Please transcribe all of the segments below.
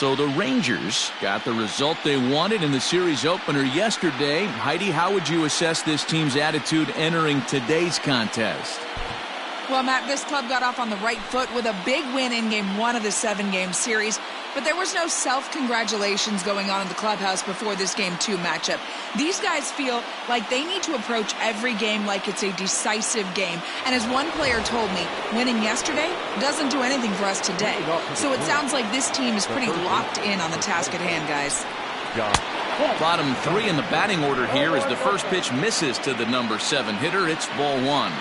So the Rangers got the result they wanted in the series opener yesterday. Heidi, how would you assess this team's attitude entering today's contest? Well, Matt, this club got off on the right foot with a big win in Game 1 of the 7-game series, but there was no self-congratulations going on in the clubhouse before this Game 2 matchup. These guys feel like they need to approach every game like it's a decisive game. And as one player told me, winning yesterday doesn't do anything for us today. So it sounds like this team is pretty locked in on the task at hand, guys. Bottom three in the batting order here as the first pitch misses to the number 7 hitter. It's ball 1.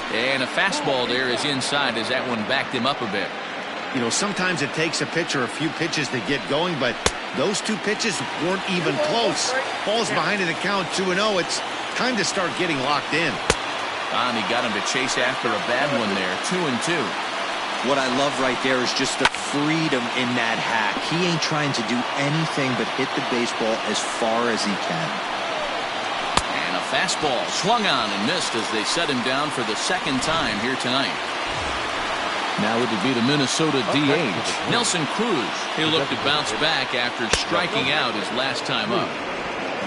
And a fastball there is inside as that one backed him up a bit. You know, sometimes it takes a pitcher a few pitches to get going, but those 2 pitches weren't even close. Ball's behind in the count 2-0. It's time to start getting locked in. He got him to chase after a bad one there. 2-2. What I love right there is just the freedom in that hack. He ain't trying to do anything but hit the baseball as far as he can. And a fastball swung on and missed as they set him down for the second time here tonight. Now it would be the Minnesota DH, Nelson Cruz. He looked to bounce back after striking out his last time up.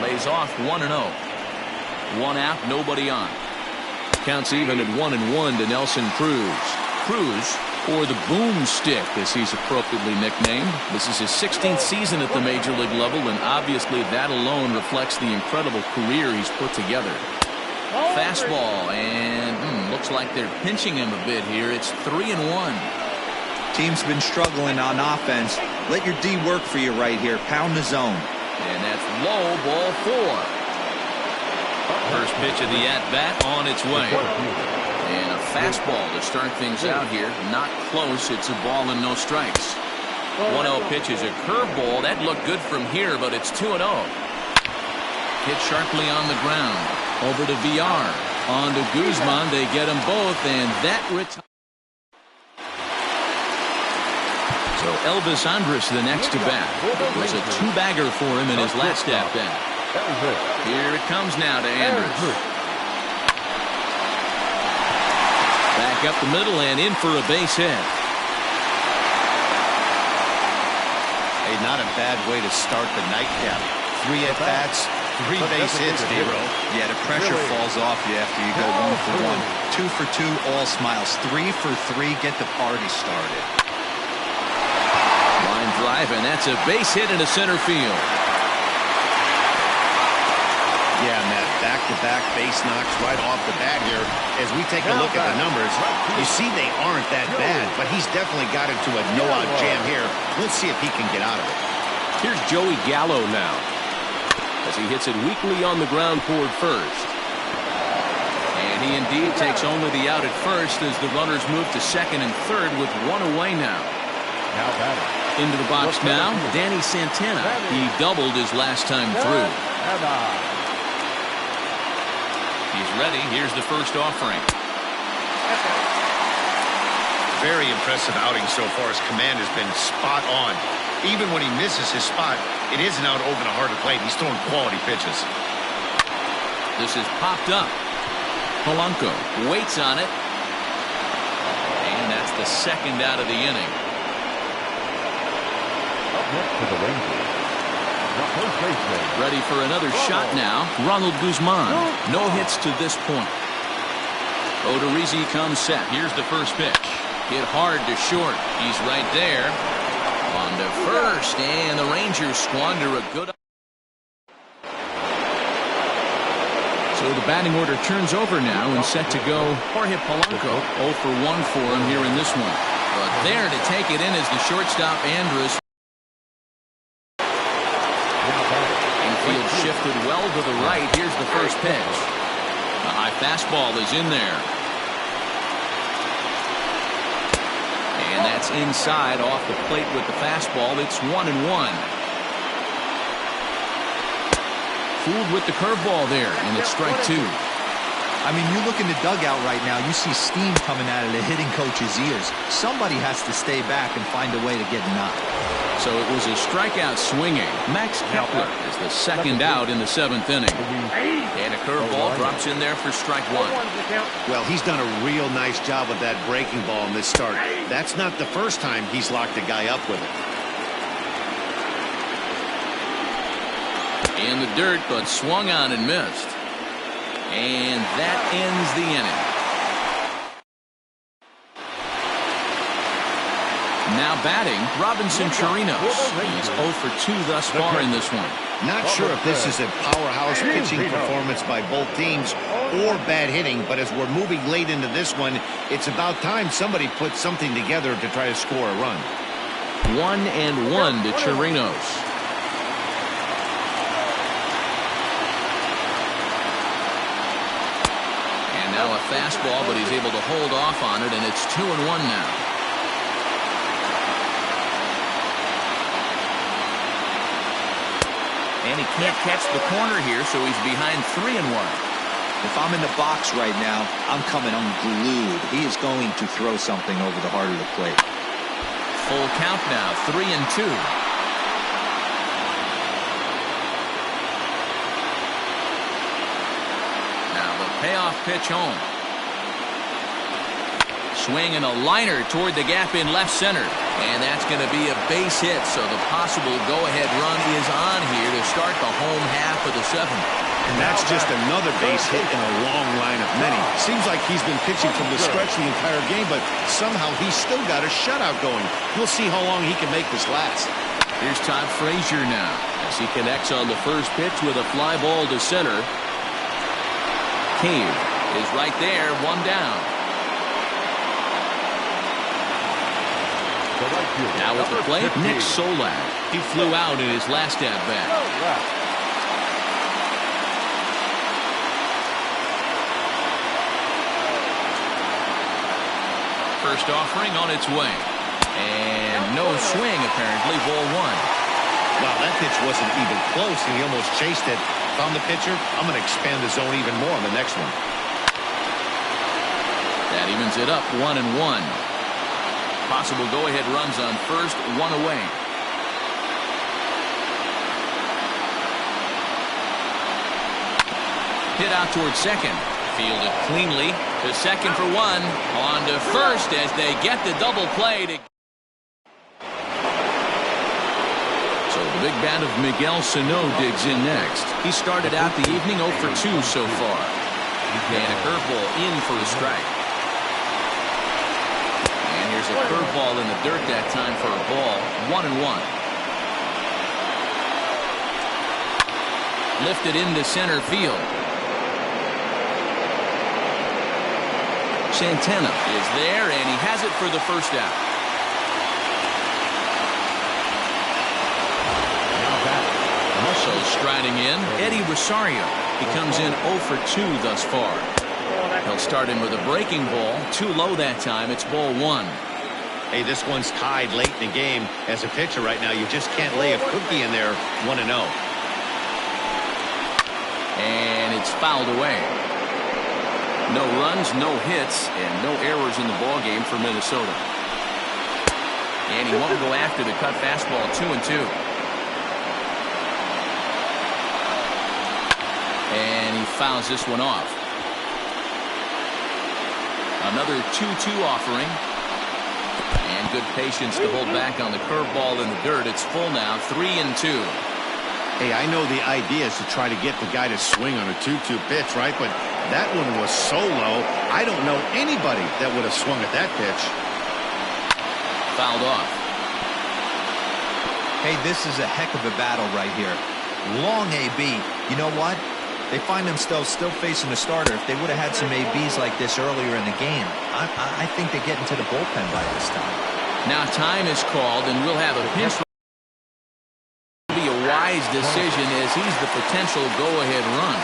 Lays off 1-0. 1 out, nobody on. Counts even at 1-1 to Nelson Cruz. Cruz, or the boomstick as he's appropriately nicknamed. This is his 16th season at the major league level, and obviously that alone reflects the incredible career he's put together. Fastball, and looks like they're pinching him a bit here. It's 3-1. Team's been struggling on offense. Let your D work for you right here. Pound the zone. And that's low, ball 4. First pitch of the at-bat on its way. And a fastball to start things out here. Not close. It's a ball and no strikes. 1-0 pitch is a curveball. That looked good from here, but it's 2-0. Hit sharply on the ground. Over to VR. On to Guzman. They get them both, and that retires. So Elvis Andrus the next to bat. It was a 2-bagger for him in his last at-bat. Here it comes now to Andrus. Back up the middle and in for a base hit. Hey, not a bad way to start the nightcap. 3 at-bats, 3 base hits, D-Row. Yeah, the pressure falls off you after you go 1 for 1. 2 for 2, all smiles. 3 for 3, get the party started. Line drive, and that's a base hit into center field. Yeah, Matt, back-to-back base knocks right off the bat here. As we take a look at the numbers, you see they aren't that bad, but he's definitely got into a no-out jam here. We'll see if he can get out of it. Here's Joey Gallo now, as he hits it weakly on the ground toward first. And he indeed takes only the out at first as the runners move to second and third with 1 away now. Into the box now, Danny Santana. He doubled his last time through. He's ready. Here's the first offering. Very impressive outing so far. His command has been spot on. Even when he misses his spot, it isn't out over the heart of the plate. He's throwing quality pitches. This is popped up. Polanco waits on it. And that's the second out of the inning. Up next to the Rangers, the first baseman. Ready for another shot now. Ronald Guzman. No hits to this point. Odorizzi comes set. Here's the first pitch. Hit hard to short. He's right there. On to first, and the Rangers squander a good. So the batting order turns over now and set to go. Jorge Polanco 0 for 1 for him here in this one. But there to take it in is the shortstop Andrus. Infield shifted well to the right. Here's the first pitch. The high fastball is in there. And that's inside off the plate with the fastball. It's 1-1. Fooled with the curveball there, and it's strike 2. I mean, you look in the dugout right now, you see steam coming out of the hitting coach's ears. Somebody has to stay back and find a way to get knocked. So it was a strikeout swinging. Max Kepler is the second out in the 7th inning. And a curveball drops in there for strike one. Well, he's done a real nice job with that breaking ball in this start. That's not the first time he's locked a guy up with it. In the dirt, but swung on and missed. And that ends the inning. Now batting, Robinson Chirinos. He's 0 for 2 thus far in this one. Not sure if this is a powerhouse pitching performance by both teams or bad hitting, but as we're moving late into this one, it's about time somebody put something together to try to score a run. 1-1 to Chirinos. And now a fastball, but he's able to hold off on it, and it's 2-1 now. And he can't catch the corner here, so he's behind 3-1. If I'm in the box right now, I'm coming unglued. He is going to throw something over the heart of the plate. Full count now, 3-2. Now the payoff pitch home. Swing and a liner toward the gap in left center. And that's going to be a base hit, so the possible go-ahead run is on here to start the home half of the 7th. And that's just another base hit in a long line of many. Seems like he's been pitching from the stretch the entire game, but somehow he's still got a shutout going. We'll see how long he can make this last. Here's Todd Frazier now as he connects on the first pitch with a fly ball to center. Cave is right there, one down. Now at the plate, Nick Solak. He flew out in his last at-bat. First offering on its way. And no swing, apparently, ball one. Wow, that pitch wasn't even close, and he almost chased it. Found the pitcher. I'm going to expand the zone even more on the next one. That evens it up, 1-1. Possible go-ahead runs on first, one away. Hit out towards second. Fielded cleanly to second for one. On to first as they get the double play. So the big bat of Miguel Sano digs in next. He started out the evening 0 for 2 so far. And a curveball in for a strike. There's a curveball in the dirt that time for a ball. 1-1. Lifted into center field. Santana is there, and he has it for the first out. Also striding in, Eddie Rosario. He comes in 0 for 2 thus far. He'll start in with a breaking ball. Too low that time. It's ball one. Hey, this one's tied late in the game. As a pitcher right now, you just can't lay a cookie in there 1-0. And it's fouled away. No runs, no hits, and no errors in the ballgame for Minnesota. And he won't go after the cut fastball. 2-2. And he fouls this one off. Another 2-2 offering. And good patience to hold back on the curveball in the dirt. It's full now, 3-2. Hey, I know the idea is to try to get the guy to swing on a 2-2 pitch, right? But that one was so low, I don't know anybody that would have swung at that pitch. Fouled off. Hey, this is a heck of a battle right here. Long AB. You know what? They find themselves still facing the starter. If they would have had some ABs like this earlier in the game, I think they get into the bullpen by this time. Now time is called, and we'll have a pinch. Be a wise decision as he's the potential go-ahead run.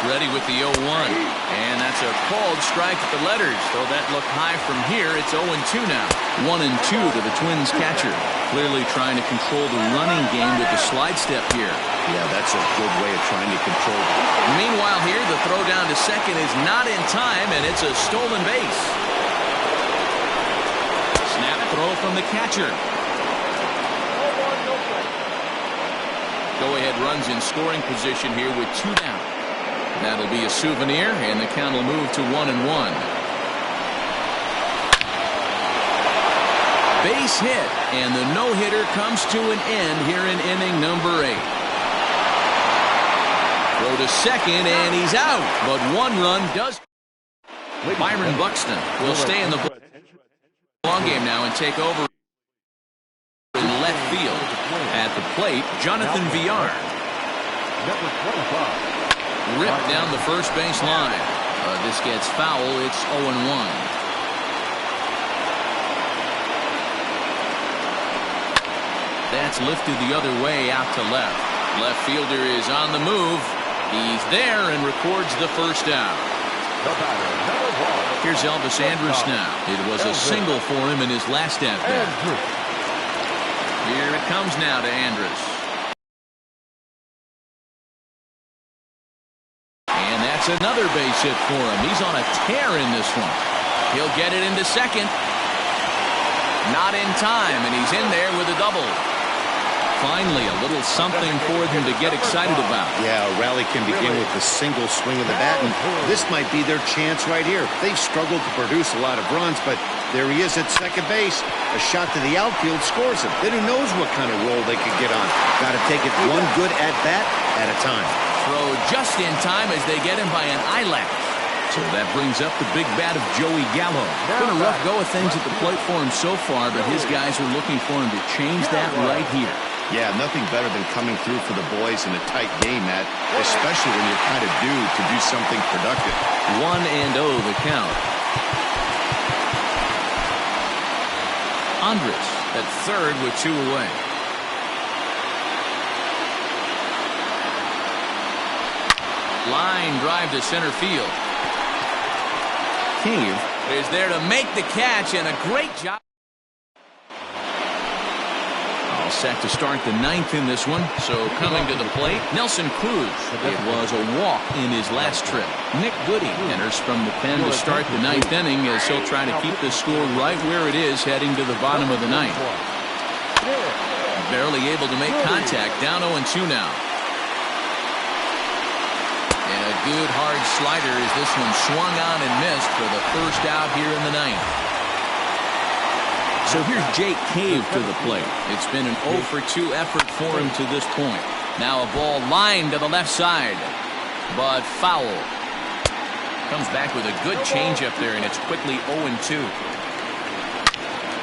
Ready with the 0-1. And that's a called strike at the letters. Though that looked high from here, it's 0-2 now. 1-2 to the Twins catcher. Clearly trying to control the running game with the slide step here. Yeah, that's a good way of trying to control it. Meanwhile here, the throw down to second is not in time, and it's a stolen base. Snap throw from the catcher. Go-ahead runs in scoring position here with 2 down. That'll be a souvenir, and the count will move to 1-1. Base hit, and the no-hitter comes to an end here in inning number 8. Throw to second, and he's out, but 1 run does. Byron Buxton will stay in the long game now and take over in left field. At the plate, Jonathan Villar. Number 25. Ripped down the first base line. This gets foul. It's 0-1. That's lifted the other way out to left. Left fielder is on the move. He's there and records the first out. The batter, number 1. Here's Elvis Andrus now. It was a single for him in his last at-bat. Here it comes now to Andrus. And that's another base hit for him. He's on a tear in this one. He'll get it into second. Not in time, and he's in there with a double. Finally, a little something for them to get excited about. Yeah, a rally can begin with a single swing of the bat, and this might be their chance right here. They've struggled to produce a lot of runs, but there he is at second base. A shot to the outfield scores him. Then who knows what kind of roll they could get on. Got to take it one good at-bat at a time. Throw just in time as they get him by an eyelash. So that brings up the big bat of Joey Gallo. Been a rough go of things at the plate for him so far, but his guys are looking for him to change that right here. Yeah, nothing better than coming through for the boys in a tight game, Matt, especially when you're kind of due to do something productive. 1-0 the count. Andrus at third with 2 away. Line drive to center field. Cave is there to make the catch, and a great job. All set to start the 9th in this one. So coming to the plate, Nelson Cruz. It was a walk in his last trip. Nick Goody enters from the pen to start the 9th inning as he'll try to keep the score right where it is heading to the bottom of the 9th. Barely able to make contact. Down 0-2 now. And a good hard slider as this one swung on and missed for the first out here in the 9th. So here's Jake Cave to the plate. It's been an 0-for-2 effort for him to this point. Now a ball lined to the left side, but foul. Comes back with a good changeup there, and it's quickly 0-2.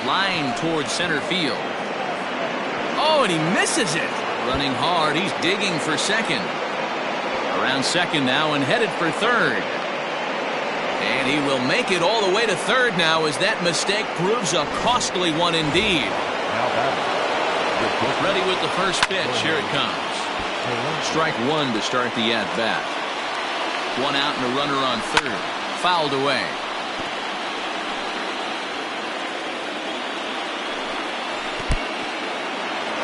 Line towards center field. Oh, and he misses it. Running hard, he's digging for second. Around second now and headed for third. And he will make it all the way to third now as that mistake proves a costly one indeed. Ready with the first pitch. Here it comes. Strike 1 to start the at-bat. 1 out and a runner on third. Fouled away.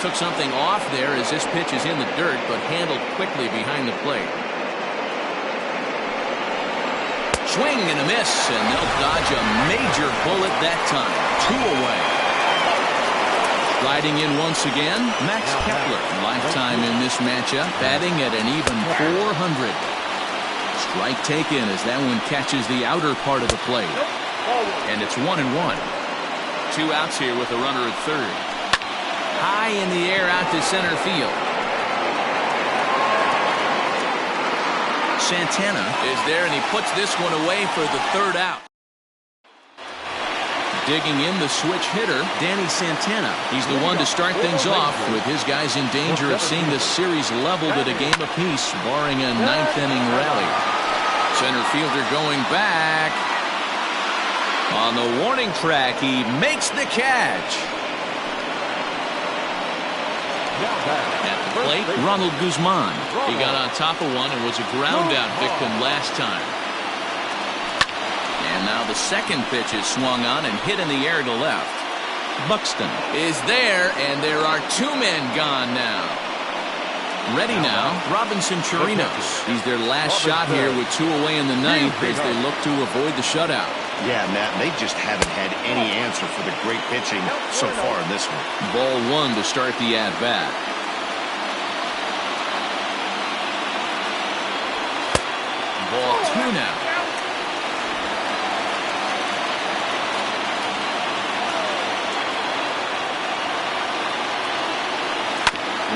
Took something off there as this pitch is in the dirt, but handled quickly behind the plate. Swing and a miss, and they'll dodge a major bullet that time. 2 away. Riding in once again, Max Kepler. Lifetime in this matchup, batting at an even .400. Strike taken as that one catches the outer part of the plate. And it's 1-1. 2 outs here with a runner at third. High in the air out to center field. Santana is there, and he puts this one away for the third out. Digging in the switch hitter, Danny Santana. He's the one to start things off with his guys in danger of seeing this series leveled at a game apiece, barring a 9th inning rally. Center fielder going back. On the warning track, he makes the catch. At the plate, Ronald Guzman. He got on top of one and was a ground-out victim last time. And now the second pitch is swung on and hit in the air to left. Buxton is there, and there are 2 men gone now. Ready now, Robinson Chirinos. He's their last shot here with 2 away in the 9th as they look to avoid the shutout. Yeah, Matt, they just haven't had any answer for the great pitching so far in this one. Ball 1 to start the at-bat. Ball 2 now.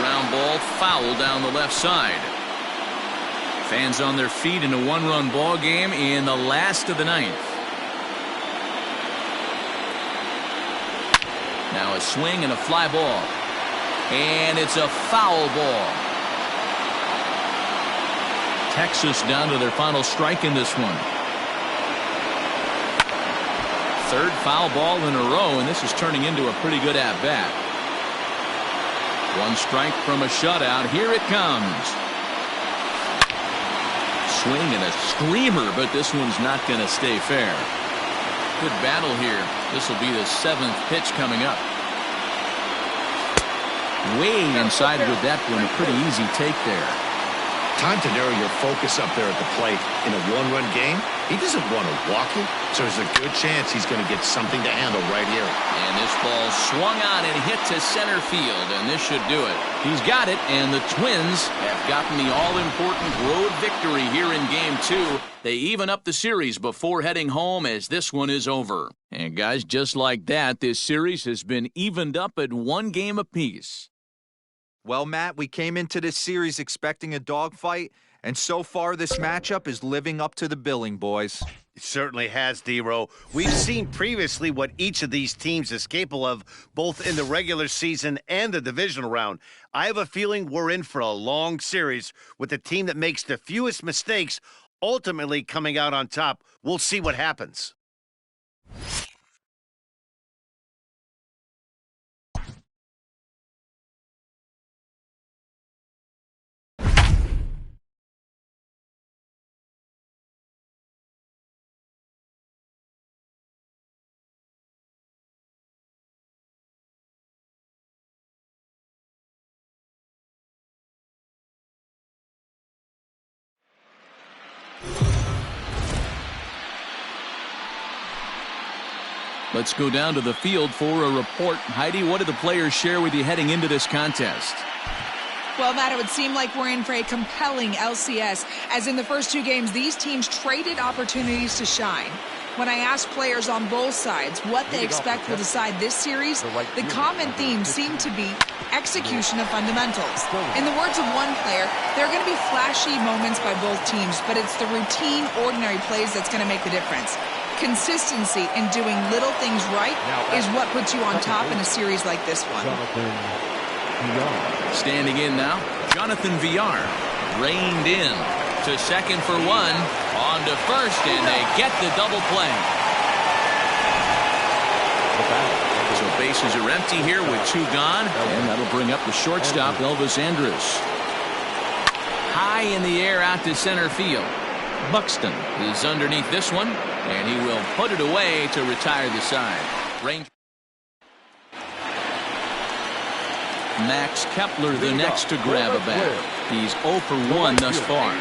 Ground ball foul down the left side. Fans on their feet in a one-run ball game in the last of the ninth. Now a swing and a fly ball. And it's a foul ball. Texas down to their final strike in this one. Third foul ball in a row, and this is turning into a pretty good at-bat. One strike from a shutout. Here it comes. Swing and a screamer, but this one's not going to stay fair. Good battle here. This will be the 7th pitch coming up. Way inside with that one. A pretty easy take there. Time to narrow your focus up there at the plate. In a one-run game, he doesn't want to walk it, so there's a good chance he's going to get something to handle right here. And this ball swung on and hit to center field, and this should do it. He's got it, and the Twins have gotten the all-important road victory here in Game 2. They even up the series before heading home as this one is over. And guys, just like that, this series has been evened up at 1 game apiece. Well, Matt, we came into this series expecting a dogfight, and so far this matchup is living up to the billing, boys. It certainly has, D-Row. We've seen previously what each of these teams is capable of, both in the regular season and the divisional round. I have a feeling we're in for a long series with the team that makes the fewest mistakes ultimately coming out on top. We'll see what happens. Let's go down to the field for a report. Heidi, what did the players share with you heading into this contest? Well, Matt, it would seem like we're in for a compelling LCS, as in the first 2 games, these teams traded opportunities to shine. When I asked players on both sides what they expect will decide this series, the common theme seemed to be execution of fundamentals. In the words of one player, there are going to be flashy moments by both teams, but it's the routine, ordinary plays that's going to make the difference. Consistency in doing little things right is what puts you on top in a series like this one. Standing in now, Jonathan Villar reined in to second for 1, on to first, and they get the double play. So bases are empty here with 2 gone, and that'll bring up the shortstop, Elvis Andrus. High in the air out to center field. Buxton is underneath this one, and he will put it away to retire the side. Max Kepler the next to grab a bat. He's 0 for 1 thus far.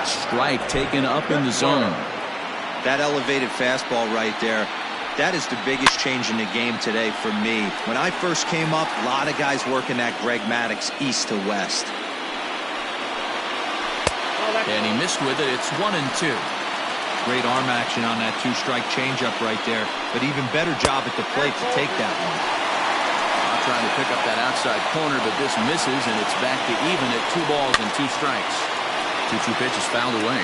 Strike taken up in the zone. That elevated fastball right there, that is the biggest change in the game today for me. When I first came up, a lot of guys working that Greg Maddux east to west. And he missed with it. It's 1-2. Great arm action on that 2-strike changeup right there, but even better job at the plate to take that one. Trying to pick up that outside corner, but this misses, and it's back to even at 2 balls and 2 strikes. 2-2 pitch is fouled away.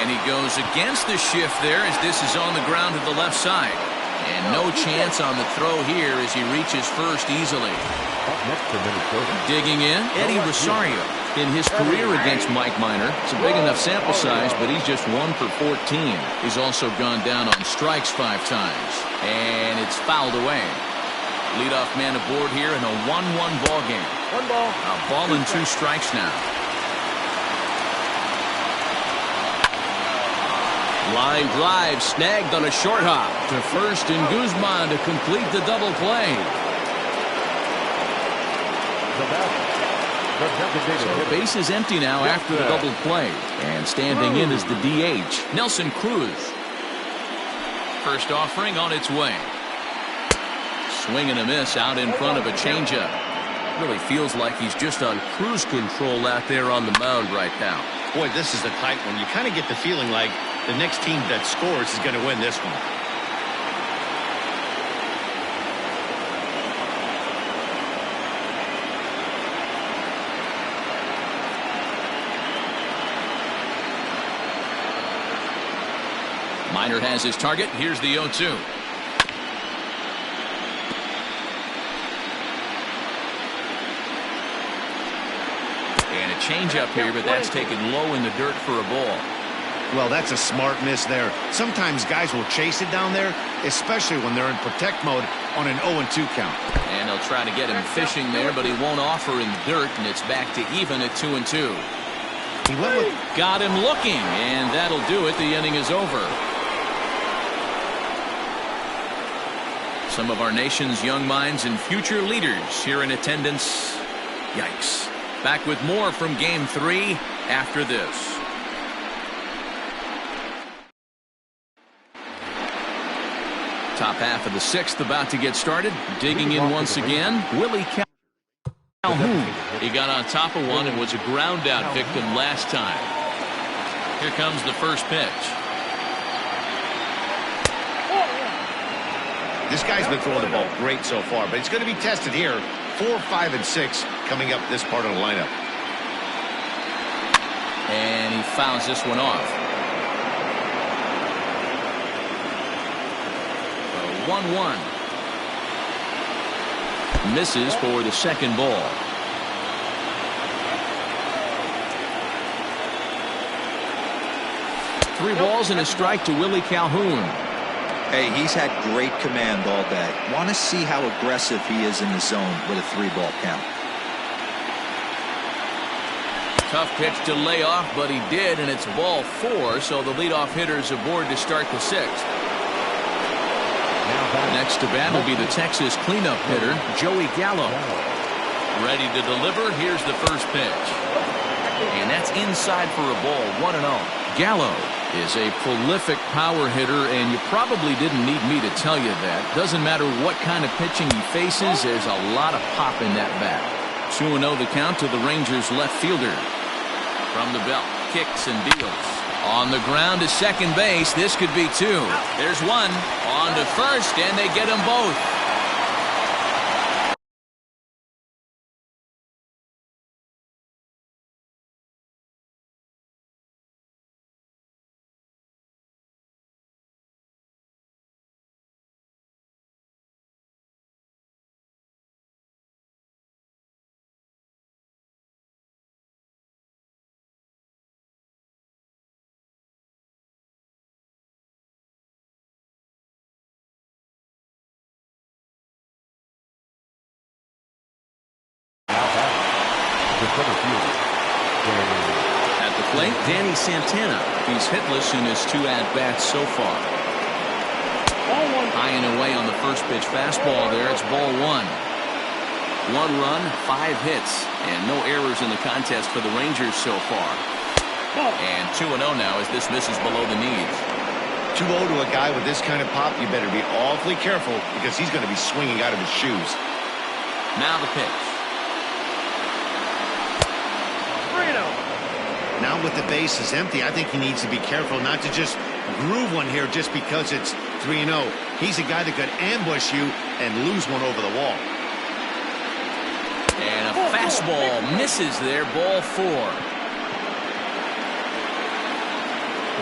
And he goes against the shift there as this is on the ground to the left side. And no chance on the throw here as he reaches first easily. Digging in, Eddie Rosario. In his career against Mike Minor, it's a big enough sample size, but he's just 1 for 14. He's also gone down on strikes 5 times. And it's fouled away. Leadoff man aboard here in a 1-1 ball game. 1 ball. A ball and 2 strikes now. Line drive snagged on a short hop to first, and Guzman to complete the double play. So base is empty now after the double play. And standing in is the DH, Nelson Cruz. First offering on its way. Swing and a miss out in front of a changeup. Really feels like he's just on cruise control out there on the mound right now. Boy, this is a tight one. You kind of get the feeling like the next team that scores is going to win this one. Minor has his target. Here's the 0-2. And a changeup here, but that's taken low in the dirt for a ball. Well, that's a smart miss there. Sometimes guys will chase it down there, especially when they're in protect mode on an 0-2 count. And they'll try to get him fishing there, but he won't offer in dirt, and it's back to even at 2-2. He went with... Got him looking, and that'll do it. The inning is over. Some of our nation's young minds and future leaders here in attendance. Yikes. Back with more from Game 3 after this. Top half of the 6th about to get started. Digging in once again, Willie Calhoun. He got on top of one and was a ground out victim last time. Here comes the first pitch. This guy's been throwing the ball great so far, but he's going to be tested here. 4, 5, and 6 coming up this part of the lineup. And he fouls this one off. 1-1. Misses for the second ball. Three balls and a strike to Willie Calhoun. Hey, he's had great command all day. Want to see how aggressive he is in the zone with a 3-ball count. Tough pitch to lay off, but he did, and it's ball 4, so the leadoff hitter's aboard to start the 6th. Next to bat will be the Texas cleanup hitter, Joey Gallo. Ready to deliver. Here's the first pitch. And that's inside for a ball, 1-0. Gallo is a prolific power hitter, and you probably didn't need me to tell you that. Doesn't matter what kind of pitching he faces, there's a lot of pop in that bat. 2-0 the count to the Rangers left fielder. From the belt, kicks and deals. On the ground to second base, this could be 2. There's one. On to first, and they get them both. At the plate, Danny Santana. He's hitless in his 2 at-bats so far. High and away on the first pitch fastball there. It's ball 1. 1 run, 5 hits, and no errors in the contest for the Rangers so far. And 2-0 now as this misses below the knees. 2-0 to a guy with this kind of pop, you better be awfully careful because he's going to be swinging out of his shoes. Now the pitch. Now with the bases empty, I think he needs to be careful not to just groove one here just because it's 3-0. He's a guy that could ambush you and lose one over the wall. And a fastball misses there, ball 4.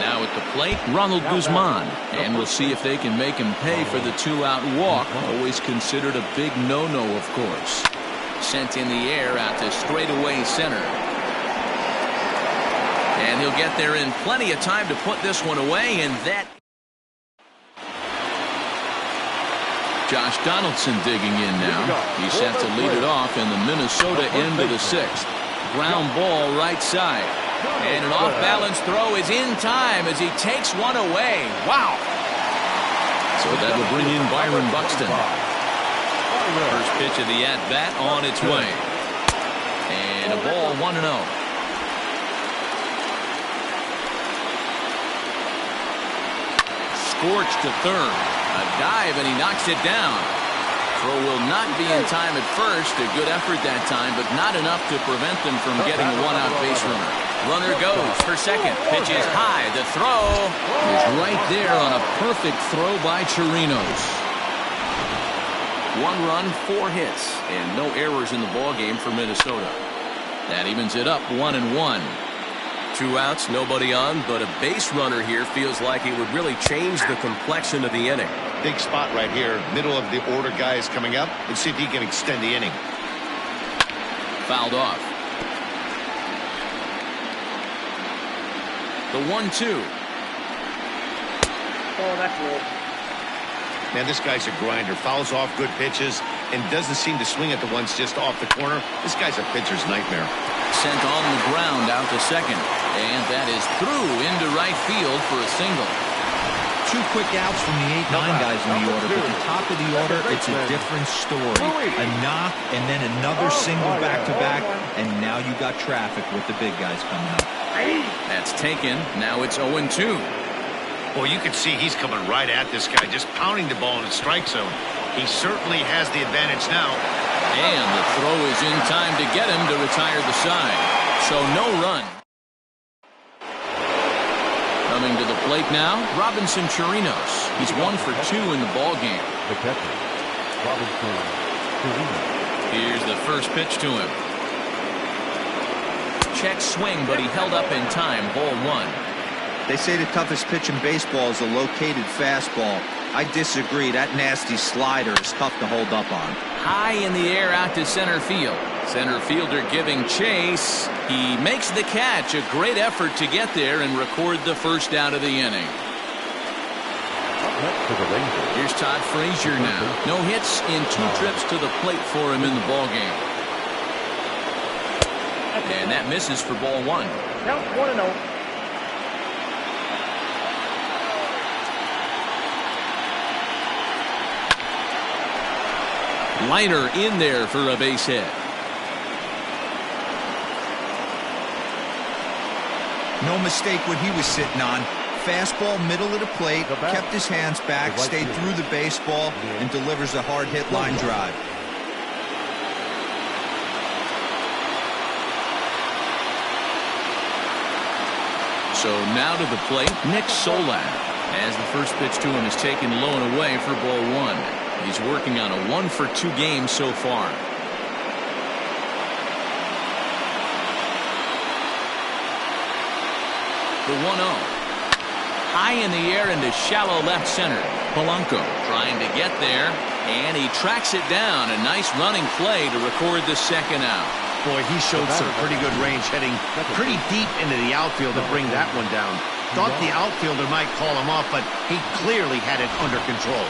Now at the plate, Ronald Guzman. And we'll see if they can make him pay for the 2-out walk. Always considered a big no-no, of course. Sent in the air out to straightaway center. And he'll get there in plenty of time to put this one away, and that... Josh Donaldson digging in now. He's set to lead it off in the Minnesota end of the 6th. Ground ball right side. And an off-balance throw is in time as he takes one away. Wow! So that will bring in Byron Buxton. First pitch of the at-bat on its way. And a ball 1-0. Scorched to third. A dive, and he knocks it down. Throw will not be in time at first. A good effort that time, but not enough to prevent them from getting a one-out base runner. Runner goes for second. Pitch is high. The throw is right there on a perfect throw by Chirinos. 1 run, 4 hits, and no errors in the ballgame for Minnesota. That evens it up 1-1. 2 outs, nobody on, but a base runner here feels like it would really change the complexion of the inning. Big spot right here. Middle of the order guy is coming up. Let's see if he can extend the inning. Fouled off. The 1-2. Oh, that's low. Man, this guy's a grinder. Fouls off good pitches and doesn't seem to swing at the ones just off the corner. This guy's a pitcher's nightmare. Sent on the ground out to second. And that is through into right field for a single. 2 quick outs from the 8-9 guys in the order, but the top of the order, it's a different story. A knock and then another single back-to-back, and now you got traffic with the big guys coming up. That's taken. Now it's 0-2. Well, you can see he's coming right at this guy, just pounding the ball in the strike zone. He certainly has the advantage now. And the throw is in time to get him to retire the side. So no run. Coming to the plate now, Robinson Chirinos. He's 1 for 2 in the ballgame. The catcher, Robinson Chirinos. Here's the first pitch to him. Check swing, but he held up in time. Ball 1. They say the toughest pitch in baseball is a located fastball. I disagree. That nasty slider is tough to hold up on. High in the air out to center field. Center fielder giving chase. He makes the catch. A great effort to get there and record the first out of the inning. Here's Todd Frazier now. No hits in 2 trips to the plate for him in the ballgame. And that misses for ball 1. Now 1-0. Liner in there for a base hit. No mistake what he was sitting on. Fastball middle of the plate, kept his hands back, stayed through the baseball, and delivers a hard hit line drive. So now to the plate, Nick Solak, as the first pitch to him is taken low and away for ball 1. He's working on a 1 for 2 game so far. The 1-0. High in the air into shallow left center. Polanco trying to get there, and he tracks it down. A nice running play to record the second out. Boy, he showed some pretty good range, heading pretty deep into the outfield to bring that one down. Thought the outfielder might call him off, but he clearly had it under control.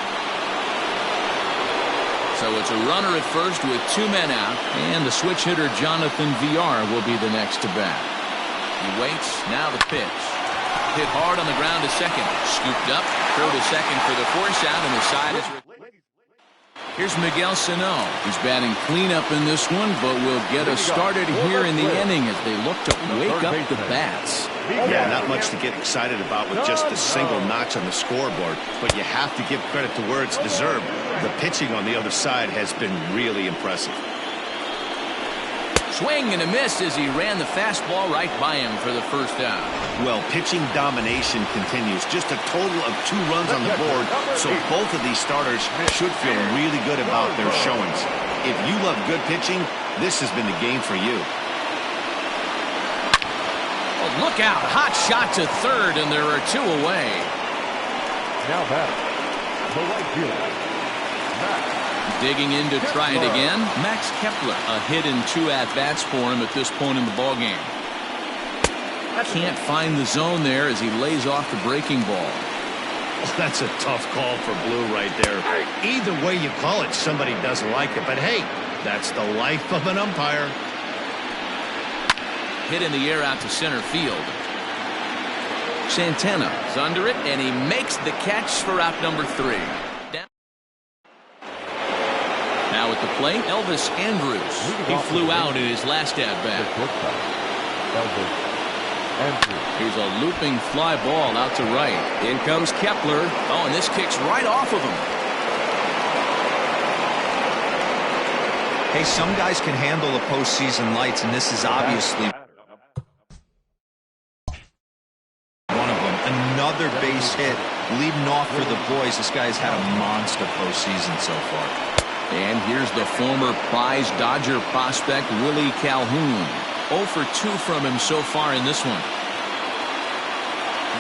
So it's a runner at first with 2 men out, and the switch hitter Jonathan VR will be the next to bat. He waits, now the pitch. Hit hard on the ground to second. Scooped up, throw to second for the force out, and the side is... Here's Miguel Sano. He's batting cleanup in this one, but will get us started here in the inning as they look to wake up the bats. Yeah, not much to get excited about with just a single notch on the scoreboard, but you have to give credit to where it's deserved. The pitching on the other side has been really impressive. Swing and a miss as he ran the fastball right by him for the first out. Well, pitching domination continues. Just a total of 2 runs on the board, so both of these starters should feel really good about their showings. If you love good pitching, this has been the game for you. Oh, look out. Hot shot to third, and there are 2 away. Now back. The right fielder. Digging in to try it again, Max Kepler. A hit in 2 at-bats for him at this point in the ballgame. Can't find the zone there as he lays off the breaking ball. That's a tough call for Blue right there. Either way you call it, somebody doesn't like it. But hey, that's the life of an umpire. Hit in the air out to center field. Santana is under it, and he makes the catch for out number 3. Now at the plate, Elvis Andrus. He flew out in his last at-bat. Here's a looping fly ball out to right. In comes Kepler. Oh, and this kicks right off of him. Hey, some guys can handle the postseason lights, and this is obviously one of them. Another base hit leading off for the boys. This guy's had a monster postseason so far. And here's the former prize Dodger prospect, Willie Calhoun. 0 for 2 from him so far in this one.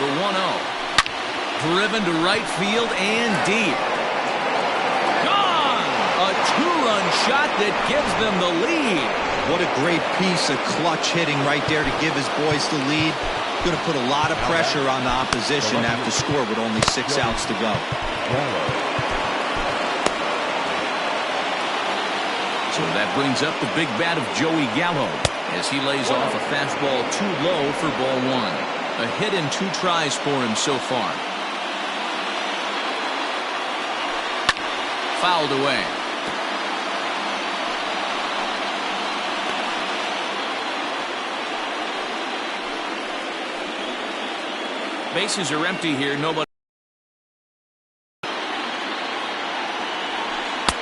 The 1-0. Driven to right field and deep. Gone! A two-run shot that gives them the lead. What a great piece of clutch hitting right there to give his boys the lead. Going to put a lot of pressure on the opposition to have to score with only 6 outs to go. So that brings up the big bat of Joey Gallo as he lays off a fastball too low for ball 1. A hit and 2 tries for him so far. Fouled away. Bases are empty here. Nobody.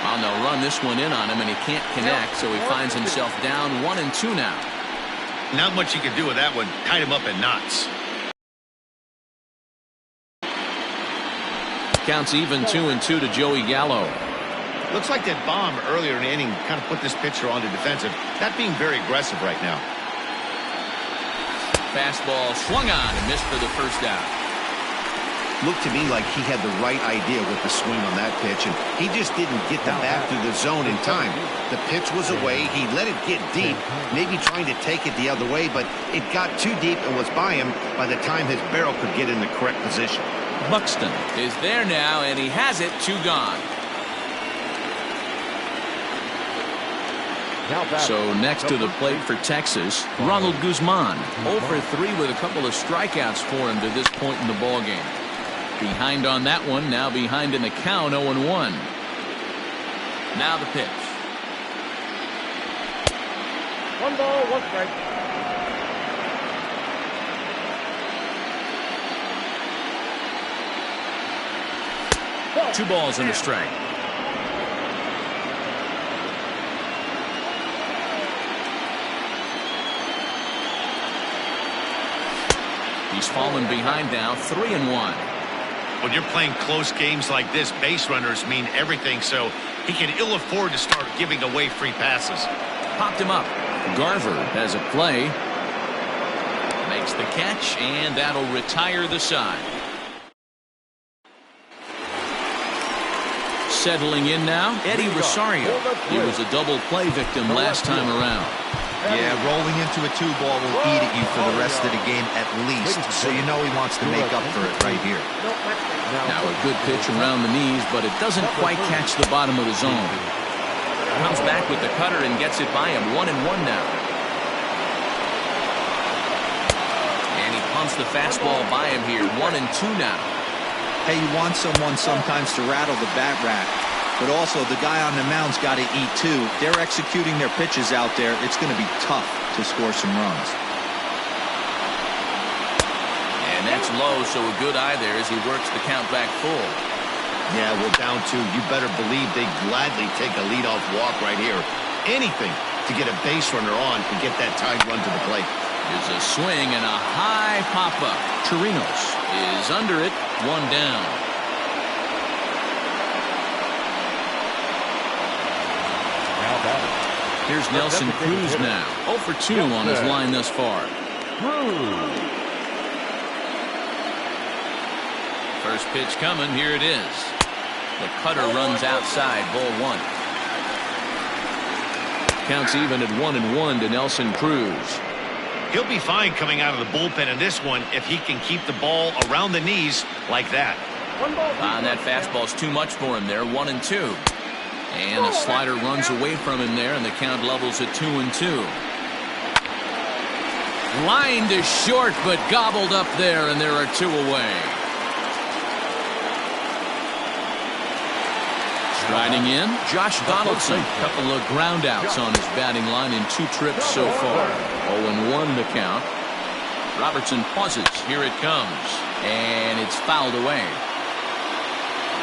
Oh, they'll run this one in on him, and he can't connect, so he finds himself down 1-2 now. Not much you can do with that one. Tied him up in knots. Counts even 2-2 to Joey Gallo. Looks like that bomb earlier in the inning kind of put this pitcher on the defensive. Not being very aggressive right now. Fastball swung on and missed for the first out. Looked to me like he had the right idea with the swing on that pitch, and he just didn't get the bat through the zone in time. The pitch was away. He let it get deep, maybe trying to take it the other way, but it got too deep and was by him by the time his barrel could get in the correct position. Buxton is there now, and he has it. 2 gone. So next to the plate for Texas, Ronald Guzman. 0 for 3 with a couple of strikeouts for him to this point in the ballgame. Behind on that one, now behind in the count, 0-1. Now the pitch. 1 ball, 1 strike. 2 balls and a strike. He's fallen behind now, 3-1. When you're playing close games like this, base runners mean everything, so he can ill afford to start giving away free passes. Popped him up. Garver has a play. Makes the catch, and that'll retire the side. Settling in now, Eddie Rosario. He was a double play victim last time around. Yeah, rolling into a 2-ball will eat at you for the rest of the game at least, so you know he wants to make up for it right here. Now a good pitch around the knees, but it doesn't quite catch the bottom of the zone. Comes back with the cutter and gets it by him. 1-1 now. And he pumps the fastball by him here. 1-2 now. Hey, you want someone sometimes to rattle the bat rack, but also the guy on the mound's got to eat too. They're executing their pitches out there. It's going to be tough to score some runs. And that's low, so a good eye there as he works the count back full. Yeah, we're down 2. You better believe they gladly take a leadoff walk right here. Anything to get a base runner on and get that tied run to the plate. Is a swing and a high pop-up. Chirinos is under it. 1 down. Here's Nelson Cruz now. 0 for 2 on his line thus far. First pitch coming. Here it is. The cutter runs outside. Ball 1. Counts even at 1-1 to Nelson Cruz. He'll be fine coming out of the bullpen in this one if he can keep the ball around the knees like that. And that fastball's too much for him there. 1-2. And a slider runs away from him there, and the count levels at 2-2. Line to short, but gobbled up there, and there are 2 away. Striding in, Josh Donaldson. Couple of ground outs on his batting line in 2 trips so far. 0-1 the count. Robertson pauses. Here it comes. And it's fouled away.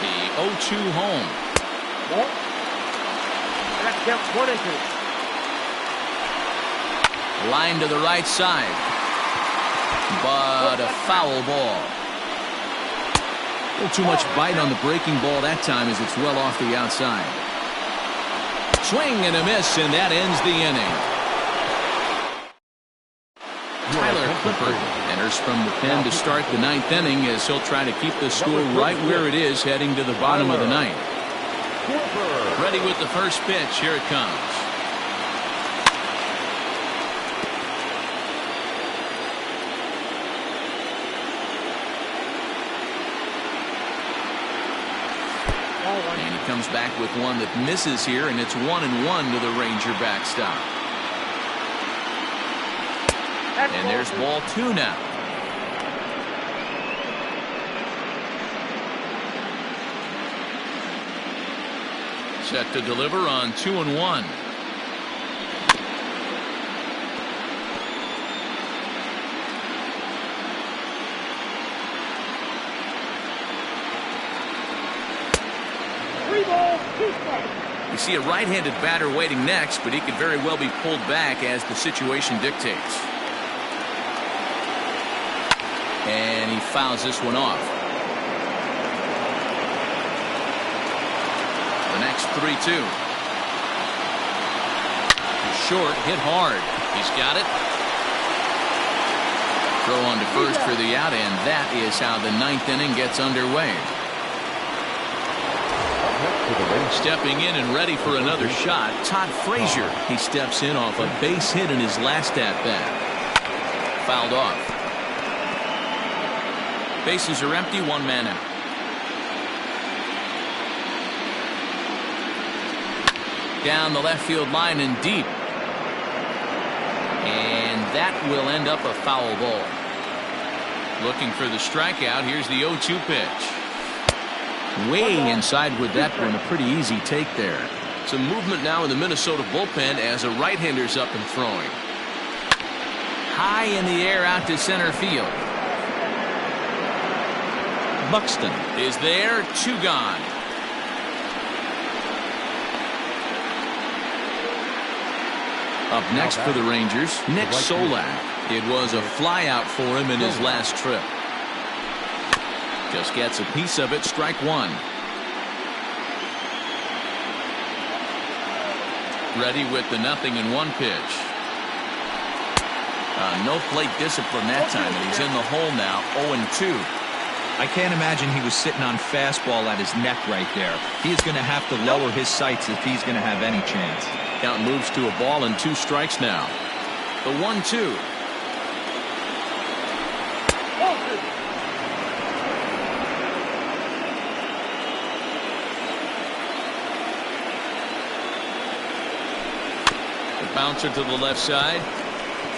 The 0-2 home. Count 22. Line to the right side. But a foul ball. A little too much bite on the breaking ball that time as it's well off the outside. Swing and a miss, and that ends the inning. Tyler Clippard enters from the pen to start the ninth inning as he'll try to keep the score right where it is heading to the bottom of the ninth. Ready with the first pitch. Here it comes. And he comes back with one that misses here, and it's 1-1 to the Ranger backstop. And there's ball 2 now. Set to deliver on 2-1. You see a right-handed batter waiting next, but he could very well be pulled back as the situation dictates. And he fouls this one off. The next 3-2. Short, hit hard. He's got it. Throw on to first for the out, and that is how the ninth inning gets underway. Stepping in and ready for another shot, Todd Frazier. He steps in off a base hit in his last at-bat. Fouled off. Bases are empty, 1 man out. Down the left field line and deep. And that will end up a foul ball. Looking for the strikeout. Here's the 0-2 pitch. Way inside with that one. A pretty easy take there. Some movement now in the Minnesota bullpen as a right-hander's up and throwing. High in the air out to center field. Buxton is there. 2 gone. Up next for the Rangers, Nick Solak. It was a flyout for him in his last trip. Just gets a piece of it. Strike 1. Ready with the 0-1 pitch. No plate discipline that time, and he's in the hole now. 0-2. I can't imagine he was sitting on fastball at his neck right there. He's going to have to lower his sights if he's going to have any chance. Count moves to a ball and 2 strikes now. The 1-2. Bouncer to the left side.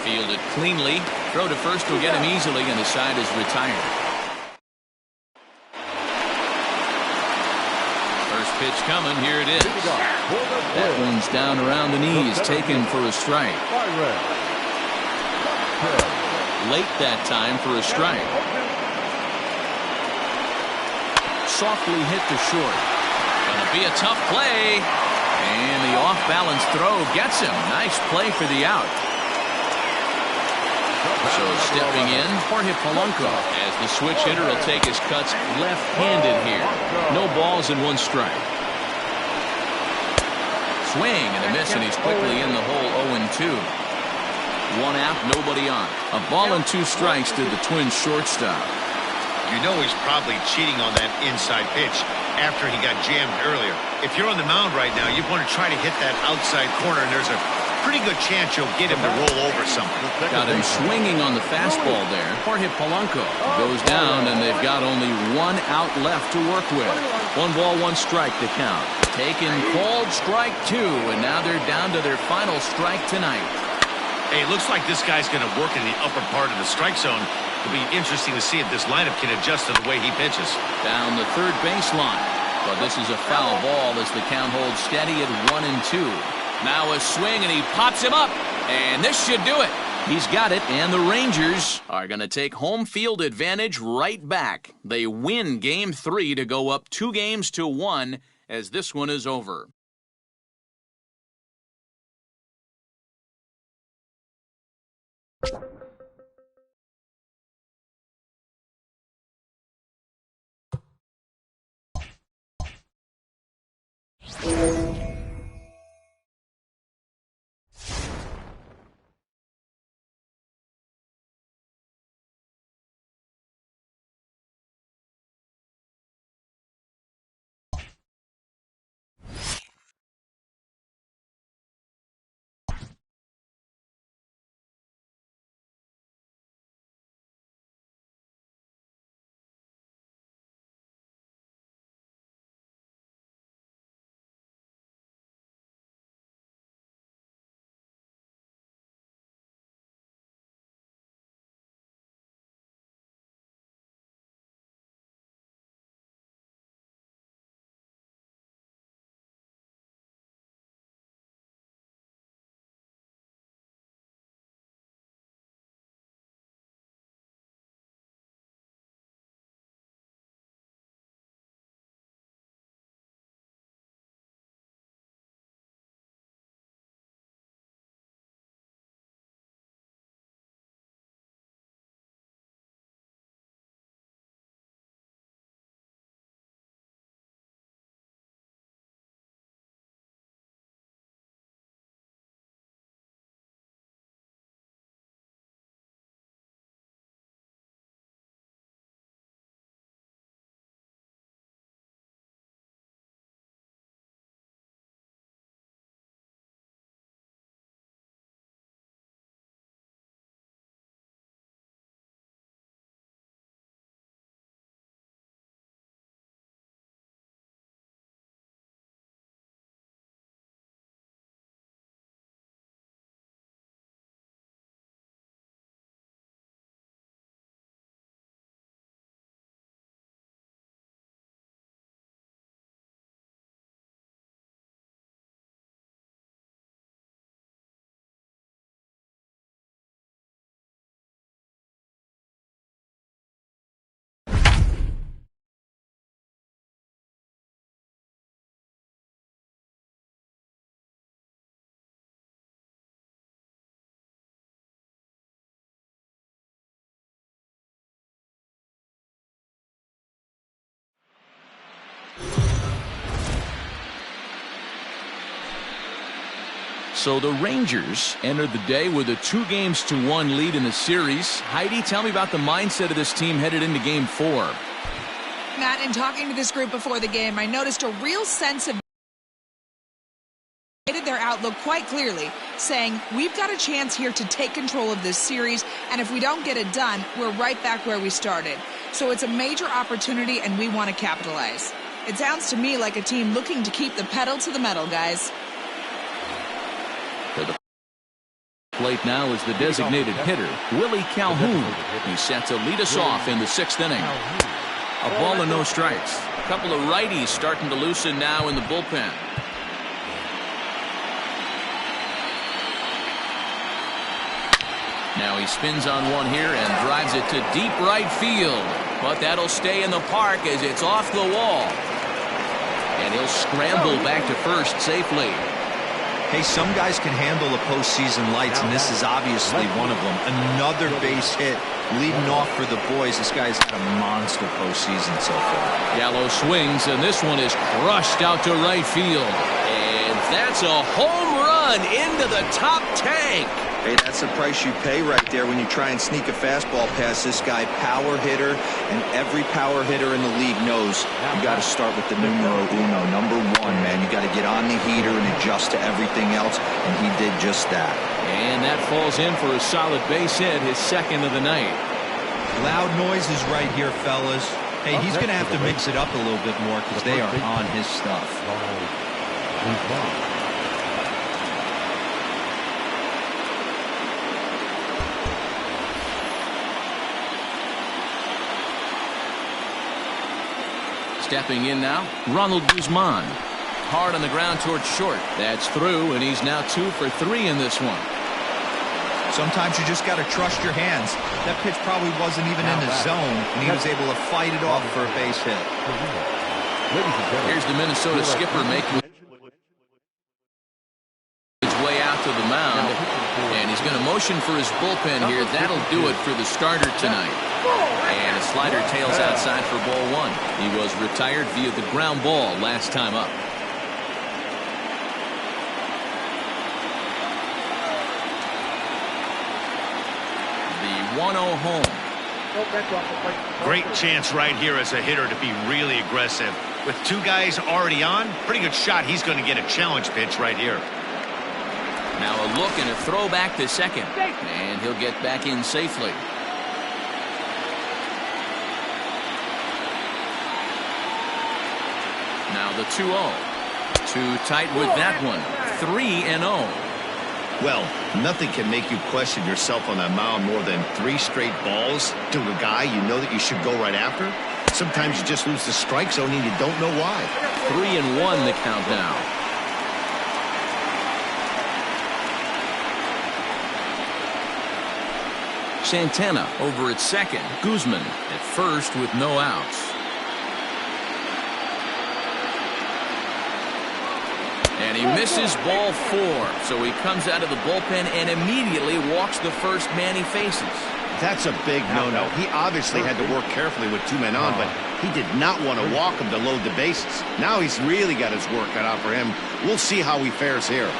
Fielded cleanly. Throw to first will get him easily, and the side is retired. First pitch coming. Here it is. That one's down around the knees, taken for a strike. Late that time for a strike. Softly hit to short. Gonna be a tough play. And the off-balance throw gets him. Nice play for the out. So stepping in, Jorge Polanco, as the switch hitter will take his cuts left-handed here. No balls and 1 strike. Swing and a miss, and he's quickly in the hole. 0-2. 1 out, nobody on. A ball and 2 strikes to the Twins shortstop. You know he's probably cheating on that inside pitch after he got jammed earlier. If you're on the mound right now, you want to try to hit that outside corner, and there's a pretty good chance you'll get him to roll over something. Got him swinging on the fastball there. Jorge Polanco goes down, and they've got only 1 out left to work with. 1 ball, 1 strike to count. Taken called strike 2, and now they're down to their final strike tonight. Hey, it looks like this guy's going to work in the upper part of the strike zone. It'll be interesting to see if this lineup can adjust to the way he pitches. Down the third baseline. But this is a foul ball as the count holds steady at 1-2. Now a swing, and he pops him up. And this should do it. He's got it, and the Rangers are going to take home field advantage right back. They win Game 3 to go up 2-1 as this one is over. So the Rangers entered the day with a 2-1 lead in the series. Heidi, tell me about the mindset of this team headed into Game 4. Matt, in talking to this group before the game, I noticed a real sense of their outlook quite clearly, saying we've got a chance here to take control of this series, and if we don't get it done, we're right back where we started. So it's a major opportunity, and we want to capitalize. It sounds to me like a team looking to keep the pedal to the metal, guys. To the plate now is the designated hitter, Willie Calhoun. He's set to lead us off in the 6th inning. A ball and no strikes. A couple of righties starting to loosen now in the bullpen. Now he spins on one here and drives it to deep right field. But that'll stay in the park as it's off the wall. And he'll scramble back to first safely. Hey, some guys can handle the postseason lights, and this is obviously one of them. Another base hit leading off for the boys. This guy's had a monster postseason so far. Gallo swings, and this one is crushed out to right field. And that's a home run into the top tank. Hey, that's the price you pay right there when you try and sneak a fastball past this guy. Power hitter, and every power hitter in the league knows you got to start with the numero uno, number 1, man. You got to get on the heater and adjust to everything else, and he did just that. And that falls in for a solid base hit, his 2nd of the night. Loud noises right here, fellas. Hey, he's going to have to mix it up a little bit more because they are on his stuff. Stepping in now, Ronald Guzman. Hard on the ground towards short. That's through, and he's now 2 for 3 in this one. Sometimes you just got to trust your hands. That pitch probably wasn't even in the zone, and he was able to fight it off for a base hit. Here's the Minnesota skipper making his way out to the mound, and he's going to motion for his bullpen here. That'll do it for the starter tonight. And a slider tails outside for ball 1. He was retired via the ground ball last time up. The 1-0 home. Great chance right here as a hitter to be really aggressive. With 2 guys already on, pretty good shot. He's going to get a challenge pitch right here. Now a look and a throw back to second. And he'll get back in safely. Now the 2-0. Too tight with that one. 3-0. Well, nothing can make you question yourself on that mound more than 3 straight balls to a guy you know that you should go right after. Sometimes you just lose the strike zone and you don't know why. 3-1 the count now. Santana over at second. Guzman at first with no outs. And he misses ball 4. So he comes out of the bullpen and immediately walks the first man he faces. That's a big no-no. He obviously had to work carefully with 2 men on, but he did not want to walk him to load the bases. Now he's really got his work cut out for him. We'll see how he fares here.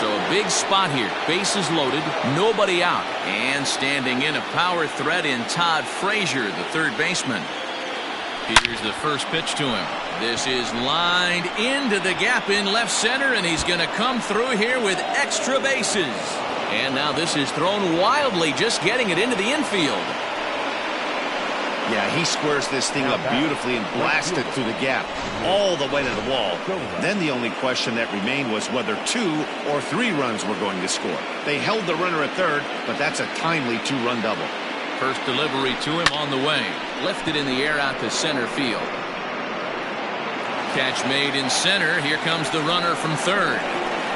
So a big spot here. Bases loaded, nobody out. And standing in a power threat in Todd Frazier, the third baseman. Here's the first pitch to him. This is lined into the gap in left center, and he's going to come through here with extra bases. And now this is thrown wildly, just getting it into the infield. Yeah, he squares this thing up beautifully and blasts it through the gap all the way to the wall. Then the only question that remained was whether 2 or 3 runs were going to score. They held the runner at third, but that's a timely 2-run double. First delivery to him on the way. Lifted in the air out to center field. Catch made in center. Here comes the runner from third.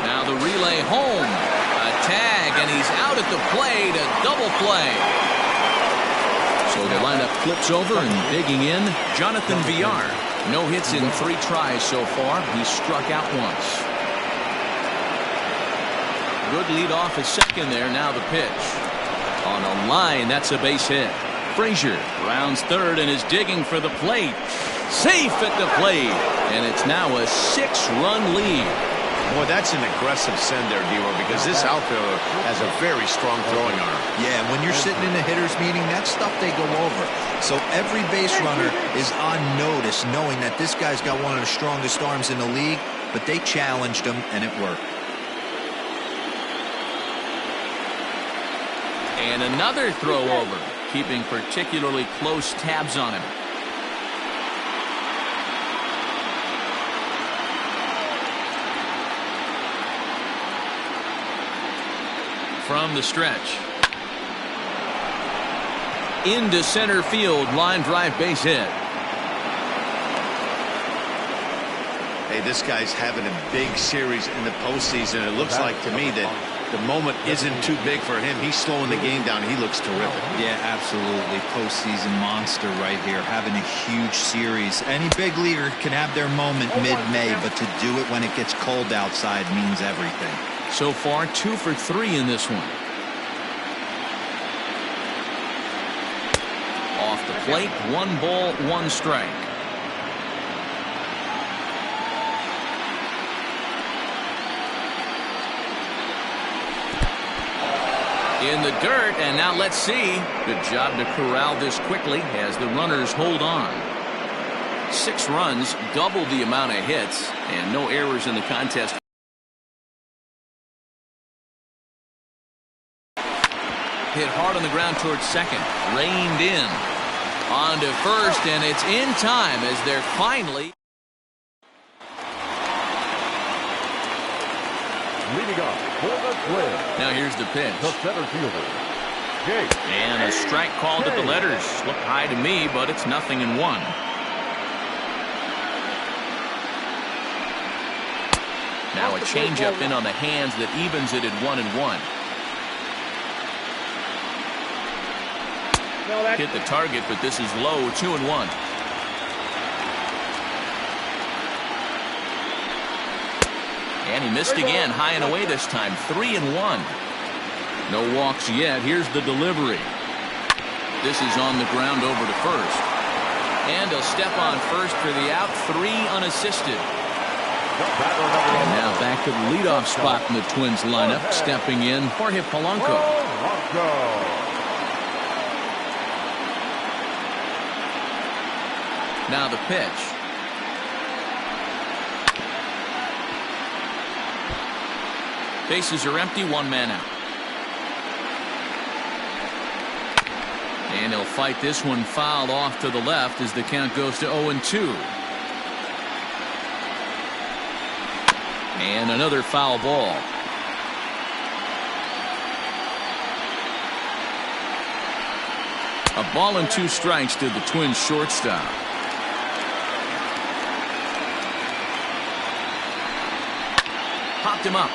Now the relay home. A tag, and he's out at the plate. A double play. So the lineup flips over, and digging in, Jonathan Villar. No hits in 3 tries so far. He's struck out once. Good lead off at second there. Now the pitch. On a line, that's a base hit. Frazier rounds third and is digging for the plate. Safe at the plate. And it's now a 6-run lead. Boy, that's an aggressive send there, D-Roy, because this outfielder has a very strong throwing arm. Yeah, when you're sitting in a hitter's meeting, that's stuff they go over. So every base runner is on notice, knowing that this guy's got one of the strongest arms in the league, but they challenged him, and it worked. And another throw over, keeping particularly close tabs on him. From the stretch. Into center field, line drive base hit. Hey, this guy's having a big series in the postseason. It looks like to me that the moment isn't too big for him. He's slowing the game down. He looks terrific. Yeah, absolutely. Postseason monster right here, having a huge series. Any big leaguer can have their moment mid-May, but to do it when it gets cold outside means everything. So far, 2 for 3 in this one. Off the plate, 1 ball, 1 strike. In the dirt, and now let's see. Good job to corral this quickly as the runners hold on. 6 runs, double the amount of hits, and no errors in the contest. Hit hard on the ground towards second. Reined in. On to first, and it's in time as they're finally. Leading up for the Twins. Now here's the pitch. The center fielder, Jake. And a strike called at the letters. Looked high to me, but it's 0-1. Now a changeup in on the hands that evens it at 1-1. Hit the target, but this is low, 2-1. And he missed again, high and away this time, 3-1. No walks yet. Here's the delivery. This is on the ground over to first. And a step on first for the out, 3 unassisted. And now back to the leadoff spot in the Twins lineup, stepping in Jorge Polanco. Now the pitch. Bases are empty, 1 man out. And he'll fight this one fouled off to the left as the count goes to 0-2. And another foul ball. A ball and 2 strikes to the Twins shortstop. Popped him up.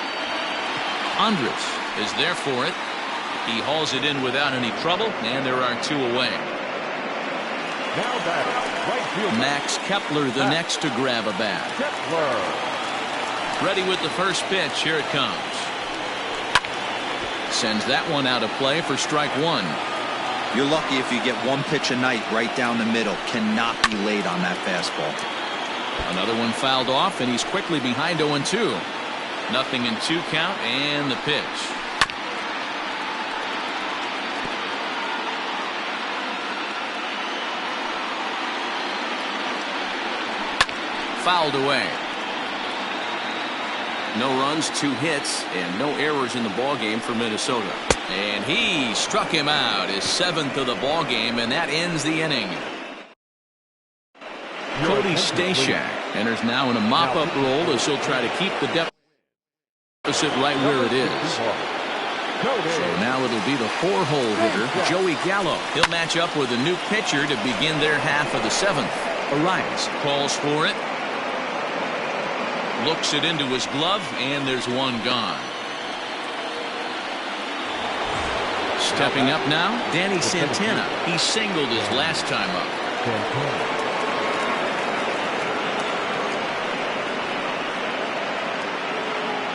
Andres is there for it. He hauls it in without any trouble, and there are 2 away. Now batter, right fielder. Max Kepler the next to grab a bat. Ready with the first pitch. Here it comes. Sends that one out of play for strike 1. You're lucky if you get 1 pitch a night right down the middle. Cannot be late on that fastball. Another one fouled off, and he's quickly behind 0-2. 0-2 count, and the pitch. Fouled away. No runs, 2 hits, and no errors in the ballgame for Minnesota. And he struck him out, his 7th of the ballgame, and that ends the inning. Cody Stashak enters now in a mop-up role as he'll try to keep the deficit right where it is. So now it'll be the 4-hole hitter, Joey Gallo. He'll match up with a new pitcher to begin their half of the 7th. Arias calls for it. Looks it into his glove, and there's 1 gone. Stepping up now, Danny Santana. He singled his last time up.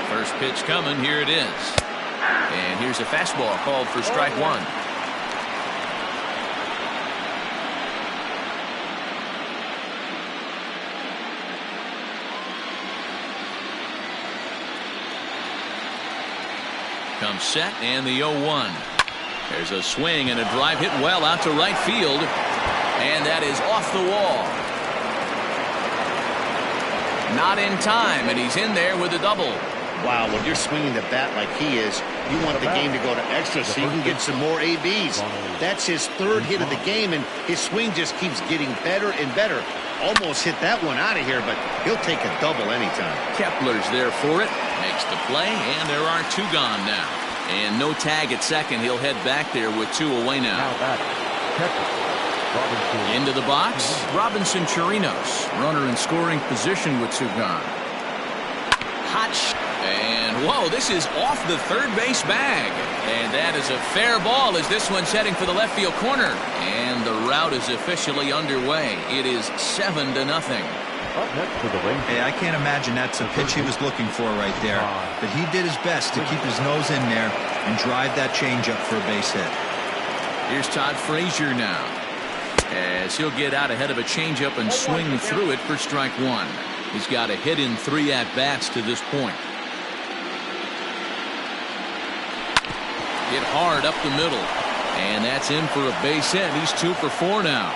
First pitch coming, here it is. And here's a fastball called for strike 1. Comes set and the 0-1. There's a swing and a drive hit well out to right field. And that is off the wall. Not in time, and he's in there with a double. Wow, when you're swinging the bat like he is, you want the game to go to extra so you can get some more ABs. That's his third hit of the game, and his swing just keeps getting better and better. Almost hit that one out of here, but he'll take a double anytime. Kepler's there for it. Makes the play, and there are 2 gone now. And no tag at second. He'll head back there with 2 away now. Into the box, Robinson Chirinos. Runner in scoring position with 2 gone. Hot and whoa, this is off the third base bag. And that is a fair ball as this one's heading for the left field corner. And the route is officially underway. It is 7-0. Hey, I can't imagine that's a pitch he was looking for right there. But he did his best to keep his nose in there and drive that changeup for a base hit. Here's Todd Frazier now, as he'll get out ahead of a changeup and swing through it for strike 1. He's got a hit in 3 at-bats to this point. Hit hard up the middle, and that's in for a base hit. He's 2 for 4 now.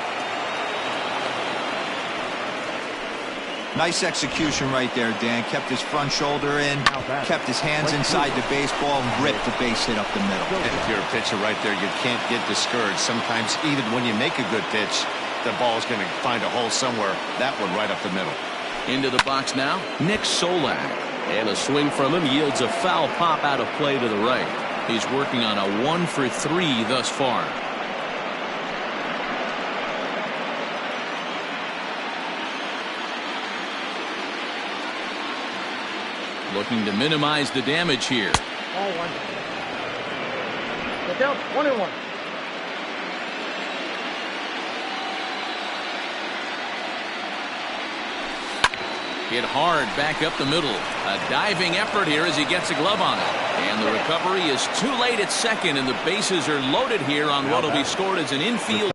Nice execution right there, Dan. Kept his front shoulder in, kept his hands inside the baseball, and ripped the base hit up the middle. And if you're a pitcher right there, you can't get discouraged. Sometimes even when you make a good pitch, the ball's going to find a hole somewhere. That one right up the middle. Into the box now, Nick Solak. And a swing from him yields a foul pop out of play to the right. He's working on a 1 for 3 thus far. Looking to minimize the damage here. Ball 1. Get down, 1-1. Hit hard back up the middle. A diving effort here as he gets a glove on it. And the recovery is too late at second, and the bases are loaded here on what will be scored as an infield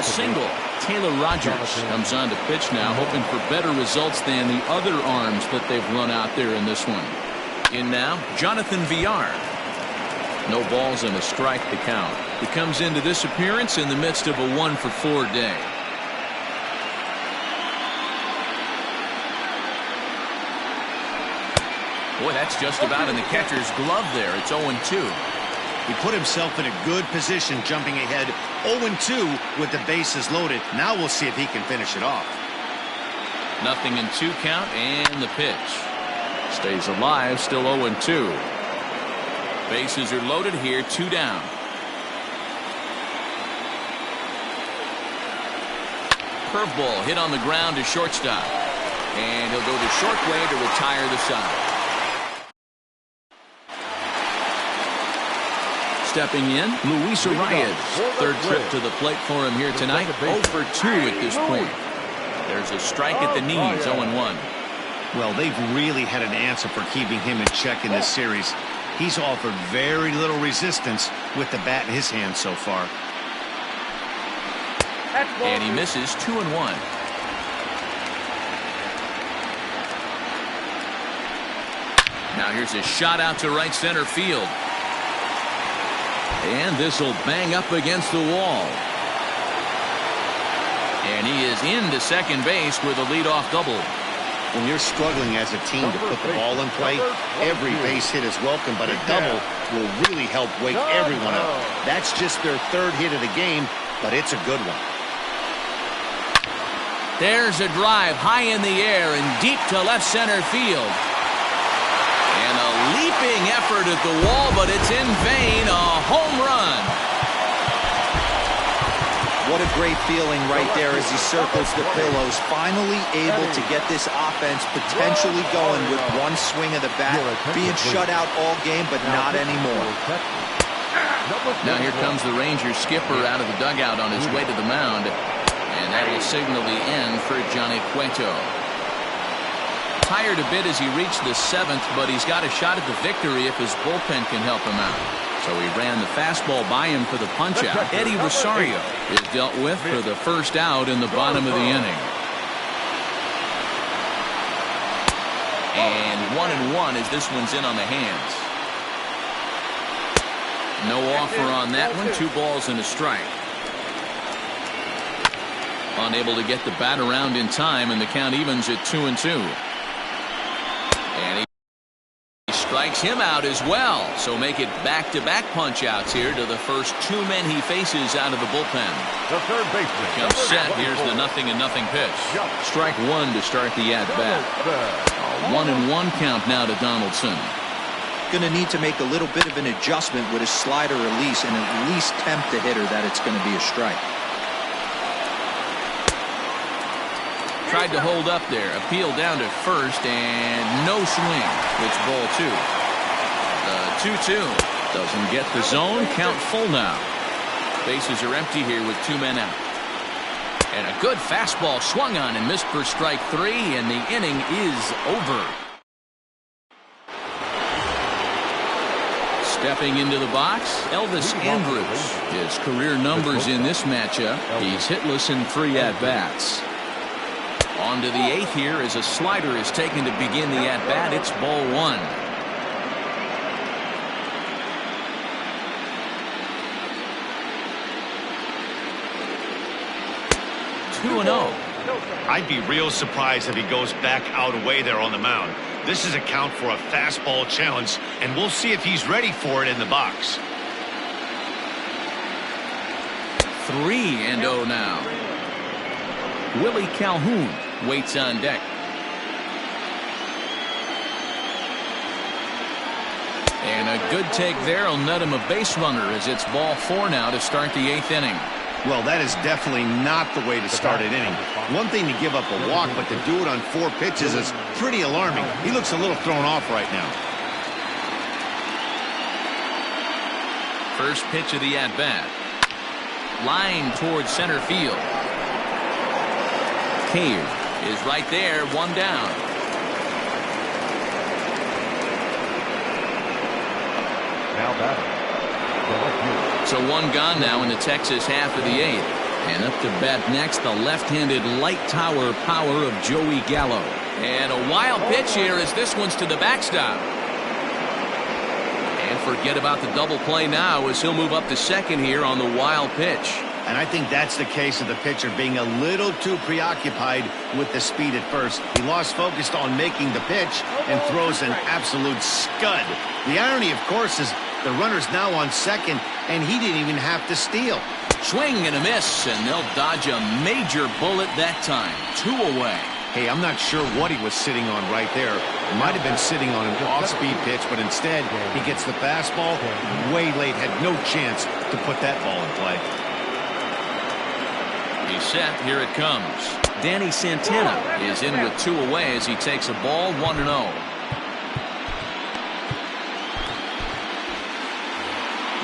single. Taylor Rogers comes on to pitch now, hoping for better results than the other arms that they've run out there in this one. In now, Jonathan Villar. No balls and a strike to count. He comes into this appearance in the midst of a 1 for 4 day. Boy, that's just about in the catcher's glove there. It's 0-2. He put himself in a good position jumping ahead 0-2 with the bases loaded. Now we'll see if he can finish it off. Nothing in 2 count, and the pitch. Stays alive, still 0-2. Bases are loaded here, 2 down. Curveball hit on the ground to shortstop. And he'll go the short way to retire the side. Stepping in, Luis Arias. Third trip to the plate for him here tonight. 0 for 2 at this point. There's a strike at the knees, 0-1. Well, they've really had an answer for keeping him in check in this series. He's offered very little resistance with the bat in his hand so far. And he misses 2-1. Now here's a shot out to right center field. And this will bang up against the wall. And he is into second base with a leadoff double. When you're struggling as a team to put the ball in play, every base hit is welcome, but a double will really help wake everyone up. That's just their 3rd hit of the game, but it's a good one. There's a drive high in the air and deep to left center field. And a leaping effort at the wall, but it's in vain. A home run. What a great feeling right there as he circles the pillows. Finally able to get this offense potentially going with 1 swing of the bat. Being shut out all game, but not anymore. Now here comes the Rangers skipper out of the dugout on his way to the mound. And that will signal the end for Johnny Cueto. Tired a bit as he reached the 7th, but he's got a shot at the victory if his bullpen can help him out. So he ran the fastball by him for the punch-out. Eddie Rosario is dealt with for the first out in the bottom of the inning. And 1-1 as this one's in on the hands. No offer on that one. 2 balls and a strike. Unable to get the bat around in time, and the count evens at 2-2. And he strikes him out as well. So make it back-to-back punch-outs here to the first 2 men he faces out of the bullpen. The third baseman. Comes set. Here's the 0-0 pitch. Strike 1 to start the at-bat. A 1-1 count now to Donaldson. Going to need to make a little bit of an adjustment with his slider release and at least tempt the hitter that it's going to be a strike. Tried to hold up there. Appeal down to first, and no swing. It's ball 2. The 2-2. Doesn't get the zone. Count full now. Bases are empty here with 2 men out. And a good fastball swung on and missed for strike 3, and the inning is over. Stepping into the box, Elvis Andrus. His career numbers in this matchup. He's hitless in 3 at-bats. On to the 8th here as a slider is taken to begin the at-bat. It's ball 1. I'd be real surprised if he goes back out away there on the mound. This is a count for a fastball challenge, and we'll see if he's ready for it in the box. 3-0 now. Willie Calhoun waits on deck. And a good take there will net him a base runner as it's ball 4 now to start the 8th inning. Well, that is definitely not the way to start an inning. One thing to give up a walk, but to do it on 4 pitches is pretty alarming. He looks a little thrown off right now. First pitch of the at-bat. Line towards center field. Cave is right there, 1 down. Now batting. So 1 gone now in the Texas half of the 8th. And up to bat next, the left-handed light tower power of Joey Gallo. And a wild pitch here as this one's to the backstop. And forget about the double play now as he'll move up to second here on the wild pitch. And I think that's the case of the pitcher being a little too preoccupied with the speed at first. He lost focus on making the pitch and throws an absolute scud. The irony, of course, is the runner's now on second, and he didn't even have to steal. Swing and a miss, and they'll dodge a major bullet that time. 2 away. Hey, I'm not sure what he was sitting on right there. It might have been sitting on an off-speed pitch, but instead he gets the fastball way late, had no chance to put that ball in play. He's set. Here it comes. Danny Santana is in with 2 away as he takes a ball 1-0.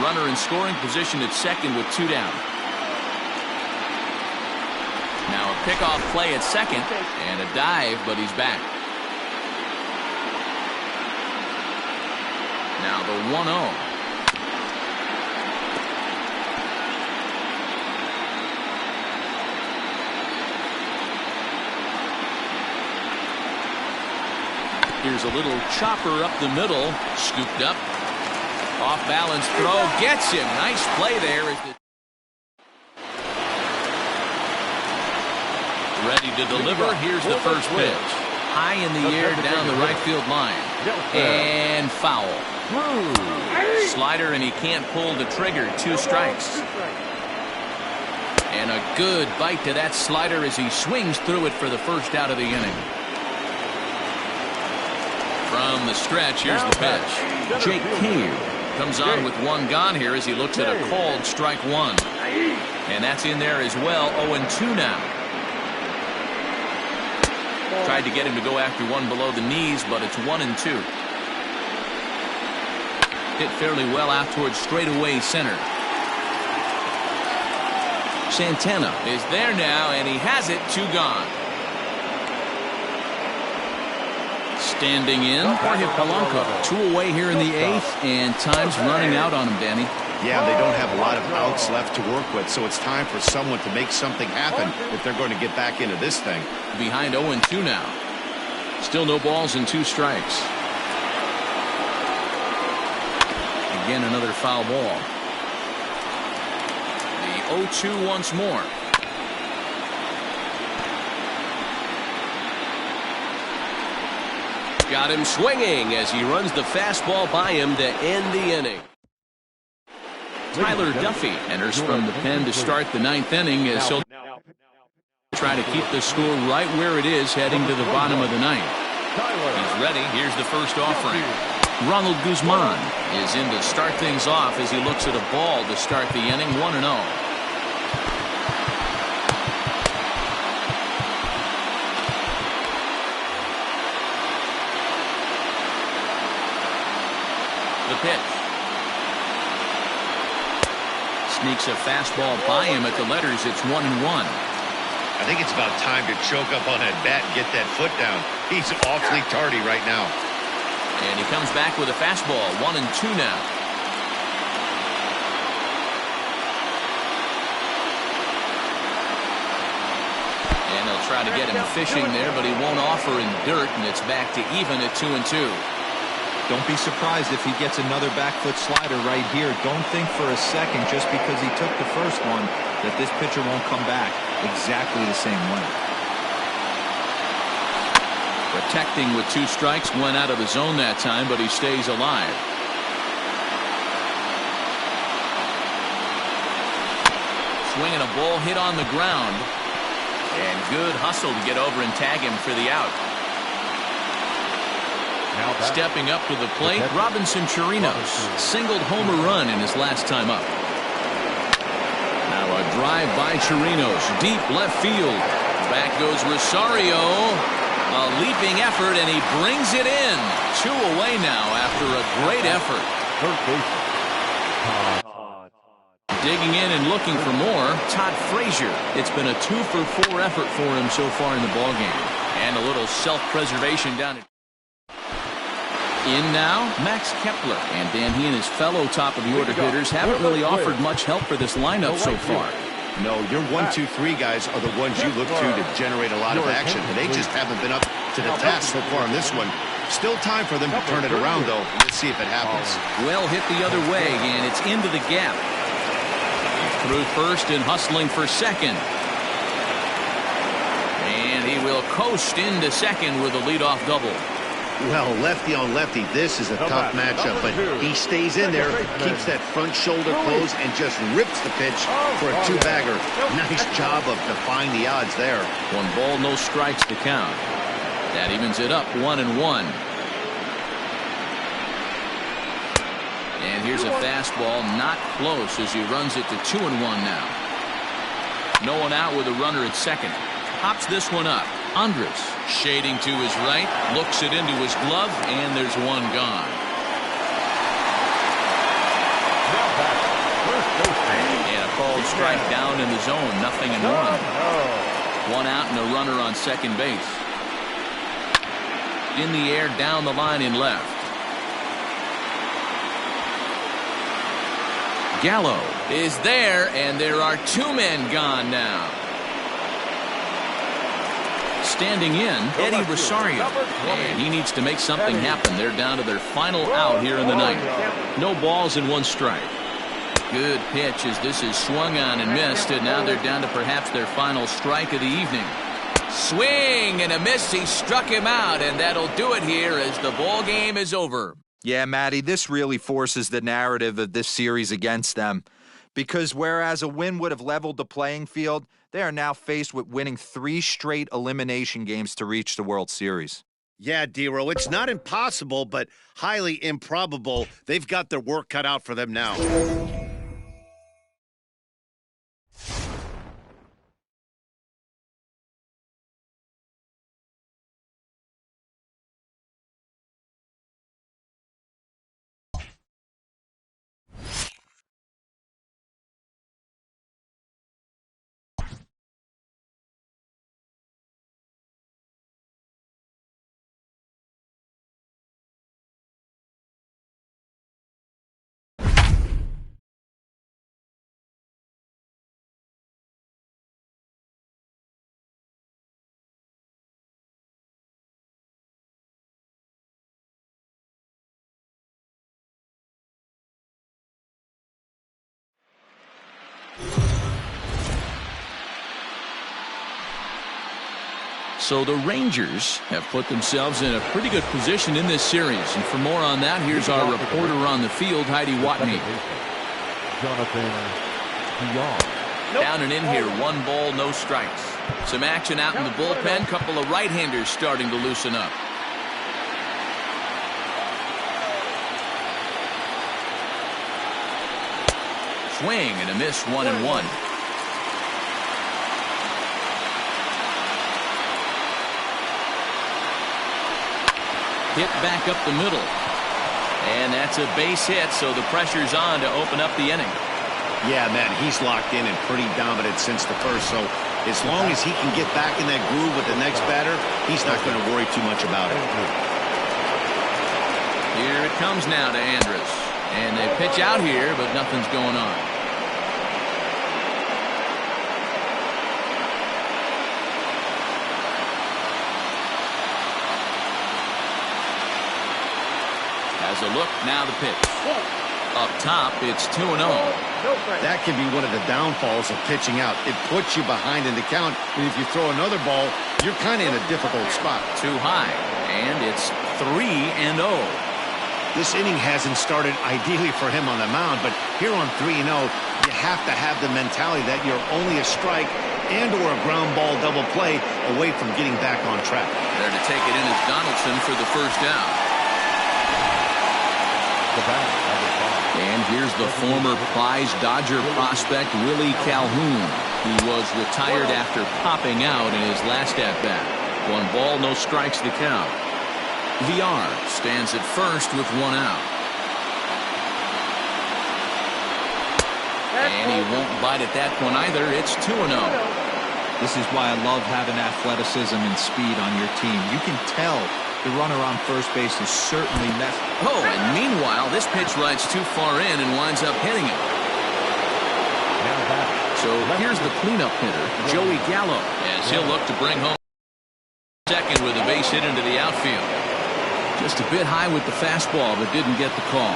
Runner in scoring position at second with 2 down. Now a pickoff play at second and a dive, but he's back. Now the 1-0. Here's a little chopper up the middle, scooped up. Off balance throw gets him. Nice play there. Ready to deliver. Here's the first pitch. High in the air down the right field line. And foul. Slider, and he can't pull the trigger. 2 strikes. And a good bite to that slider as he swings through it for the first out of the inning. From the stretch, here's the pitch. Jake Cave comes on with 1 gone here as he looks at a called strike 1. And that's in there as well. 0-2 now. Tried to get him to go after one below the knees, but it's 1-2. Hit fairly well out towards straightaway center. Santana is there now, and he has it. 2 gone. Standing in, Jorge Polanco. 2 away here in the 8th, and time's running out on him, Danny. Yeah, they don't have a lot of outs left to work with, so it's time for someone to make something happen if they're going to get back into this thing. Behind 0-2 now. Still no balls and 2 strikes. Again, another foul ball. The 0-2 once more. Got him swinging as he runs the fastball by him to end the inning. Tyler Duffy enters from the pen to start the 9th inning as he'll try to keep the score right where it is heading to the bottom of the 9th. He's ready. Here's the first offering. Ronald Guzman is in to start things off as he looks at a ball to start the inning, 1-0. The pitch. Sneaks a fastball by him at the letters. It's 1-1. I think it's about time to choke up on that bat and get that foot down. He's awfully tardy right now. And he comes back with a fastball. 1-2 now. And they'll try to get him fishing there, but he won't offer in dirt, and it's back to even at 2-2. Don't be surprised if he gets another back foot slider right here. Don't think for a second, just because he took the first one, that this pitcher won't come back exactly the same way. Protecting with 2 strikes, went out of the zone that time, but he stays alive. Swinging a ball hit on the ground. And good hustle to get over and tag him for the out. Stepping up to the plate, Robinson Chirinos singled homer run in his last time up. Now a drive by Chirinos, deep left field. Back goes Rosario. A leaping effort, and he brings it in. 2 away now after a great effort. Digging in and looking for more, Todd Frazier. It's been a 2-for-4 effort for him so far in the ballgame. And a little self-preservation down at in now, Max Kepler. And Dan, he and his fellow top-of-the-order hitters haven't really offered much help for this lineup so far. No, your 1-2-3 guys are the ones you look to generate a lot of action. And they just haven't been up to the task so far on this one. Still time for them to turn it around, though. Let's see if it happens. Well hit the other way, and it's into the gap. Through first and hustling for second. And he will coast into second with a leadoff double. Well, lefty on lefty, this is a tough matchup, but he stays in there, keeps that front shoulder closed, and just rips the pitch for a 2-bagger. Nice job of defying the odds there. 1 ball, no strikes to count. That evens it up, 1-1. And here's a fastball, not close as he runs it to 2-1 now. No one out with a runner at second. Pops this one up. Andres shading to his right, looks it into his glove, and there's 1 gone. And a called strike down in the zone, 0-1. 1 out and a runner on second base. In the air, down the line in left. Gallo is there, and there are 2 men gone now. Standing in, Eddie Rosario. And he needs to make something happen. They're down to their final out here in the 9th. No balls and 1 strike. Good pitch as this is swung on and missed, and now they're down to perhaps their final strike of the evening. Swing and a miss. He struck him out, and that'll do it here as the ball game is over. Yeah, Matty, this really forces the narrative of this series against them. Because whereas a win would have leveled the playing field, they are now faced with winning 3 straight elimination games to reach the World Series. Yeah, Dero, it's not impossible, but highly improbable. They've got their work cut out for them now. So the Rangers have put themselves in a pretty good position in this series. And for more on that, here's our reporter on the field, Heidi Watney. Jonathan Young. Down and in here, 1 ball, no strikes. Some action out in the bullpen. Couple of right-handers starting to loosen up. Swing and a miss, 1-1. Hit back up the middle. And that's a base hit, so the pressure's on to open up the inning. Yeah, man, he's locked in and pretty dominant since the first, so as long as he can get back in that groove with the next batter, he's not going to worry too much about it. Here it comes now to Andrus. And they pitch out here, but nothing's going on. Has a look, now the pitch. Up top, it's 2-0. That can be one of the downfalls of pitching out. It puts you behind in the count, and if you throw another ball, you're kind of in a difficult spot. Too high, and it's 3-0. This inning hasn't started ideally for him on the mound, but here on 3-0, you have to have the mentality that you're only a strike and or a ground ball double play away from getting back on track. There to take it in is Donaldson for the first out. And here's the former prize Dodger prospect Willie Calhoun, who was retired after popping out in his last at-bat. 1 ball, no strikes the count. VR stands at first with 1 out. And he won't bite at that one either. It's 2-0. This is why I love having athleticism and speed on your team. You can tell the runner on first base is certainly messed. Oh, and meanwhile, this pitch rides too far in and winds up hitting him. So here's the cleanup hitter, Joey Gallo, as he'll look to bring home second with a base hit into the outfield. Just a bit high with the fastball, but didn't get the call.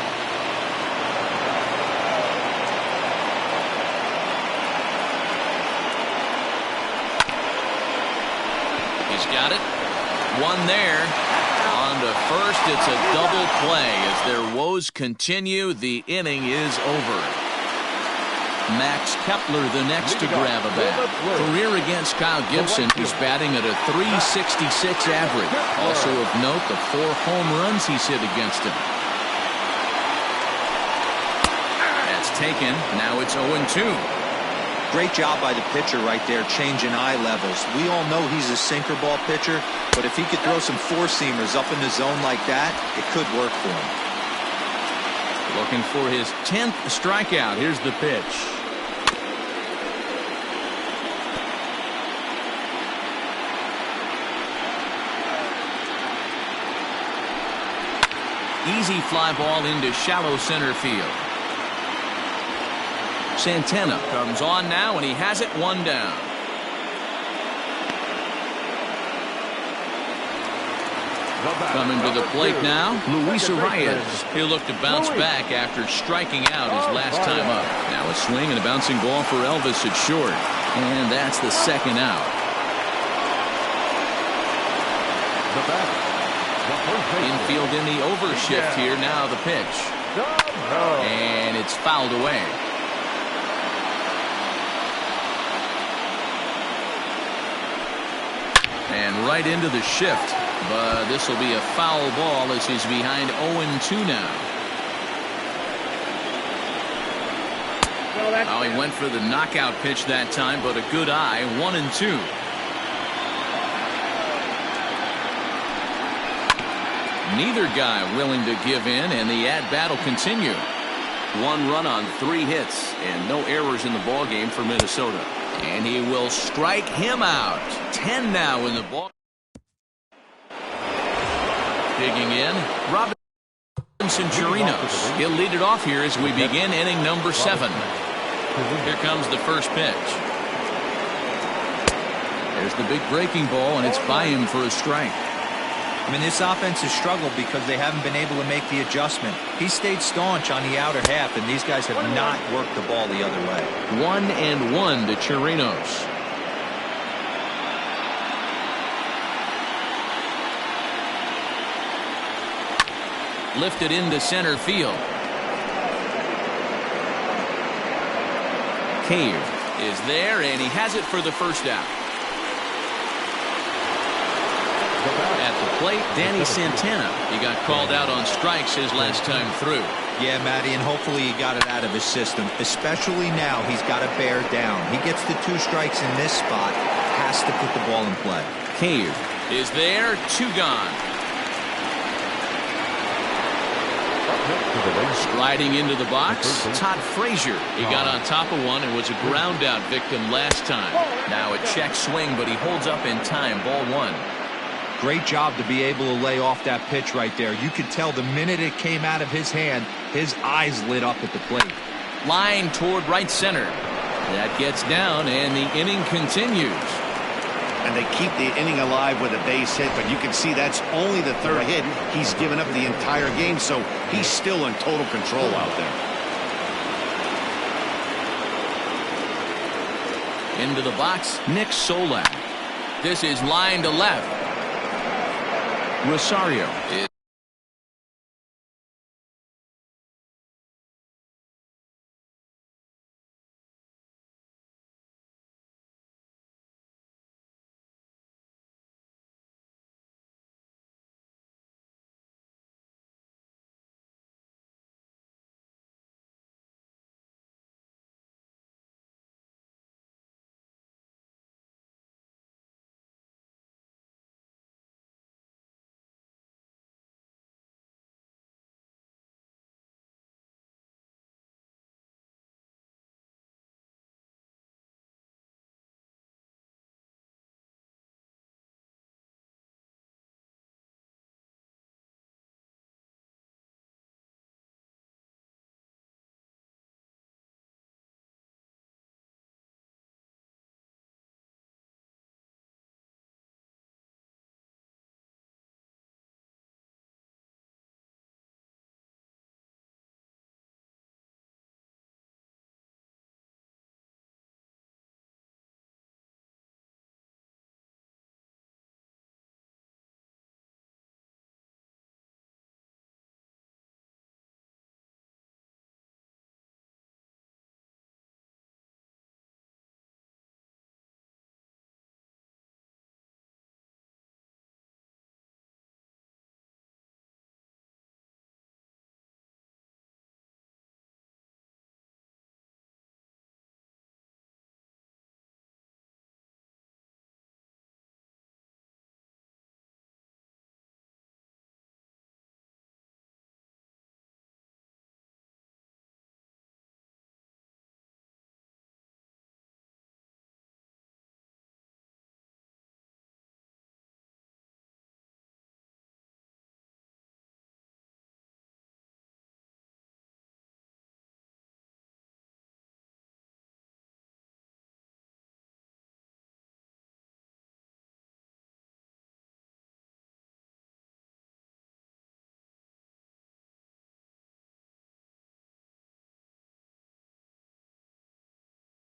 He's got it. 1 there. On to first, it's a double play. As their woes continue, the inning is over. Max Kepler the next to grab a bat. Career against Kyle Gibson, who's batting at a .366 average. Also of note, the 4 home runs he's hit against him. That's taken. Now it's 0-2. Great job by the pitcher right there, changing eye levels. We all know he's a sinker ball pitcher, but if he could throw some 4-seamers up in the zone like that, it could work for him. Looking for his 10th strikeout. Here's the pitch. Easy fly ball into shallow center field. Santana comes on now, and he has it 1 down. Coming to the plate now, Luis Arias. He'll look to bounce back after striking out his last time up. Now a swing and a bouncing ball for Elvis at short. And that's the 2nd out. Infield in the overshift here. Now the pitch. And it's fouled away. And right into the shift. But this will be a foul ball as he's behind 0-2 now. Oh, he went for the knockout pitch that time, but a good eye. 1-2. Neither guy willing to give in, and the at-bat will continue. 1 run on 3 hits, and no errors in the ballgame for Minnesota. And he will strike him out. 10 now in the ball. Digging in, Robinson Chirinos. He'll lead it off here as we begin inning number 7. Here comes the first pitch. There's the big breaking ball, and it's by him for a strike. I mean, this offense has struggled because they haven't been able to make the adjustment. He stayed staunch on the outer half, and these guys have not worked the ball the other way. 1-1 to Chirinos. lifted into center field. Cave is there, and he has it for the first out. At the plate, Danny Santana. He got called out on strikes his last time through. Yeah, Matty, and hopefully he got it out of his system. Especially now, he's got to bear down. He gets the 2 strikes in this spot, has to put the ball in play. Cave is there, 2 gone. Striding into the box, Todd Frazier. He got on top of one and was a ground out victim last time. Now a check swing, but he holds up in time. Ball 1. Great job to be able to lay off that pitch right there. You could tell the minute it came out of his hand, his eyes lit up at the plate. Line toward right center. That gets down, and the inning continues. And they keep the inning alive with a base hit, but you can see that's only the 3rd hit. He's given up the entire game, so he's still in total control out there. Into the box, Nick Solak. This is line to left. Rosario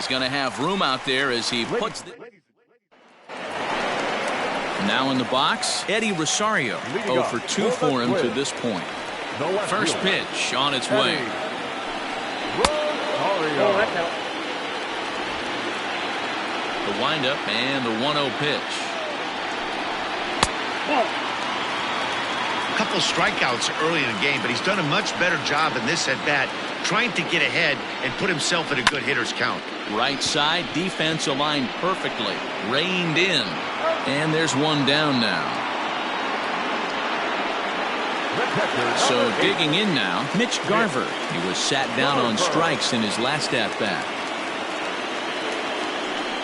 is going to have room out there as he puts the... Now in the box, Eddie Rosario. 0 for 2 for him to this point. First pitch on its way. The windup and the 1-0 pitch. A couple strikeouts early in the game, but he's done a much better job in this at-bat, trying to get ahead and put himself in a good hitter's count. Right side, defense aligned perfectly. Reined in. And there's one down now. So digging in now, Mitch Garver. He was sat down on strikes in his last at-bat.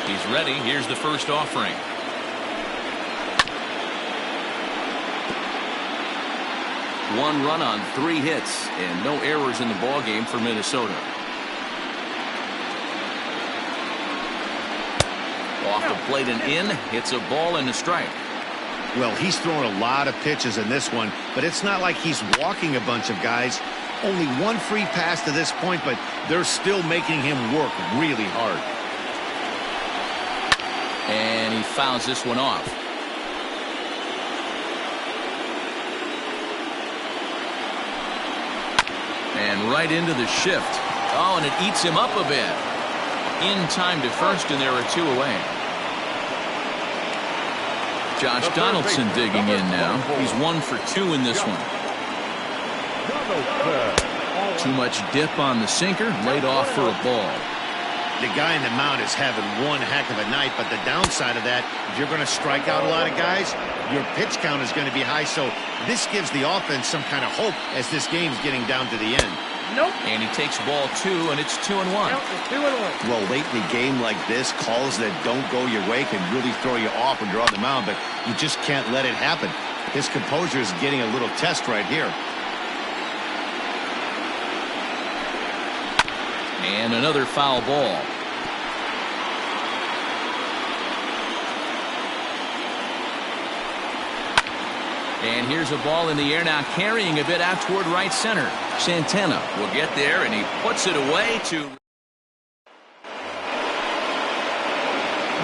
He's ready. Here's the first offering. One run on 3 hits and no errors in the ballgame for Minnesota. Off the plate and in, hits a ball and a strike. Well, he's thrown a lot of pitches in this one, but it's not like he's walking a bunch of guys. Only 1 free pass to this point, but they're still making him work really hard. And he fouls this one off. And right into the shift. Oh, and it eats him up a bit. In time to first, and there are 2 away. Josh Donaldson digging in now. He's 1 for 2 in this one. Too much dip on the sinker, laid off for a ball. The guy in the mound is having one heck of a night, but the downside of that, if you're going to strike out a lot of guys, your pitch count is going to be high, so this gives the offense some kind of hope as this game's getting down to the end. Nope. And he takes ball 2, and it's 2-1. Nope, it's 2-1. Well, late in the game like this, calls that don't go your way can really throw you off when you're on the mound, but you just can't let it happen. His composure is getting a little test right here. And another foul ball. And here's a ball in the air now, carrying a bit out toward right center. Santana will get there, and he puts it away to...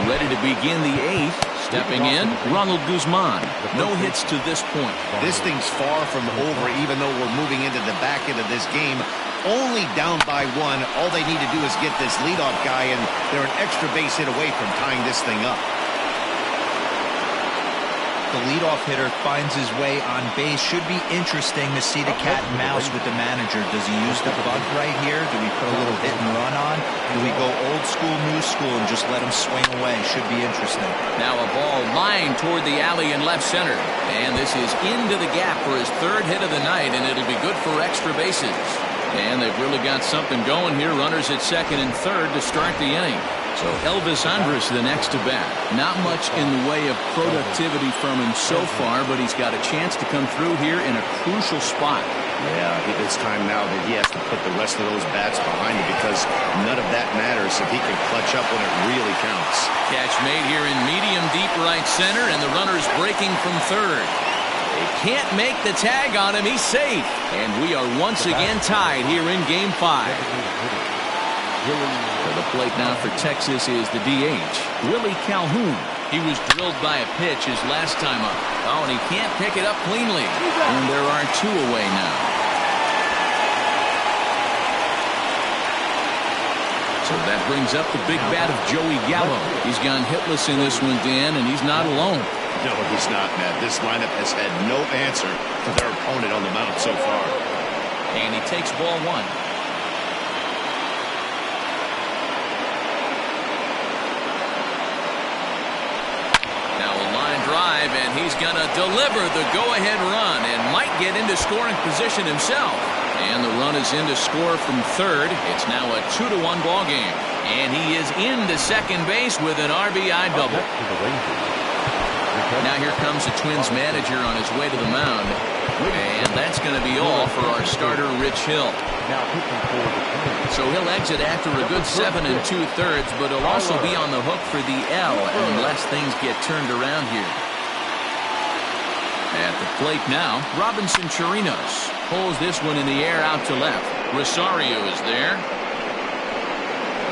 Ready to begin the 8th. Stepping in, Ronald Guzman. No hits to this point. This thing's far from over, even though we're moving into the back end of this game. Only down by 1. All they need to do is get this leadoff guy, and they're an extra base hit away from tying this thing up. The leadoff hitter finds his way on base. Should be interesting to see the cat and mouse with the manager. Does he use the bunt right here? Do we put a little hit and run on? Do we go old school, new school, and just let him swing away? Should be interesting. Now a ball lined toward the alley in left center. And this is into the gap for his 3rd hit of the night, and it'll be good for extra bases. And they've really got something going here. Runners at 2nd and 3rd to start the inning. So Elvis Andrus the next to bat. Not much in the way of productivity from him so far, but he's got a chance to come through here in a crucial spot. Yeah, it's time now that he has to put the rest of those bats behind him, because none of that matters if he can clutch up when it really counts. Catch made here in medium deep right center, and the runner's breaking from 3rd. They can't make the tag on him. He's safe. And we are once again tied here in Game 5. To the plate now for Texas is the DH, Willie Calhoun. He was drilled by a pitch his last time up. Oh, and he can't pick it up cleanly. And there are 2 away now. So that brings up the big bat of Joey Gallo. He's gone hitless in this one, Dan, and he's not alone. No, he's not, Matt. This lineup has had no answer to their opponent on the mound so far. And he takes ball 1. Drive, and he's going to deliver the go-ahead run and might get into scoring position himself. And the run is in to score from 3rd. It's now a 2-1 ball game. And he is into second base with an RBI double. Now here comes the Twins manager on his way to the mound. And that's going to be all for our starter, Rich Hill. So he'll exit after a good 7 2/3, but he'll also be on the hook for the L unless things get turned around here. At the plate now, Robinson Chirinos pulls this one in the air out to left. Rosario is there.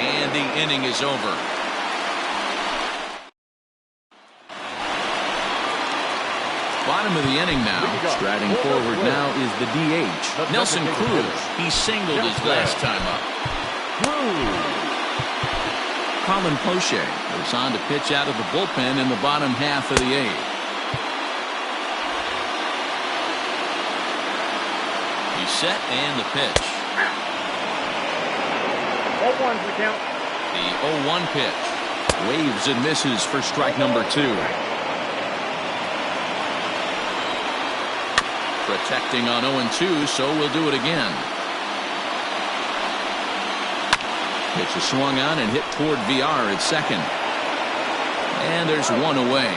And the inning is over. Bottom of the inning now. Striding forward now is the DH, Nelson Cruz. He singled his last time up. Colin Poche goes on to pitch out of the bullpen in the bottom half of the 8th. He's set, and the pitch. 0-1's the count. The 0-1 pitch. Waves and misses for strike number 2. Protecting on 0-2, so we'll do it again. Pitch is swung on and hit toward VR at second. And there's 1 away.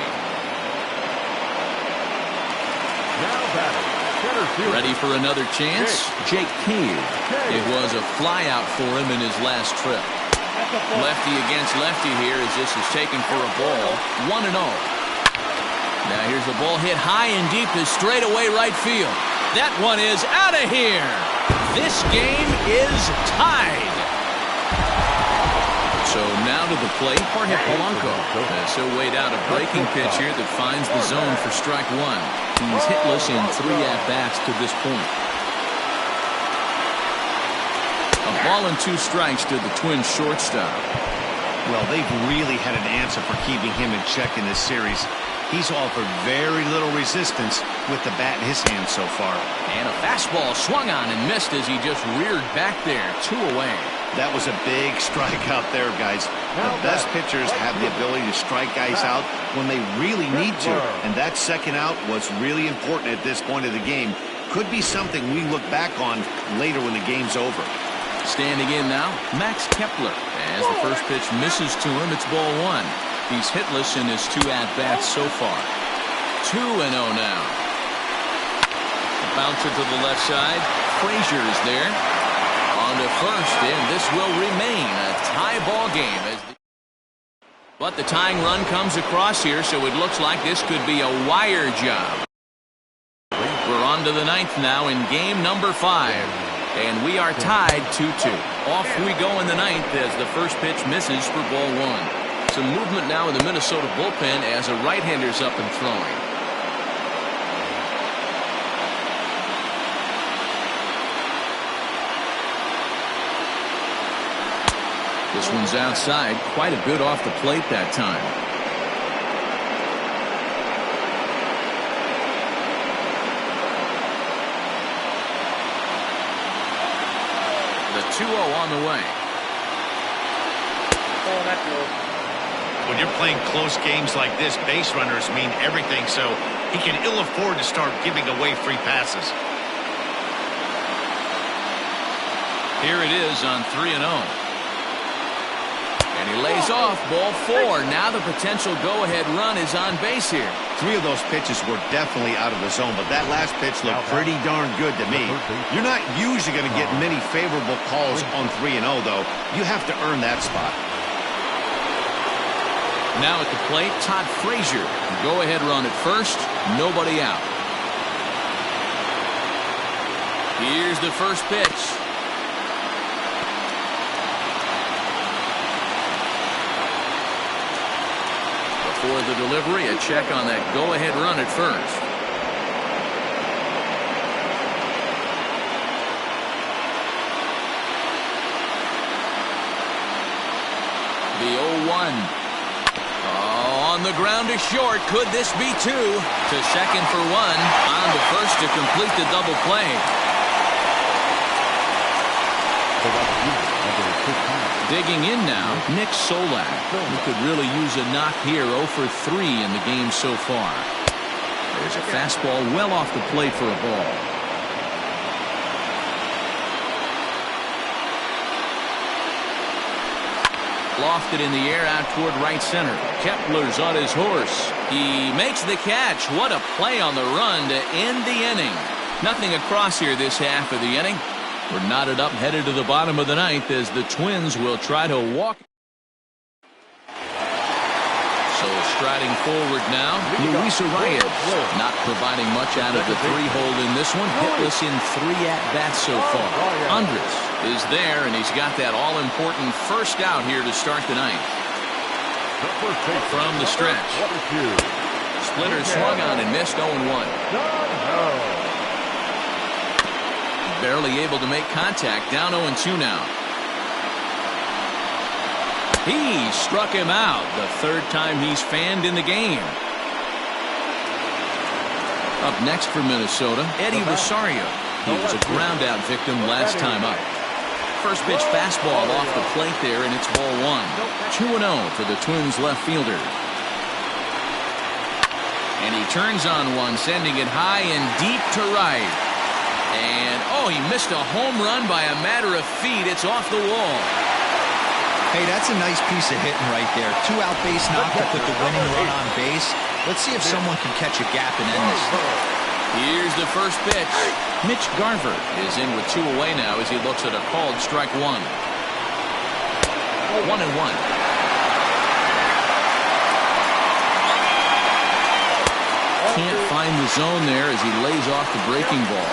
Ready for another chance? Jake Cave. It was a flyout for him in his last trip. Lefty against lefty here as this is taken for a ball. 1-0. Now here's the ball hit high and deep to straightaway right field. That one is out of here. This game is tied. So now to the plate, Jorge Polanco. So weighed out a breaking pitch here that finds the zone for strike 1. He's hitless in 3 at-bats to this point. Ball and 2 strikes to the Twins shortstop. Well, they've really had an answer for keeping him in check in this series. He's offered very little resistance with the bat in his hand so far. And a fastball swung on and missed as he just reared back there. 2 away. That was a big strike out there, guys. The best pitchers have the ability to strike guys out when they really need to. And that second out was really important at this point of the game. Could be something we look back on later when the game's over. Standing in now, Max Kepler. As the first pitch misses to him, it's ball 1. He's hitless in his 2 at-bats so far. 2-0 now. Bouncer to the left side. Frazier is there. On to first, and this will remain a tie ball game. But the tying run comes across here, so it looks like this could be a wire job. We're on to the 9th now in game number 5. And we are tied 2-2. Off we go in the 9th as the first pitch misses for ball 1. Some movement now in the Minnesota bullpen as a right-hander's up and throwing. This one's outside, quite a bit off the plate that time. The 2-0 on the way. When you're playing close games like this, base runners mean everything, so he can ill afford to start giving away free passes. Here it is on 3-0. And he lays off ball 4. Now the potential go-ahead run is on base here. 3 of those pitches were definitely out of the zone, but that last pitch looked pretty darn good to me. You're not usually going to get many favorable calls on 3-0, though. You have to earn that spot. Now at the plate, Todd Frazier. Go-ahead run at first. Nobody out. Here's the first pitch. For the delivery, a check on that go-ahead run at first. The 0-1. Oh, on the ground to short. Could this be 2? To second for 1. On to first to complete the double play. Digging in now, Nick Solak. He could really use a knock here. 0 for 3 in the game so far. There's a fastball well off the plate for a ball. Lofted in the air out toward right center. Kepler's on his horse. He makes the catch. What a play on the run to end the inning. Nothing across here this half of the inning. We're knotted up, headed to the bottom of the 9th as the Twins will try to walk. So striding forward now, Luis Arias not providing much out of the 3-hole in this one. Hitless in 3 at-bats so far. Andres is there, and he's got that all-important first out here to start the 9th. From the stretch. Splitter swung on and missed 0-1. Barely able to make contact. Down 0-2 now. He struck him out. The 3rd time he's fanned in the game. Up next for Minnesota, Eddie Rosario. He was a ground-out victim last time up. First pitch fastball off the plate there, and it's ball 1. 2-0 for the Twins left fielder. And he turns on one, sending it high and deep to right. And, oh, he missed a home run by a matter of feet. It's off the wall. Hey, that's a nice piece of hitting right there. 2 out base knock to put the winning run on base. Let's see if someone can catch a gap and end this. Here's the first pitch. Mitch Garver is in with 2 away now as he looks at a called strike 1. 1-1. Can't find the zone there as he lays off the breaking ball.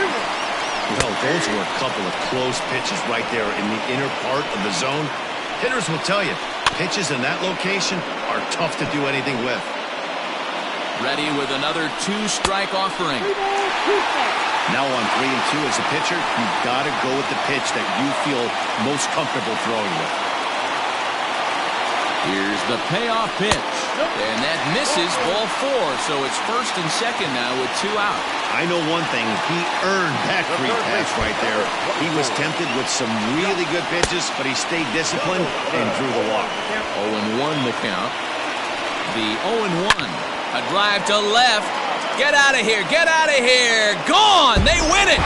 Well, those were a couple of close pitches right there in the inner part of the zone. Hitters will tell you, pitches in that location are tough to do anything with. Ready with another 2-strike offering. Now on 3 and 2 as a pitcher, you've got to go with the pitch that you feel most comfortable throwing with. Here's the payoff pitch. And that misses, ball 4. So it's first and second now with 2 out. I know one thing. He earned that free pass right there. He was tempted with some really good pitches, but he stayed disciplined and drew the walk. 0-1 the count. The 0-1. A drive to left. Get out of here. Get out of here. Gone. They win it.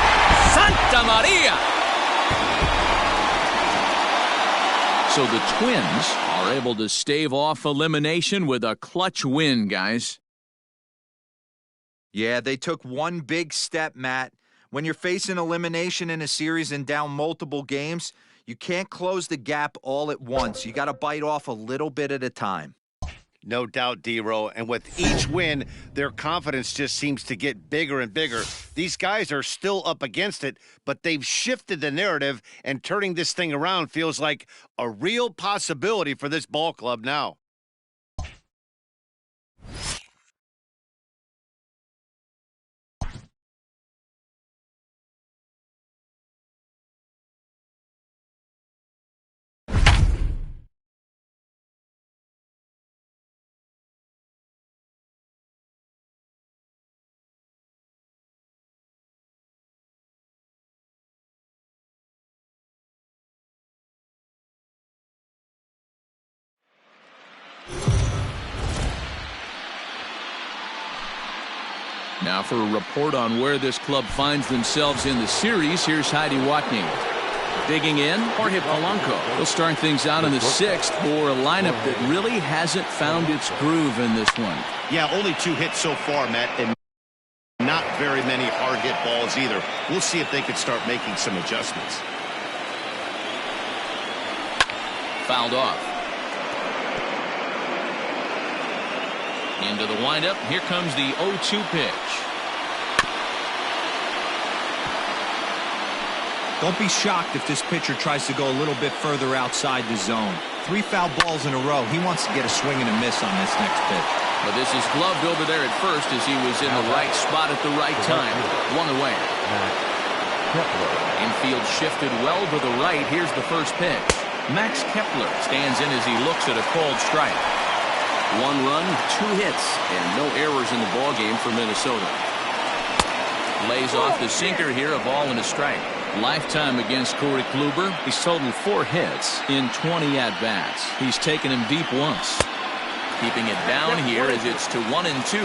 Santa Maria. So the Twins are able to stave off elimination with a clutch win, guys. Yeah, they took one big step, Matt. When you're facing elimination in a series and down multiple games, you can't close the gap all at once. You got to bite off a little bit at a time. No doubt, D-Row. And with each win, their confidence just seems to get bigger and bigger. These guys are still up against it, but they've shifted the narrative, and turning this thing around feels like a real possibility for this ball club now. Now for a report on where this club finds themselves in the series, here's Heidi Watney. Digging in, Jorge Polanco. He'll start things out in the 6th for a lineup that really hasn't found its groove in this one. Yeah, only 2 hits so far, Matt, and not very many hard hit balls either. We'll see if they can start making some adjustments. Fouled off. Into the windup. Here comes the 0-2 pitch. Don't be shocked if this pitcher tries to go a little bit further outside the zone. 3 foul balls in a row. He wants to get a swing and a miss on this next pitch. But this is gloved over there at first as he was in the right spot at the right time. 1 away. Infield shifted well to the right. Here's the first pitch. Max Kepler stands in as he looks at a called strike. 1 run, 2 hits, and no errors in the ballgame for Minnesota. Lays off the sinker here, a ball and a strike. Lifetime against Corey Kluber. He's totaled 4 hits in 20 at-bats. He's taken him deep once. Keeping it down here as it's to 1-2.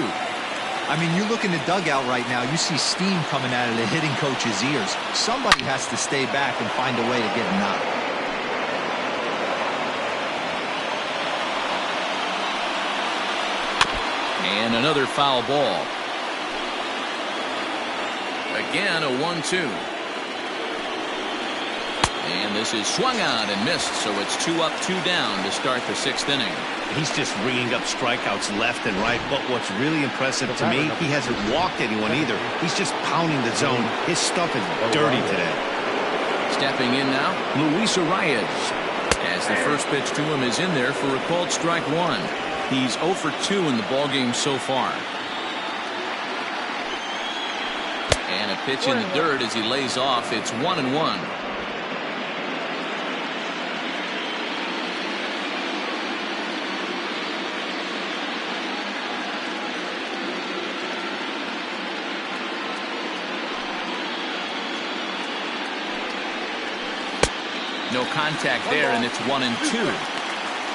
I mean, you look in the dugout right now, you see steam coming out of the hitting coach's ears. Somebody has to stay back and find a way to get a knock. And another foul ball. Again, a 1-2. And this is swung on and missed, so it's 2 up, 2 down to start the 6th inning. He's just ringing up strikeouts left and right, but what's really impressive to me, he hasn't walked anyone either. He's just pounding the zone. His stuff is dirty today. Stepping in now, Luis Arias. As the first pitch to him is in there for a called strike 1. He's 0 for 2 in the ballgame so far. And a pitch in the dirt as he lays off. It's 1-1. No contact there, and it's 1-2.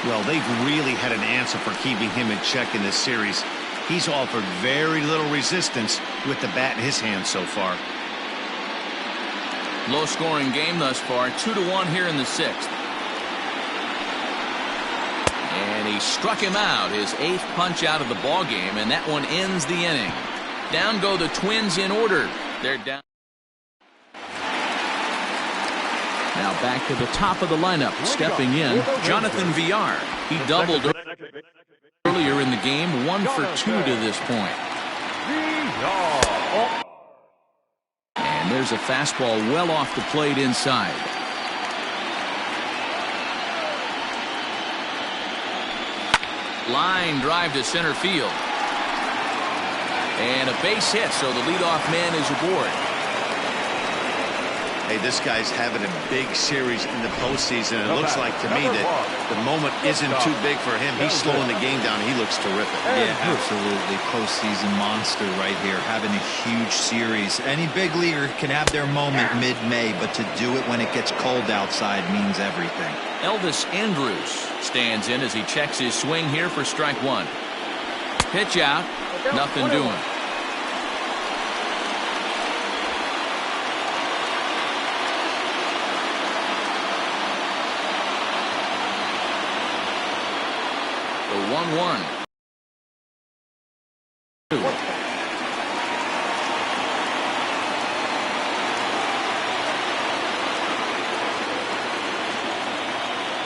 Well, they've really had an answer for keeping him in check in this series. He's offered very little resistance with the bat in his hand so far. Low-scoring game thus far, 2-1 here in the 6th. And he struck him out, his 8th punch out of the ball game, and that one ends the inning. Down go the Twins in order. They're down. Now back to the top of the lineup, stepping in, Jonathan Villar. He doubled earlier in the game, 1 for 2 to this point. And there's a fastball well off the plate inside. Line drive to center field. And a base hit, so the leadoff man is aboard. Hey, this guy's having a big series in the postseason. It looks like to me that the moment isn't too big for him. He's slowing the game down. He looks terrific. Yeah, absolutely. Postseason monster right here, having a huge series. Any big leaguer can have their moment mid-May, but to do it when it gets cold outside means everything. Elvis Andrus stands in as he checks his swing here for strike one. Pitch out. Nothing doing. The 1-1.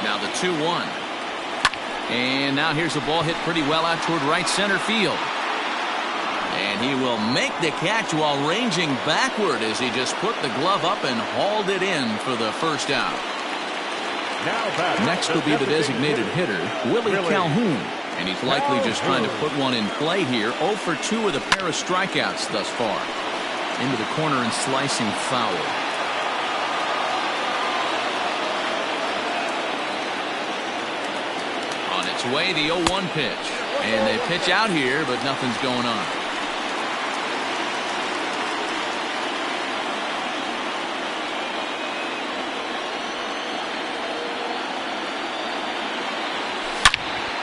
Now the 2-1. And now here's a ball hit pretty well out toward right center field. And he will make the catch while ranging backward as he just put the glove up and hauled it in for the first out. Next will be the designated hitter, Willie Calhoun. And he's likely just trying to put one in play here. 0 for 2 with a pair of strikeouts thus far. Into the corner and slicing foul. On its way, the 0-1 pitch. And they pitch out here, but nothing's going on.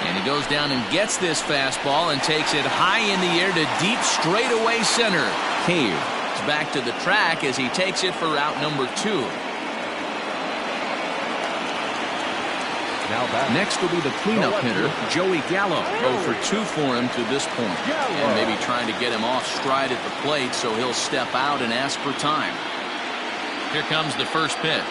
And he goes down and gets this fastball and takes it high in the air to deep straightaway center. Cave is back to the track as he takes it for out number 2. Next will be the cleanup hitter, Joey Gallo. 0 for 2 for him to this point. And maybe trying to get him off stride at the plate so he'll step out and ask for time. Here comes the first pitch.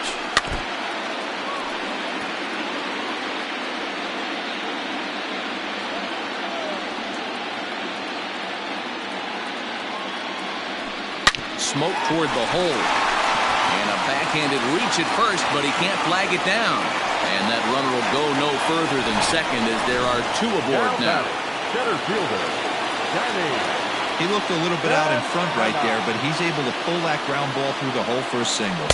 Smoke toward the hole. And a backhanded reach at first, but he can't flag it down. And that runner will go no further than second as there are 2 aboard now. Center fielder, Danny. He looked a little bit out in front right there, but he's able to pull that ground ball through the hole for a single.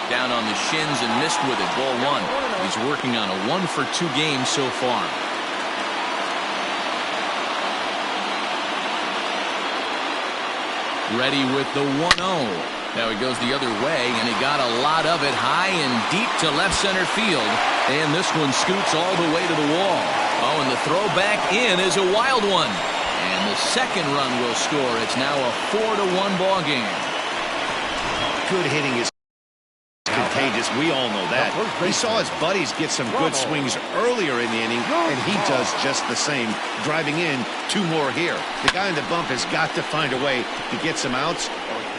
Down on the shins and missed with it. Ball 1. He's working on a 1 for 2 game so far. Ready with the 1-0. Now he goes the other way, and he got a lot of it high and deep to left center field. And this one scoots all the way to the wall. Oh, and the throw back in is a wild one. And the second run will score. It's now a 4-1 ball game. Good hitting is contagious. We all know that. He saw his buddies get some good swings earlier in the inning, and he does just the same, driving in 2 more here. The guy in the bump has got to find a way to get some outs.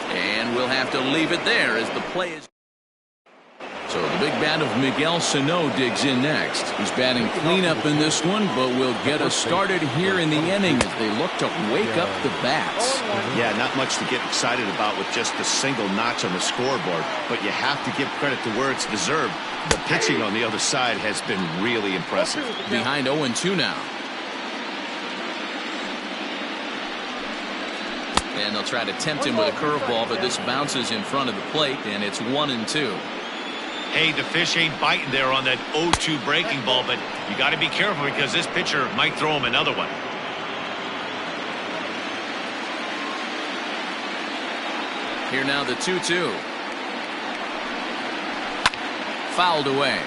And we'll have to leave it there as the play is. So the big bat of Miguel Sano digs in next. He's batting cleanup in this one, but will get us started here in the inning as they look to wake up the bats. Yeah, not much to get excited about with just a single notch on the scoreboard, but you have to give credit to where it's deserved. The pitching on the other side has been really impressive. Behind 0-2 now. And they'll try to tempt him with a curveball, but this bounces in front of the plate, and it's 1-2. Hey, the fish ain't biting there on that 0-2 breaking ball, but you got to be careful because this pitcher might throw him another one. Here now the 2-2. Fouled away.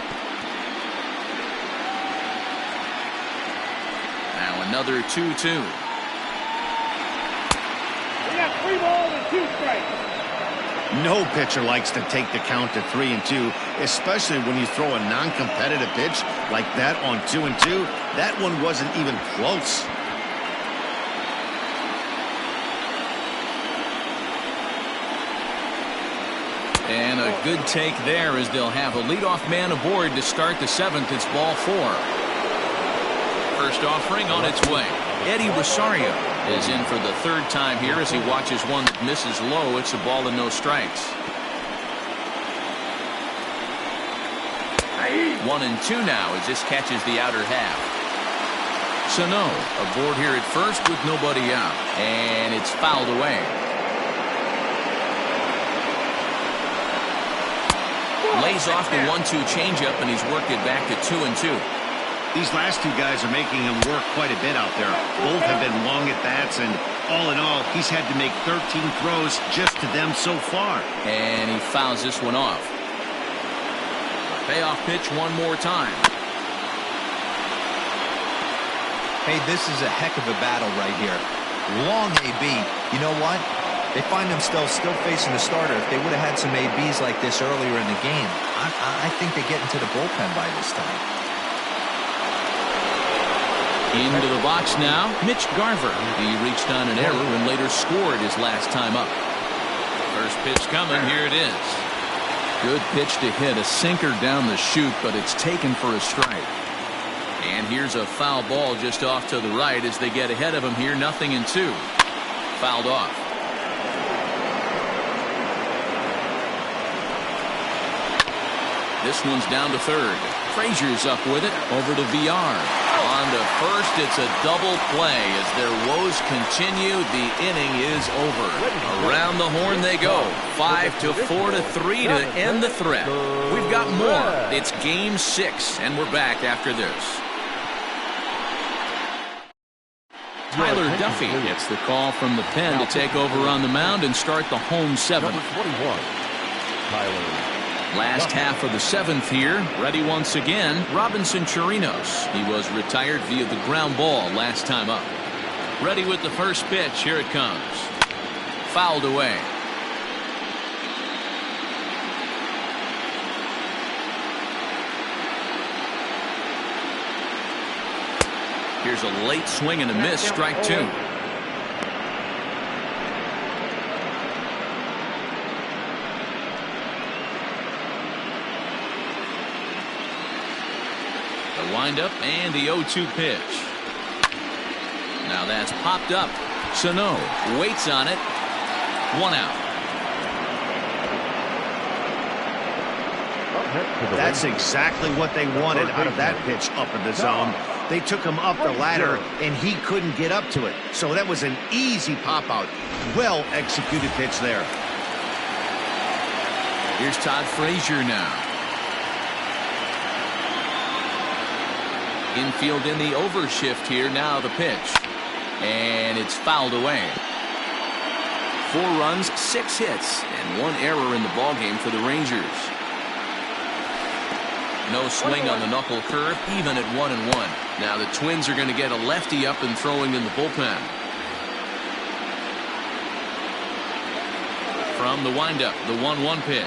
Now another 2-2. We got 3 balls and 2 strikes. No pitcher likes to take the count to 3-2, especially when you throw a non-competitive pitch like that on 2-2. That one wasn't even close. And a good take there as they'll have a leadoff man aboard to start the 7th. It's ball 4. First offering on its way. Eddie Rosario is in for the 3rd time here as he watches one that misses low. It's a ball and no strikes. 1-2 now as this catches the outer half. Sano aboard here at first with nobody out. And it's fouled away. Lays off the 1-2 changeup, and he's worked it back to 2-2. These last two guys are making him work quite a bit out there. Both have been long at bats, and all in all, he's had to make 13 throws just to them so far. And he fouls this one off. Payoff pitch one more time. Hey, this is a heck of a battle right here. Long AB. You know what? They find themselves still facing the starter. If they would have had some ABs like this earlier in the game, I think they get into the bullpen by this time. Into the box now, Mitch Garver. He reached on an error and later scored his last time up. First pitch coming, here it is. Good pitch to hit, a sinker down the chute, but it's taken for a strike. And here's a foul ball just off to the right as they get ahead of him here, 0-2. Fouled off. This one's down to third. Frazier's up with it, over to VR. On to first, it's a double play as their woes continue. The inning is over. Around the horn they go. 5-4-3 to end the threat. We've got more. It's game 6, and we're back after this. Tyler Duffy gets the call from the pen to take over on the mound and start the home 7th. Last half of the 7th here. Ready once again, Robinson Chirinos. He was retired via the ground ball last time up. Ready with the first pitch. Here it comes. Fouled away. Here's a late swing and a miss. Strike 2. Windup and the 0-2 pitch. Now that's popped up. Sano waits on it. 1 out. That's exactly what they wanted out of that pitch up in the zone. They took him up the ladder, and he couldn't get up to it. So that was an easy pop-out. Well-executed pitch there. Here's Todd Frazier now. Infield in the overshift here. Now the pitch. And it's fouled away. 4 runs, 6 hits, and 1 error in the ballgame for the Rangers. No swing on the knuckle curve, even at 1-1. Now the Twins are going to get a lefty up and throwing in the bullpen. From the windup, the 1-1 pitch.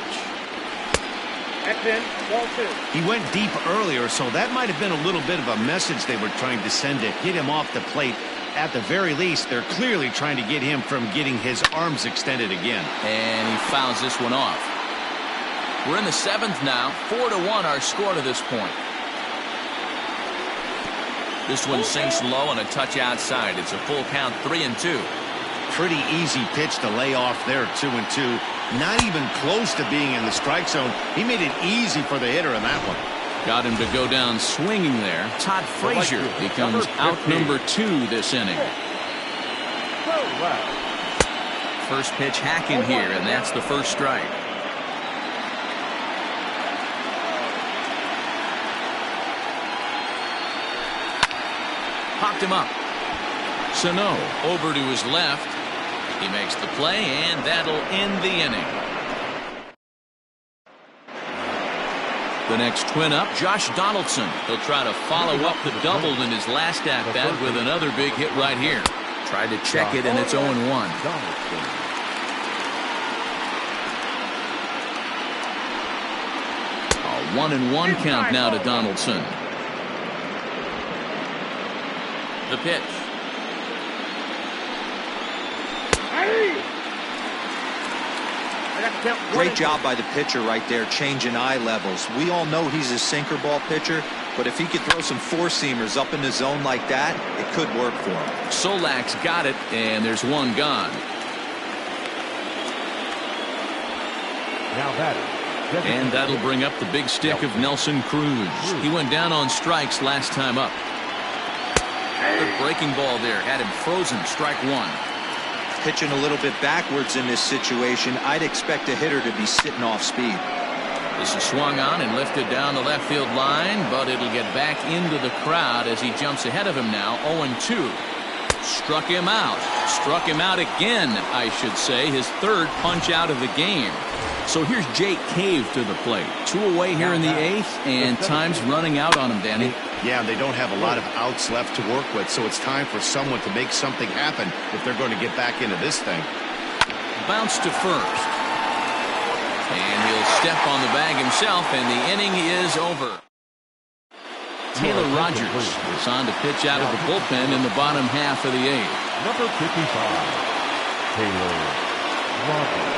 He went deep earlier, so that might have been a little bit of a message they were trying to send to hit him off the plate. At the very least, they're clearly trying to get him from getting his arms extended again. And he fouls this one off. We're in the 7th now. 4-1 our score to this point. This one sinks low and a touch outside. It's a full count, 3-2. Pretty easy pitch to lay off there, 2-2. Not even close to being in the strike zone. He made it easy for the hitter in that one. Got him to go down swinging there. Todd Frazier becomes out number 2 this inning. First pitch hacking here, and that's the first strike. Popped him up. Sano over to his left. He makes the play, and that'll end the inning. The next Twin up, Josh Donaldson. He'll try to follow up the double in his last at-bat with another big hit right here. Tried to check it, and it's 0-1. A 1-1 count now to Donaldson. The pitch. Great job by the pitcher right there, changing eye levels. We all know he's a sinker ball pitcher, but if he could throw some four-seamers up in the zone like that, it could work for him. Solak's got it, and there's one gone. Now batting. And that'll bring up the big stick of Nelson Cruz. He went down on strikes last time up. Good breaking ball there, had him frozen. Strike 1. Pitching a little bit backwards in this situation, I'd expect a hitter to be sitting off speed. This is swung on and lifted down the left field line, but it'll get back into the crowd as he jumps ahead of him now. 0-2. Struck him out. Struck him out again, I should say. His third punch out of the game. So here's Jake Cave to the plate. 2 away here in the 8th, and time's running out on him, Danny. Yeah, they don't have a lot of outs left to work with, so it's time for someone to make something happen if they're going to get back into this thing. Bounce to first. And he'll step on the bag himself, and the inning is over. Taylor Rogers is on to pitch out of the bullpen in the bottom half of the 8th. Number 55, Taylor Rogers.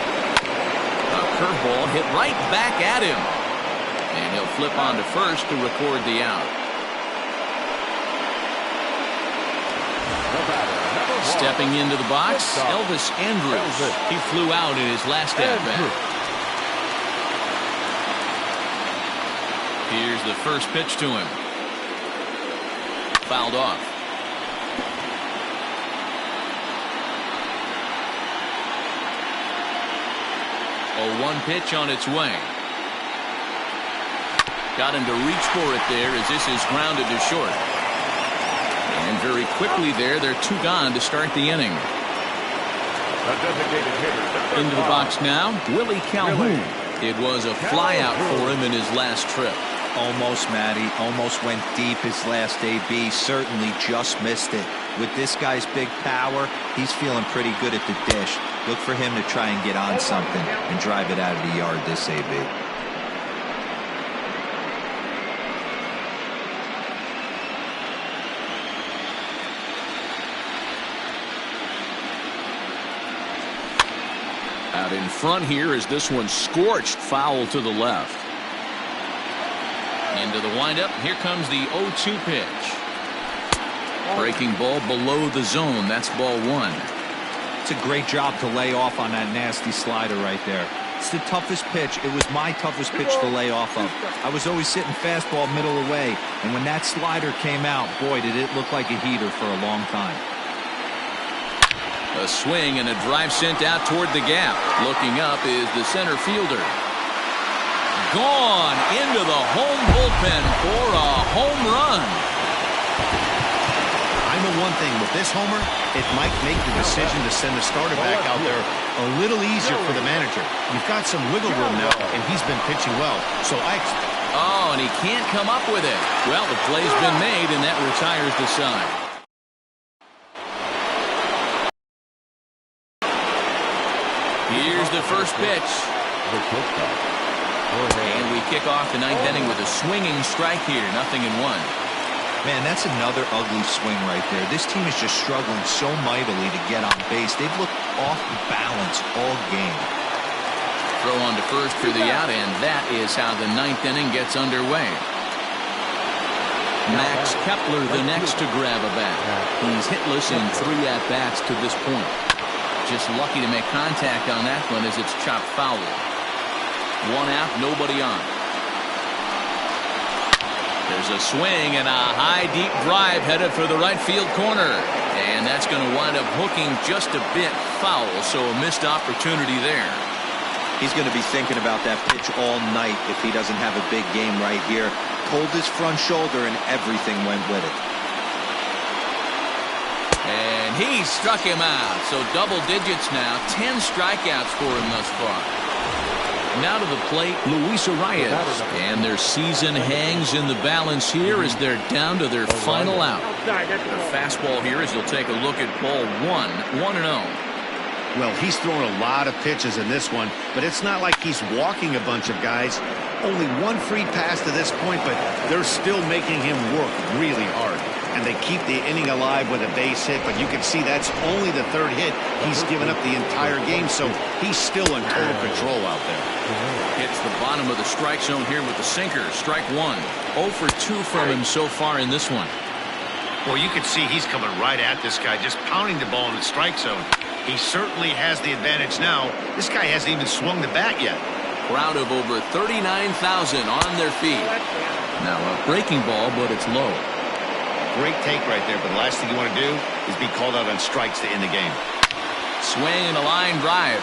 A curveball hit right back at him. And he'll flip on to first to record the out. Stepping into the box, Elvis Andrus. He flew out in his last at-bat. Here's the first pitch to him. Fouled off. 0-1 pitch on its way. Got him to reach for it there as this is grounded to short. And very quickly there, they're 2 gone to start the inning. Into the box now, Willie Calhoun. It was a flyout for him in his last trip. Almost, Matty. Almost went deep his last AB. Certainly just missed it. With this guy's big power, he's feeling pretty good at the dish. Look for him to try and get on something and drive it out of the yard this AB. Out in front here is this one scorched foul to the left. Into the windup. Here comes the 0-2 pitch. Breaking ball below the zone. That's ball 1. It's a great job to lay off on that nasty slider right there. It's the toughest pitch. It was my toughest pitch to lay off of. I was always sitting fastball middle away, and when that slider came out, boy, did it look like a heater for a long time. A swing and a drive sent out toward the gap. Looking up is the center fielder. Gone into the home bullpen for a home run. I know one thing with this homer, it might make the decision to send the starter back out there a little easier for the manager. You've got some wiggle room now, and he's been pitching well. So Oh, and he can't come up with it. Well, the play's been made, and that retires the side. Here's the first pitch. And we kick off the 9th inning with a swinging strike here. 0-1. Man, that's another ugly swing right there. This team is just struggling so mightily to get on base. They've looked off balance all game. Throw on to first for the out, and that is how the 9th inning gets underway. Max Kepler the next to grab a bat. He's hitless in 3 at-bats to this point. Just lucky to make contact on that one as it's chopped foul. 1 out, nobody on. There's a swing and a high deep drive headed for the right field corner. And that's going to wind up hooking just a bit foul, so a missed opportunity there. He's going to be thinking about that pitch all night if he doesn't have a big game right here. Pulled his front shoulder and everything went with it. And he struck him out. So double digits now. 10 strikeouts for him thus far. Now to the plate, Luis Arias. And their season hangs in the balance here as they're down to their final out. The fastball here as you'll take a look at ball 1. 1-0. Well, he's thrown a lot of pitches in this one, but it's not like he's walking a bunch of guys. Only 1 free pass to this point, but they're still making him work really hard. And they keep the inning alive with a base hit, but you can see that's only the 3rd hit. He's given up the entire game, so he's still in total control out there. Hits the bottom of the strike zone here with the sinker. Strike 1. 0 for 2 from him so far in this one. Well, you can see he's coming right at this guy, just pounding the ball in the strike zone. He certainly has the advantage now. This guy hasn't even swung the bat yet. Crowd of over 39,000 on their feet. Now a breaking ball, but it's low. Great take right there, but the last thing you want to do is be called out on strikes to end the game. Swing and a line drive.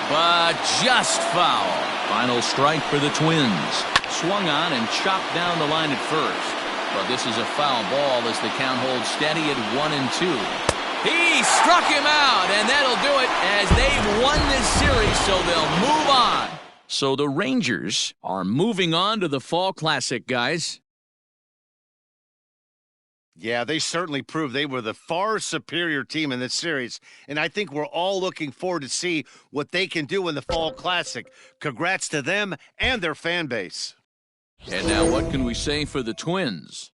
but just foul. Final strike for the Twins. Swung on and chopped down the line at first. But this is a foul ball as the count holds steady at 1-2. He struck him out, and that'll do it as they've won this series, so they'll move on. So the Rangers are moving on to the Fall Classic, guys. Yeah, they certainly proved they were the far superior team in this series, and I think we're all looking forward to see what they can do in the Fall Classic. Congrats to them and their fan base. And now what can we say for the Twins?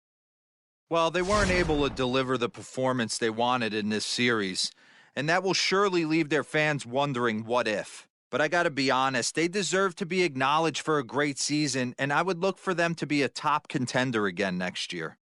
Well, they weren't able to deliver the performance they wanted in this series, and that will surely leave their fans wondering what if. But I got to be honest, they deserve to be acknowledged for a great season, and I would look for them to be a top contender again next year.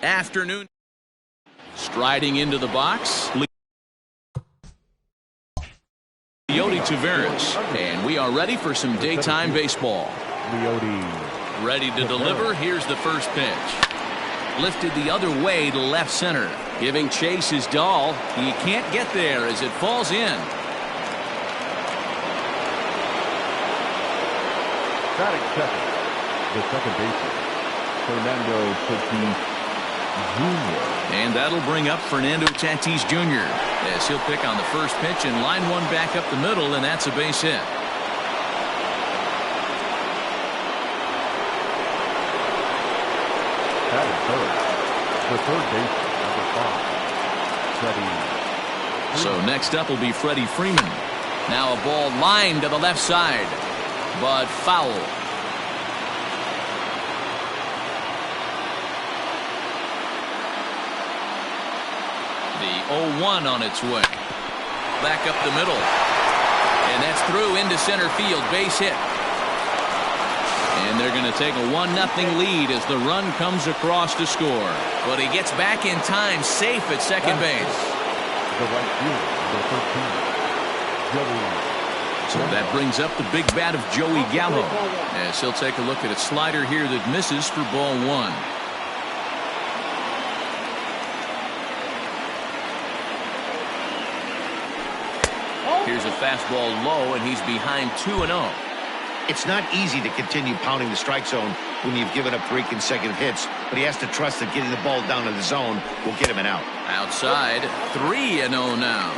Afternoon. Striding into the box. Leody Taveras. And we are ready for some daytime baseball. Leody. Ready to deliver. Here's the first pitch. Lifted the other way to left center. Giving chase is Dahl. He can't get there as it falls in. Batting second, the second baseman, Fernando Tatis Jr. And that'll bring up Fernando Tatis Jr. as he'll pick on the first pitch and line one back up the middle, and that's a base hit. Batting third, the third baseman, number 5, Freddie. So next up will be Freddie Freeman. Now a ball lined to the left side, but foul. The 0-1 on its way. Back up the middle. And that's through into center field. Base hit. And they're going to take a 1-0 lead as the run comes across to score. But he gets back in time, safe at second base. The right fielder, the 13, Joey. So that brings up the big bat of Joey Gallo as he'll take a look at a slider here that misses for ball one. Here's a fastball low, and he's behind 2-0. It's not easy to continue pounding the strike zone when you've given up 3 consecutive hits, but he has to trust that getting the ball down in the zone will get him an out. Outside, 3-0 now.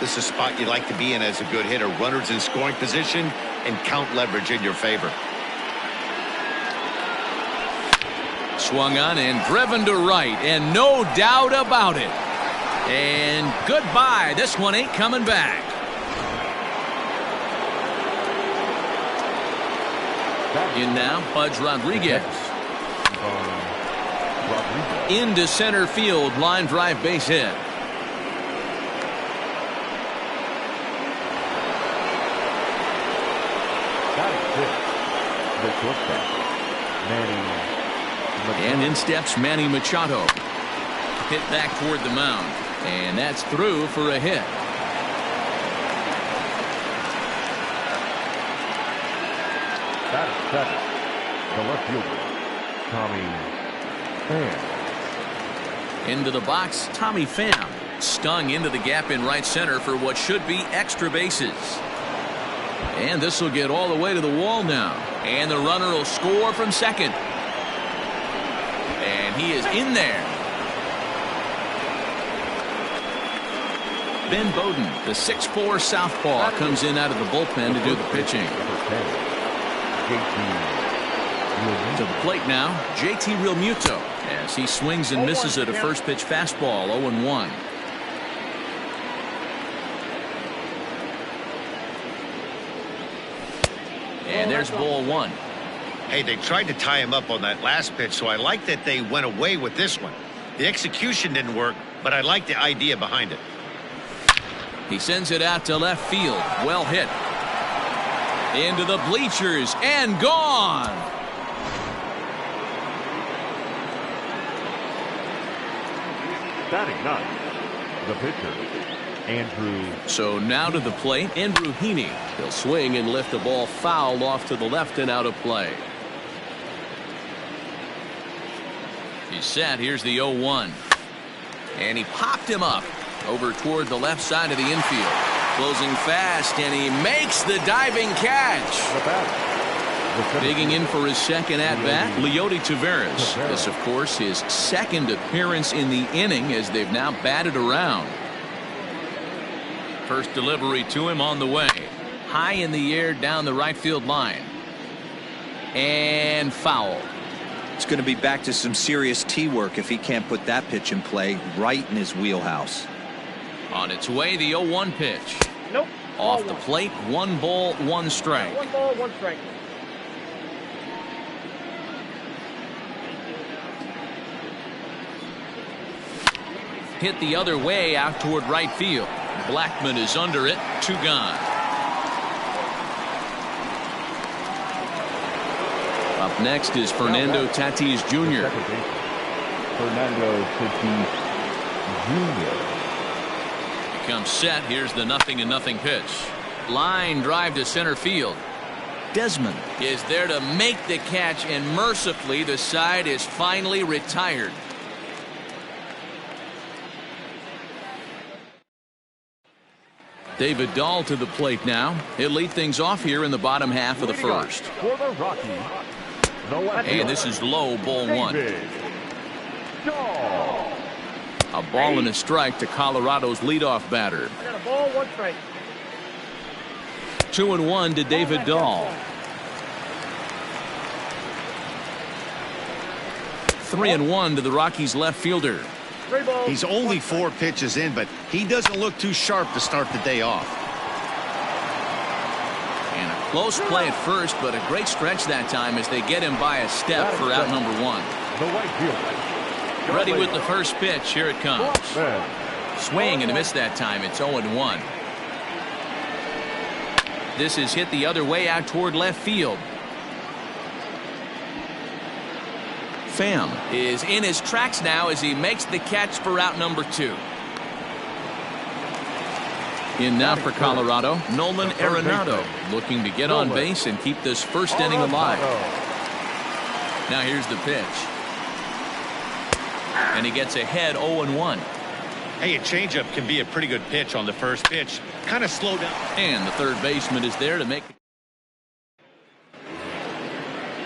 This is a spot you like to be in as a good hitter. Runners in scoring position and count leverage in your favor. Swung on and driven to right, and no doubt about it. And goodbye. This one ain't coming back. In now, Pudge Rodriguez. Into center field, line drive base hit. The shortstop, and in steps Manny Machado. Hit back toward the mound. And that's through for a hit. Batting second, the left fielder, Tommy Pham. Into the box, Tommy Pham. Stung into the gap in right center for what should be extra bases. And this will get all the way to the wall now. And the runner will score from second. And he is in there. Ben Bowden, the 6'4" southpaw, comes in out of the bullpen to do the pitching. To the plate now, JT Realmuto, as he swings and misses at a first pitch fastball, 0-1. And there's ball one. Hey, they tried to tie him up on that last pitch, so I like that they went away with this one. The execution didn't work, but I like the idea behind it. He sends it out to left field. Well hit. Into the bleachers and gone. Batting ninth, the pitcher, Andrew. So now to the plate, Andrew Heaney. He'll swing and lift the ball foul off to the left and out of play. He's set. Here's the 0-1. And he popped him up over toward the left side of the infield. Closing fast, and he makes the diving catch. Digging in for his second at-bat, Leody Taveras. This, of course, his second appearance in the inning as they've now batted around. First delivery to him on the way. High in the air down the right field line. And foul. It's going to be back to some serious tee work if he can't put that pitch in play right in his wheelhouse. On its way, the 0-1 pitch. Nope. Off the plate, 1 ball, 1 strike. 1 ball, 1 strike. Hit the other way out toward right field. Blackman is under it. 2 gone. Up next is Fernando Tatis Jr. Fernando Tatis Jr. Comes set. Here's the 0-0 pitch. Line drive to center field. Desmond is there to make the catch, and mercifully the side is finally retired. David Dahl to the plate now. He'll lead things off here in the bottom half of the first. For the Rockies, And this is low, ball 1. Dahl. A ball and a strike to Colorado's leadoff batter. I got a ball, 1 strike. 2-1 to David Dahl. 3-1 to the Rockies left fielder. 3 balls. He's only 4 pitches in, but he doesn't look too sharp to start the day off. And a close play at first, but a great stretch that time as they get him by a step for out number 1. The right fielder. Ready with the first pitch. Here it comes. Ben. Swing and a miss that time. It's 0-1. This is hit the other way out toward left field. Pham is in his tracks now as he makes the catch for out number 2. In now for Colorado, Nolan Arenado looking to get on base and keep this first inning alive. Now here's the pitch. And he gets ahead 0-1. Hey, a changeup can be a pretty good pitch on the first pitch. Kind of slow down. And the third baseman is there to make the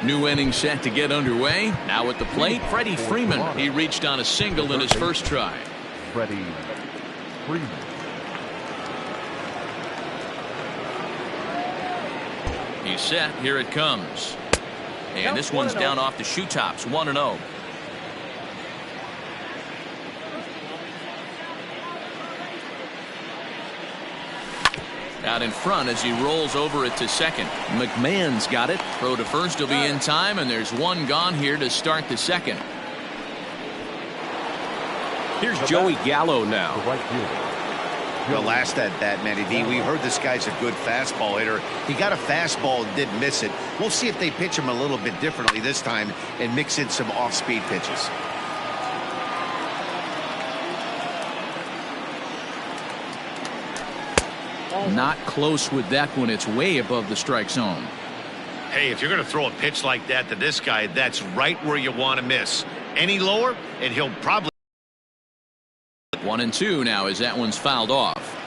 new inning set to get underway. Now at the plate, Freddie Freeman. He reached on a single in his first try. Freddie Freeman. He's set. Here it comes. And this one's down off the shoe tops. 1-0. Out in front as he rolls over it to second. McMahon's got it. Throw to first will be in time, and there's 1 gone here to start the second. Here's Joey Gallo now. The right fielder. The last at bat, Matty D, we heard this guy's a good fastball hitter. He got a fastball and didn't miss it. We'll see if they pitch him a little bit differently this time and mix in some off-speed pitches. Not close with that one. It's way above the strike zone. Hey, if you're going to throw a pitch like that to this guy, that's right where you want to miss. Any lower, and he'll probably... 1-0 1-2 now as that one's fouled off.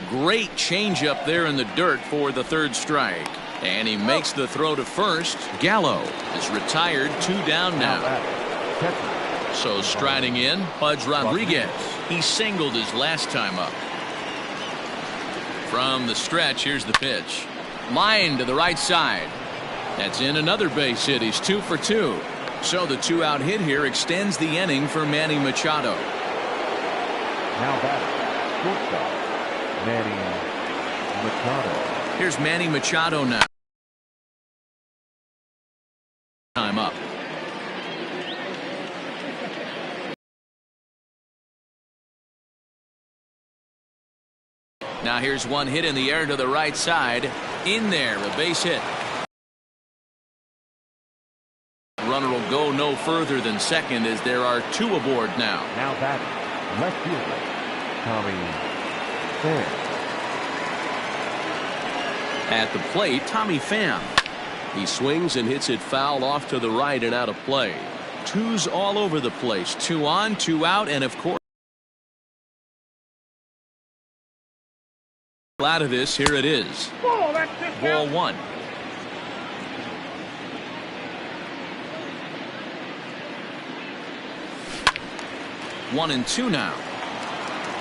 Great changeup there in the dirt for the third strike. And he makes the throw to first. Gallo is retired, 2 down now. So striding in, Pudge Rodriguez. He singled his last time up. From the stretch, here's the pitch. Line to the right side. That's in another base hit. He's 2 for 2. So the 2-out hit here extends the inning for Manny Machado. Now batting, shortstop, Manny Machado. Here's Manny Machado now. Time up. Now here's one hit in the air to the right side. In there, a base hit. Runner will go no further than second as there are 2 aboard now. Now batting, left fielder, Tommy Pham. At the plate, Tommy Pham. He swings and hits it foul off to the right and out of play. 2s all over the place. 2 on, 2 out, and of course, out of this, here it is. Ball 1. One and 2 now.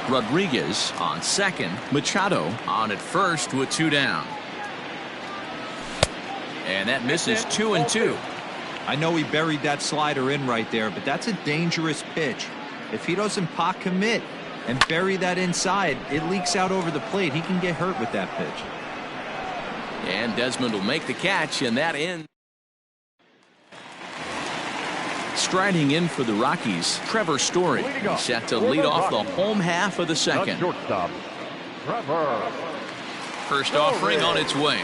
Rodriguez on second. Machado on at first with 2 down. And that misses 2 and 2. I know he buried that slider in right there, but that's a dangerous pitch. If he doesn't pot commit and bury that inside, it leaks out over the plate. He can get hurt with that pitch. And Desmond will make the catch, and that ends. Striding in for the Rockies, Trevor Story. He's set to lead off the home half of the second. Shortstop, Trevor. First offering on its way.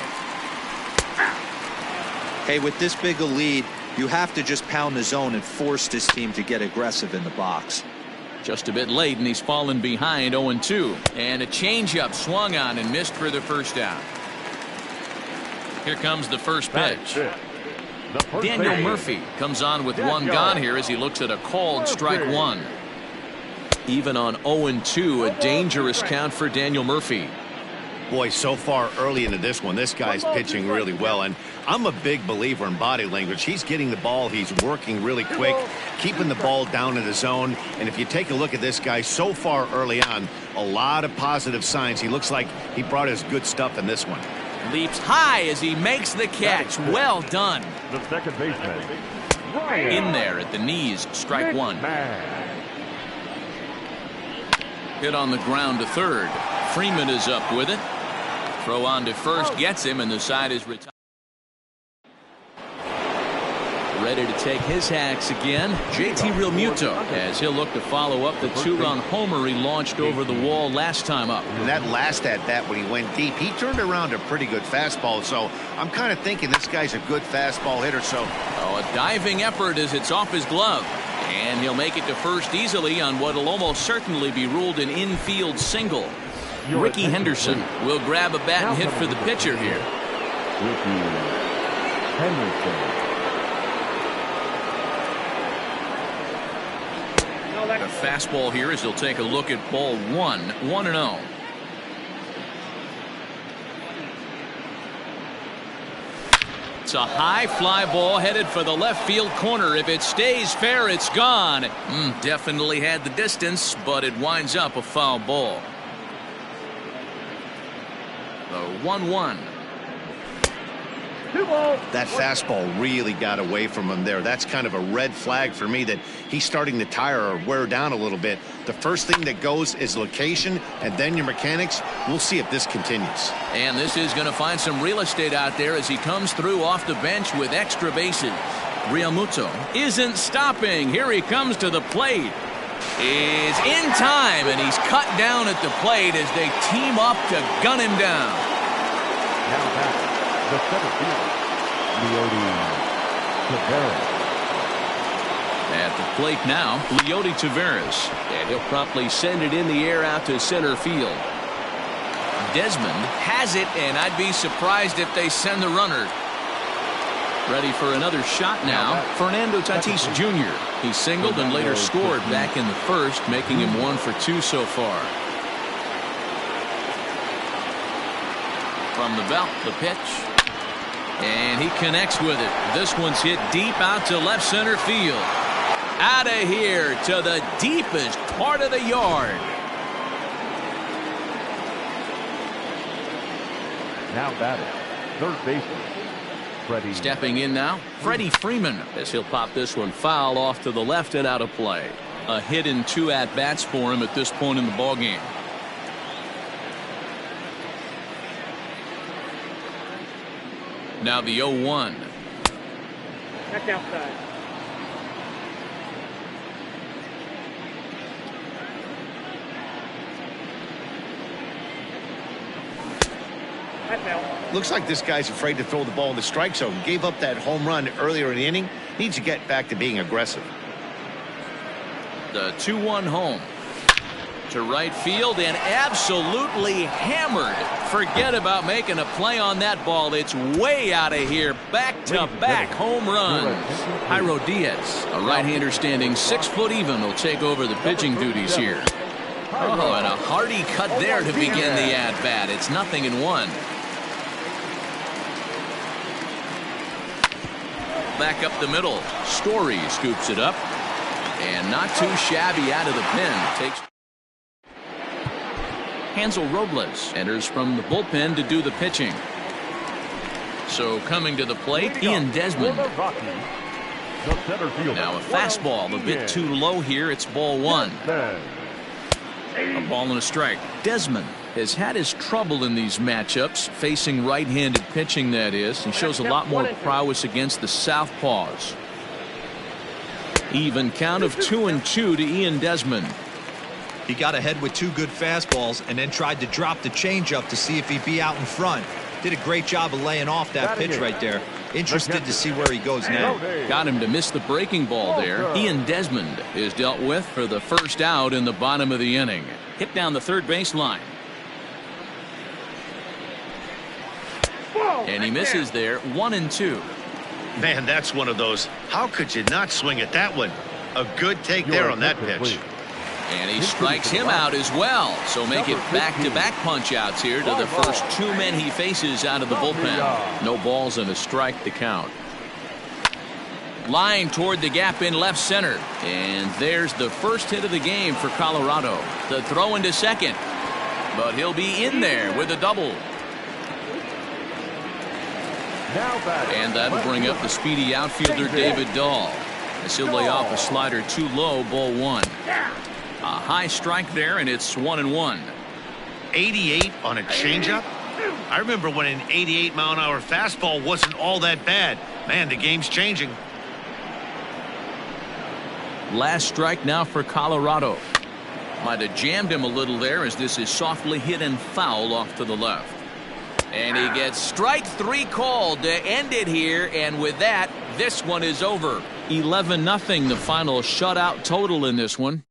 Hey, with this big a lead, you have to just pound the zone and force this team to get aggressive in the box. Just a bit late, and he's fallen behind 0-2. And a changeup swung on and missed for the first out. Here comes the first pitch. Daniel Murphy comes on with 1 gone here as he looks at a called strike 1. Even on 0-2, a dangerous count for Daniel Murphy. Boy, so far early into this one, this guy's pitching really well, and I'm a big believer in body language. He's getting the ball, he's working really quick, keeping the ball down in the zone, and if you take a look at this guy so far early on, a lot of positive signs. He looks like he brought his good stuff in this one. Leaps high as he makes the catch. Well done. The second baseman, In there at the knees, strike 1. Hit on the ground to third. Freeman is up with it. Throw on to first gets him, and the side is retired. Ready to take his hacks again. JT Realmuto, as he'll look to follow up the 2-run homer he launched over the wall last time up. And that last at bat when he went deep, he turned around a pretty good fastball, so I'm kind of thinking this guy's a good fastball hitter. So a diving effort as it's off his glove, and he'll make it to first easily on what will almost certainly be ruled an infield single. Ricky Henderson will grab a bat and hit for the pitcher here. Ricky Henderson. A fastball here as he'll take a look at ball 1, 1-0. It's a high fly ball headed for the left field corner. If it stays fair, it's gone. Definitely had the distance, but it winds up a foul ball. The 1-1. that fastball really got away from him there. That's kind of a red flag for me that he's starting to tire or wear down a little bit. The first thing that goes is location and then your mechanics. We'll see if this continues. And this is going to find some real estate out there as he comes through off the bench with extra bases. Realmuto isn't stopping. Here he comes to the plate. Is in time, and he's cut down at the plate as they team up to gun him down. Now back, the center fielder, Leody Taveras. At the plate now, Leody Taveras, and he'll promptly send it in the air out to center field. Desmond has it, and I'd be surprised if they send the runner. Ready for another shot now. Fernando Tatis Jr. He singled and later scored back in the first, making him 1 for 2 so far. From the belt, the pitch. And he connects with it. This one's hit deep out to left center field. Out of here to the deepest part of the yard. Now batting, third baseman, Freddie. Stepping in now, Freddie Freeman, as he'll pop this one foul off to the left and out of play. A hit in 2 at-bats for him at this point in the ballgame. Now the 0-1. That's outside. Looks like this guy's afraid to throw the ball in the strike zone. Gave up that home run earlier in the inning. Needs to get back to being aggressive. The 2-1 home to right field and absolutely hammered. Forget about making a play on that ball. It's way out of here. Back-to-back home runs. Jairo Diaz, a right-hander standing 6 foot even, will take over the pitching duties here. Oh, and a hearty cut there to begin the at-bat. It's 0-1. Back up the middle. Story scoops it up. And not too shabby out of the pen. Takes Hansel Robles enters from the bullpen to do the pitching. So coming to the plate, Ian Desmond. Now a fastball a bit too low here. It's ball 1. A ball and a strike. Desmond has had his trouble in these matchups, facing right-handed pitching, that is. He shows a lot more prowess against the southpaws. Even count of 2-2 to Ian Desmond. He got ahead with 2 good fastballs and then tried to drop the changeup to see if he'd be out in front. Did a great job of laying off that pitch right there. Interested to see where he goes now. Got him to miss the breaking ball there. Ian Desmond is dealt with for the first out in the bottom of the inning. Hit down the third baseline. And he misses there. 1-2. Man, that's one of those. How could you not swing at that one? A good take there on that pitch. And he strikes him out as well. So make it back-to-back punch-outs here to the first 2 men he faces out of the bullpen. No balls and a strike to count. Line toward the gap in left center. And there's the first hit of the game for Colorado. The throw into second. But he'll be in there with a double. And that'll bring up the speedy outfielder David Dahl, as he'll lay off a slider too low, ball 1. A high strike there, and it's 1-1. 88 on a changeup? I remember when an 88-mile-an-hour fastball wasn't all that bad. Man, the game's changing. Last strike now for Colorado. Might have jammed him a little there, as this is softly hit and foul off to the left. And he gets strike 3 called to end it here, and with that, this one is over. 11-0, the final shutout total in this one.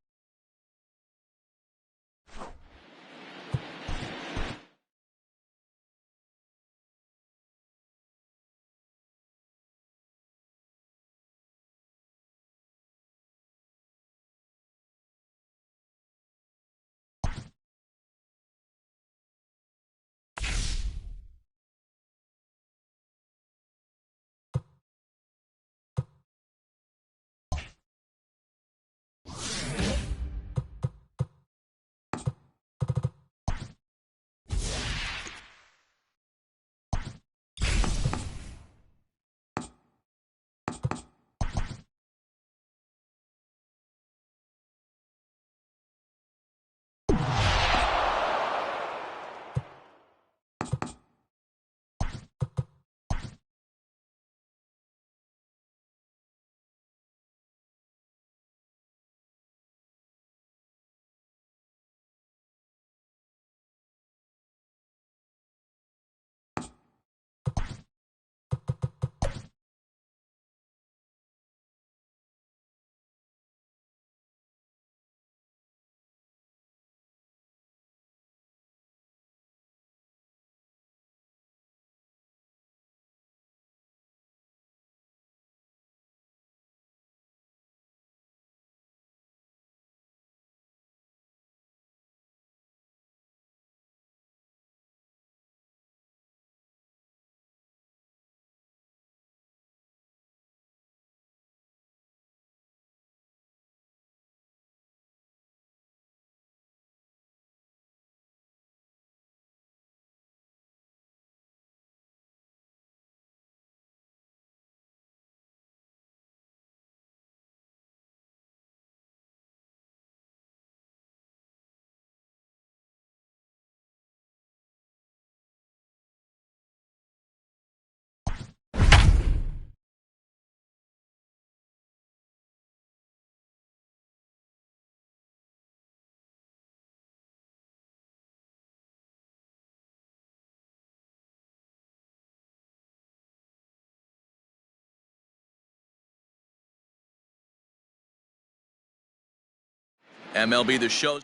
MLB The Show.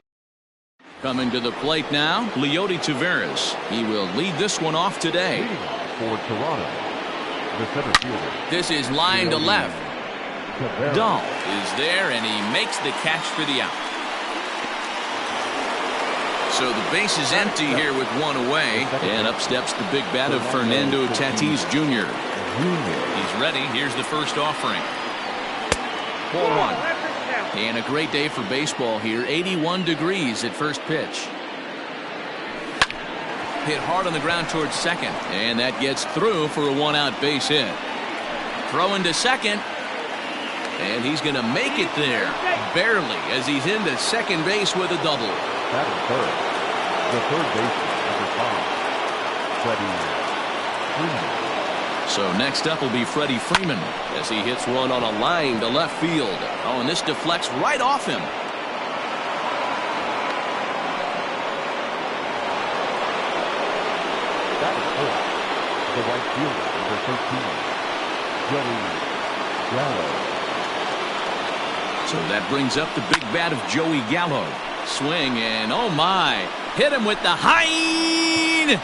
Coming to the plate now, Leody Taveras. He will lead this one off today. For Toronto, the center fielder. This is line to left. Dahl is there, and he makes the catch for the out. So the base is empty here with one away, and up steps the big bat of Fernando Tatis Jr. He's ready. Here's the first offering. 4-1. And a great day for baseball here. 81 degrees at first pitch. Hit hard on the ground towards second, and that gets through for a one-out base hit. Throw into second, and he's going to make it there, barely, as he's into second base with a double. That is third. The third baseman, number 5, Freddie Freeman. So next up will be Freddie Freeman as he hits one on a line to left field. Oh, and this deflects right off him. That is fourth. The right fielder, number 13, Joey Gallo. So that brings up the big bat of Joey Gallo. Swing, and oh my, hit him with the hind.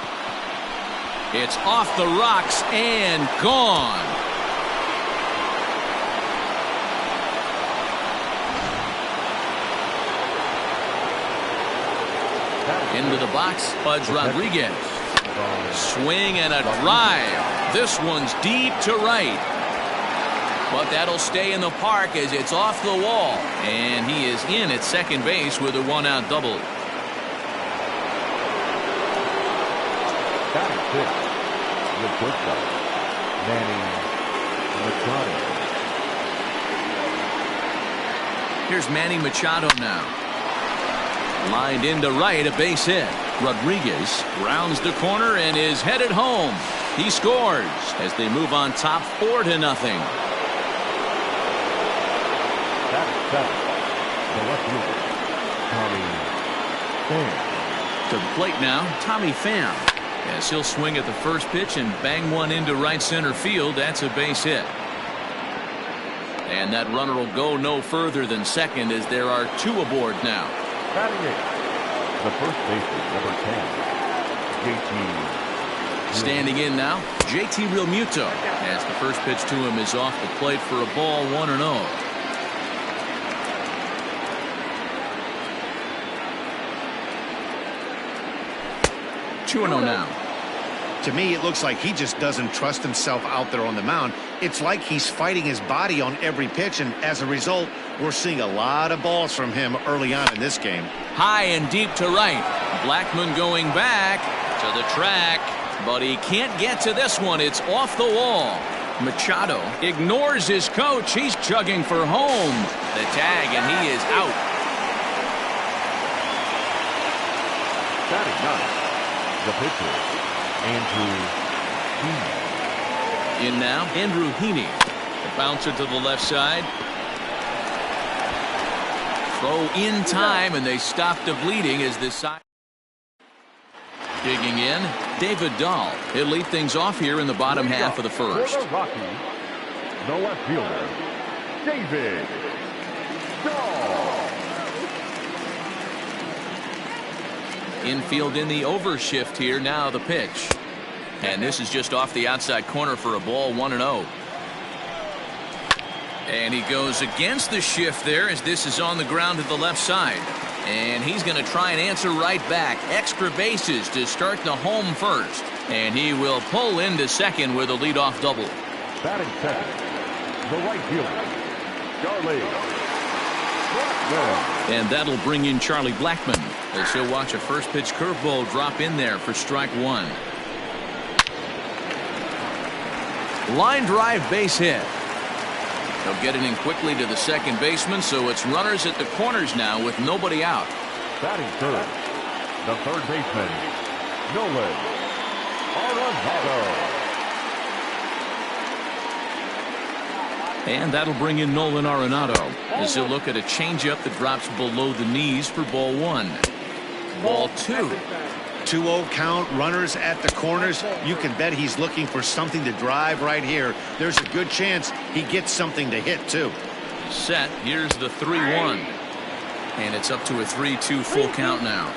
It's off the rocks and gone. Into the box, Pudge Rodriguez. Swing and a drive. This one's deep to right. But that'll stay in the park as it's off the wall. And he is in at second base with a one-out double. That is fifth. The shortstop, Manny Machado. Here's Manny Machado now. Lined into right, a base hit. Rodriguez rounds the corner and is headed home. He scores as they move on top 4-0. That is seventh. The left fielder, Tommy Pham. To the plate now, Tommy Pham. As he'll swing at the first pitch and bang one into right center field. That's a base hit. And that runner will go no further than second as there are two aboard now. Batting eighth, the first baseman, number 10, JT. Standing in now, JT Realmuto. As the first pitch to him is off the plate for a ball, 1-0. Now. To me, it looks like he just doesn't trust himself out there on the mound. It's like he's fighting his body on every pitch, and as a result, we're seeing a lot of balls from him early on in this game. High and deep to right. Blackmon going back to the track, but he can't get to this one. It's off the wall. Machado ignores his coach. He's chugging for home. The tag, and he is out. That is nice. The pitcher, Andrew Heaney. In now, Andrew Heaney. The bouncer to the left side. Throw in time, and they stop the bleeding as this side. Digging in, David Dahl. He'll lead things off here in the bottom half of the first. For the Rockies, the left fielder, David Dahl. Infield in the overshift here. Now the pitch. And this is just off the outside corner for a ball, 1-0. And he goes against the shift there as this is on the ground to the left side. And he's going to try and answer right back. Extra bases to start the home first. And he will pull into second with a leadoff double. Batting second, the right fielder, Charlie Blackmon. And that'll bring in Charlie Blackmon as he'll watch a first pitch curveball drop in there for strike one. Line drive base hit. They'll get it in quickly to the second baseman, so it's runners at the corners now with nobody out. Batting third, the third baseman, Nolan Arenado. And that'll bring in Nolan Arenado as he'll look at a changeup that drops below the knees for ball one. Ball two. 2-0 count, runners at the corners. You can bet he's looking for something to drive right here. There's a good chance he gets something to hit, too. Set. Here's the 3-1. And it's up to a 3-2 full count now.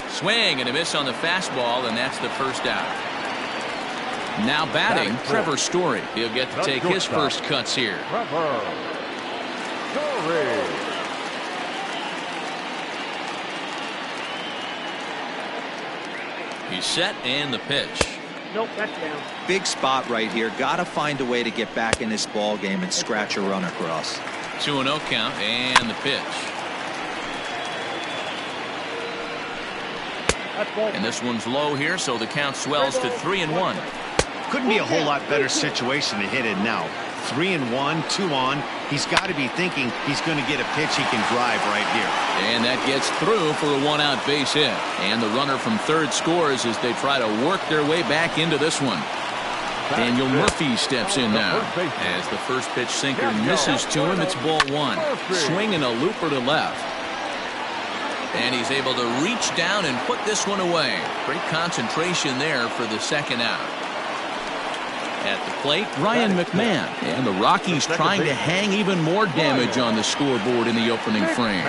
Swing and a miss on the fastball, and that's the first out. Now batting, Trevor Story. He'll get to take his first cuts here. Trevor Story. He's set and the pitch. Nope, that's down. Big spot right here. Got to find a way to get back in this ball game and scratch a run across. 2-0 count and the pitch. And this one's low here, so the count swells to 3-1. Couldn't be a whole lot better situation to hit it now. 3-1, 2 on. He's got to be thinking he's going to get a pitch he can drive right here. And that gets through for a 1-out base hit. And the runner from third scores as they try to work their way back into this one. Daniel Murphy steps in now. As the first pitch sinker misses to him, it's ball one. Swinging a looper to left. And he's able to reach down and put this one away. Great concentration there for the second out. At the plate, Ryan McMahon. And the Rockies trying to hang even more damage on the scoreboard in the opening frame.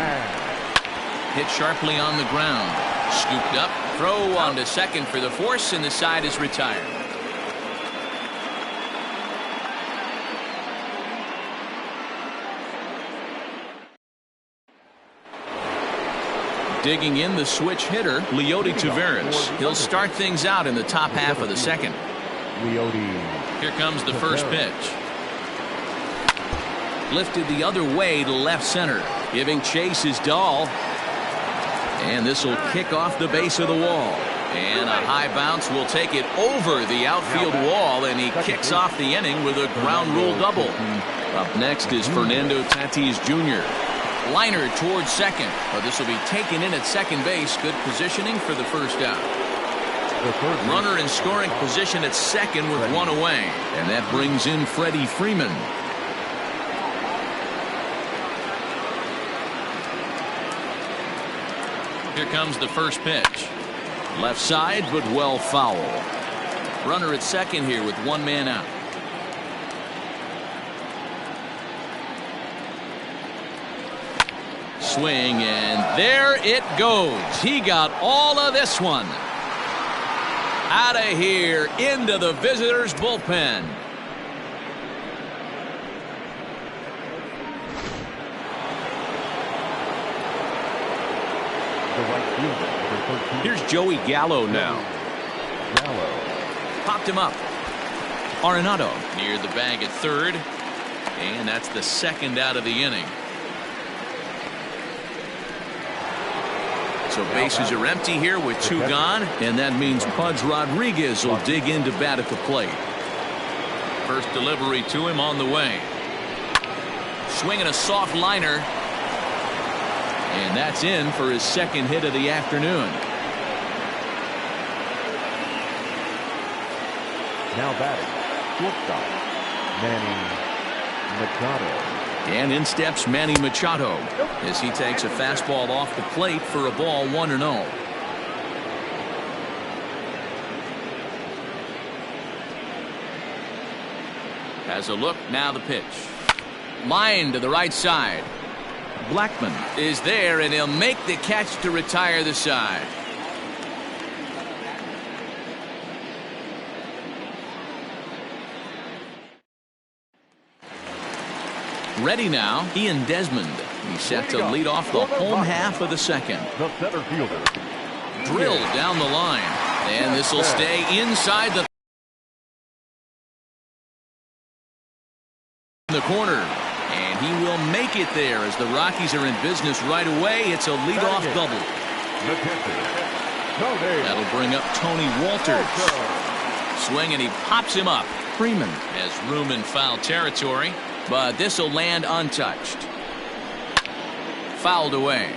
Hit sharply on the ground. Scooped up. Throw on to second for the force, and the side is retired. Digging in the switch hitter, Leody Taveras. He'll start things out in the top half of the second. Here comes the first pitch. Lifted the other way to left center. Giving chase is Dahl. And this will kick off the base of the wall. And a high bounce will take it over the outfield wall, and he kicks off the inning with a ground rule double. Up next is Fernando Tatis Jr. Liner towards second. But this will be taken in at second base. Good positioning for the first out. Runner in scoring position at second with one away. And that brings in Freddie Freeman. Here comes the first pitch. Left side, but well foul. Runner at second here with one man out. Swing, and there it goes. He got all of this one. Out of here into the visitors' bullpen. Here's Joey Gallo now. Popped him up. Arenado near the bag at third. And that's the second out of the inning. So bases are empty here with two gone, and that means Pudge Rodriguez will dig in to bat at the plate. First delivery to him on the way. Swinging a soft liner. And that's in for his second hit of the afternoon. Now batting, shortstop, Manny Machado. And in steps Manny Machado as he takes a fastball off the plate for a ball 1-0. Has a look, now the pitch. Line to the right side. Blackman is there, and he'll make the catch to retire the side. Ready now, Ian Desmond. He's set to lead off the home half of the second. The center fielder. Drilled down the line. And this will stay inside the corner. And he will make it there as the Rockies are in business right away. It's a leadoff double. That'll bring up Tony Walters. Swing, and he pops him up. Freeman has room in foul territory. But this will land untouched. Fouled away.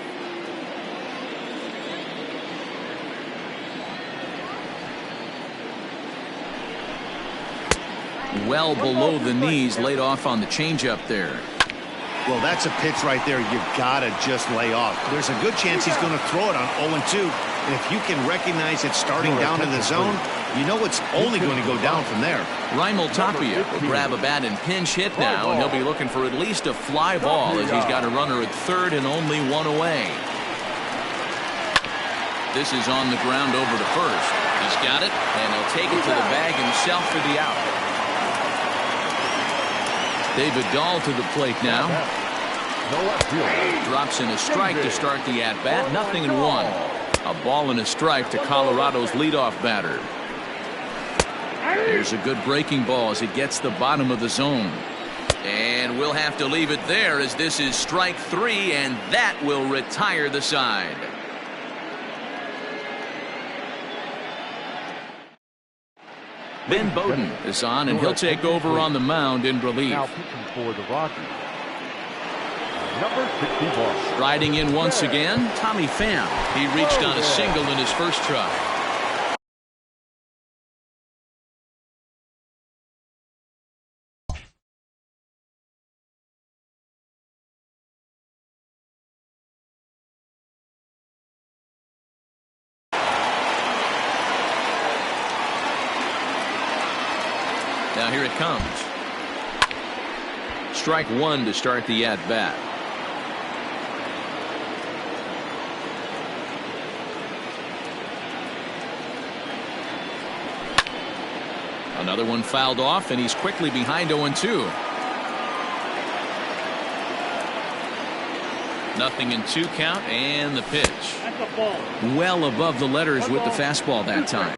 Well below the knees, laid off on the changeup there. Well, that's a pitch right there you've got to just lay off. There's a good chance he's going to throw it on 0-2. And if you can recognize it starting down in the zone, You know it's only going to go down from there. Raimel Tapia will grab a bat and pinch hit now, and he'll be looking for at least a fly ball as he's got a runner at third and only one away. This is on the ground over to first. He's got it, and he'll take it to the bag himself for the out. David Dahl to the plate now. Drops in a strike to start the at-bat. 0-1. A ball and a strike to Colorado's leadoff batter. Here's a good breaking ball as it gets the bottom of the zone. And we'll have to leave it there as this is strike 3, and that will retire the side. Ben Bowden is on, and he'll take over on the mound in relief. Now pitching for the Rockies, number 61. Riding in once again, Tommy Pham. He reached on a single in his first try. Now here it comes. Strike 1 to start the at-bat. Another one fouled off, and he's quickly behind 0-2. 0-2 count, and the pitch. That's a ball. Well above the letters with the fastball that time.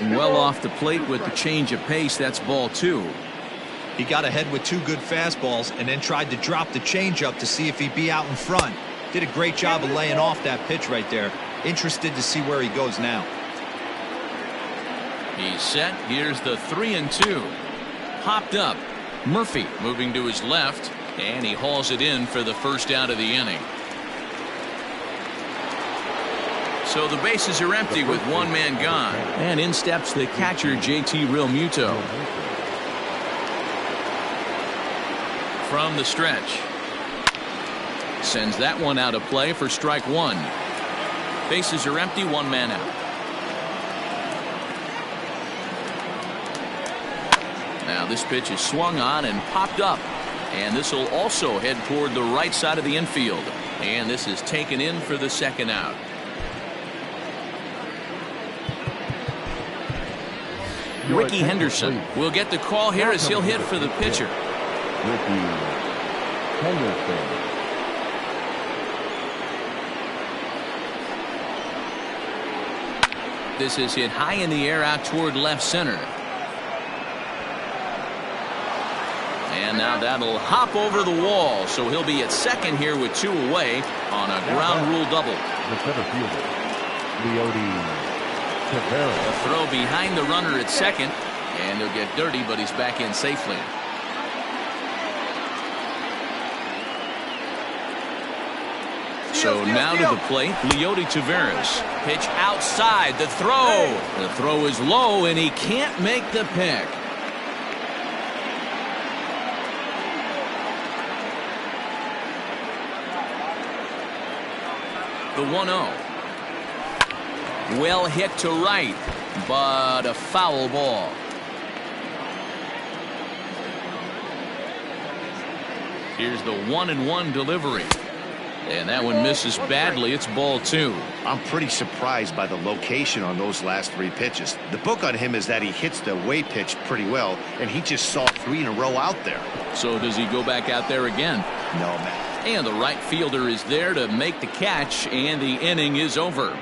Getting well off the plate with the change of pace. That's ball 2. He got ahead with 2 good fastballs and then tried to drop the changeup to see if he'd be out in front. Did a great job of laying off that pitch right there. Interested to see where he goes now. He's set. Here's the 3-2. Popped up. Murphy moving to his left, and he hauls it in for the first out of the inning. So the bases are empty with one man gone. And in steps the catcher, JT Realmuto. From the stretch. Sends that one out of play for strike 1. Bases are empty, one man out. Now this pitch is swung on and popped up. And this will also head toward the right side of the infield. And this is taken in for the second out. Ricky Henderson will get the call here as he'll hit for the pitcher. Ricky Henderson. This is hit high in the air out toward left center. And now that'll hop over the wall, so he'll be at second here with 2 away on a ground rule double. The center fielder, a throw behind the runner at second, and he'll get dirty, but he's back in safely. So now to the plate, Leody Taveras. Pitch outside, the throw. The throw is low, and he can't make the pick. The 1-0. Well hit to right, but a foul ball. Here's the 1-1 delivery. And that one misses badly. It's ball 2. I'm pretty surprised by the location on those last 3 pitches. The book on him is that he hits the away pitch pretty well, and he just saw 3 in a row out there. So does he go back out there again? No, man. And the right fielder is there to make the catch, and the inning is over.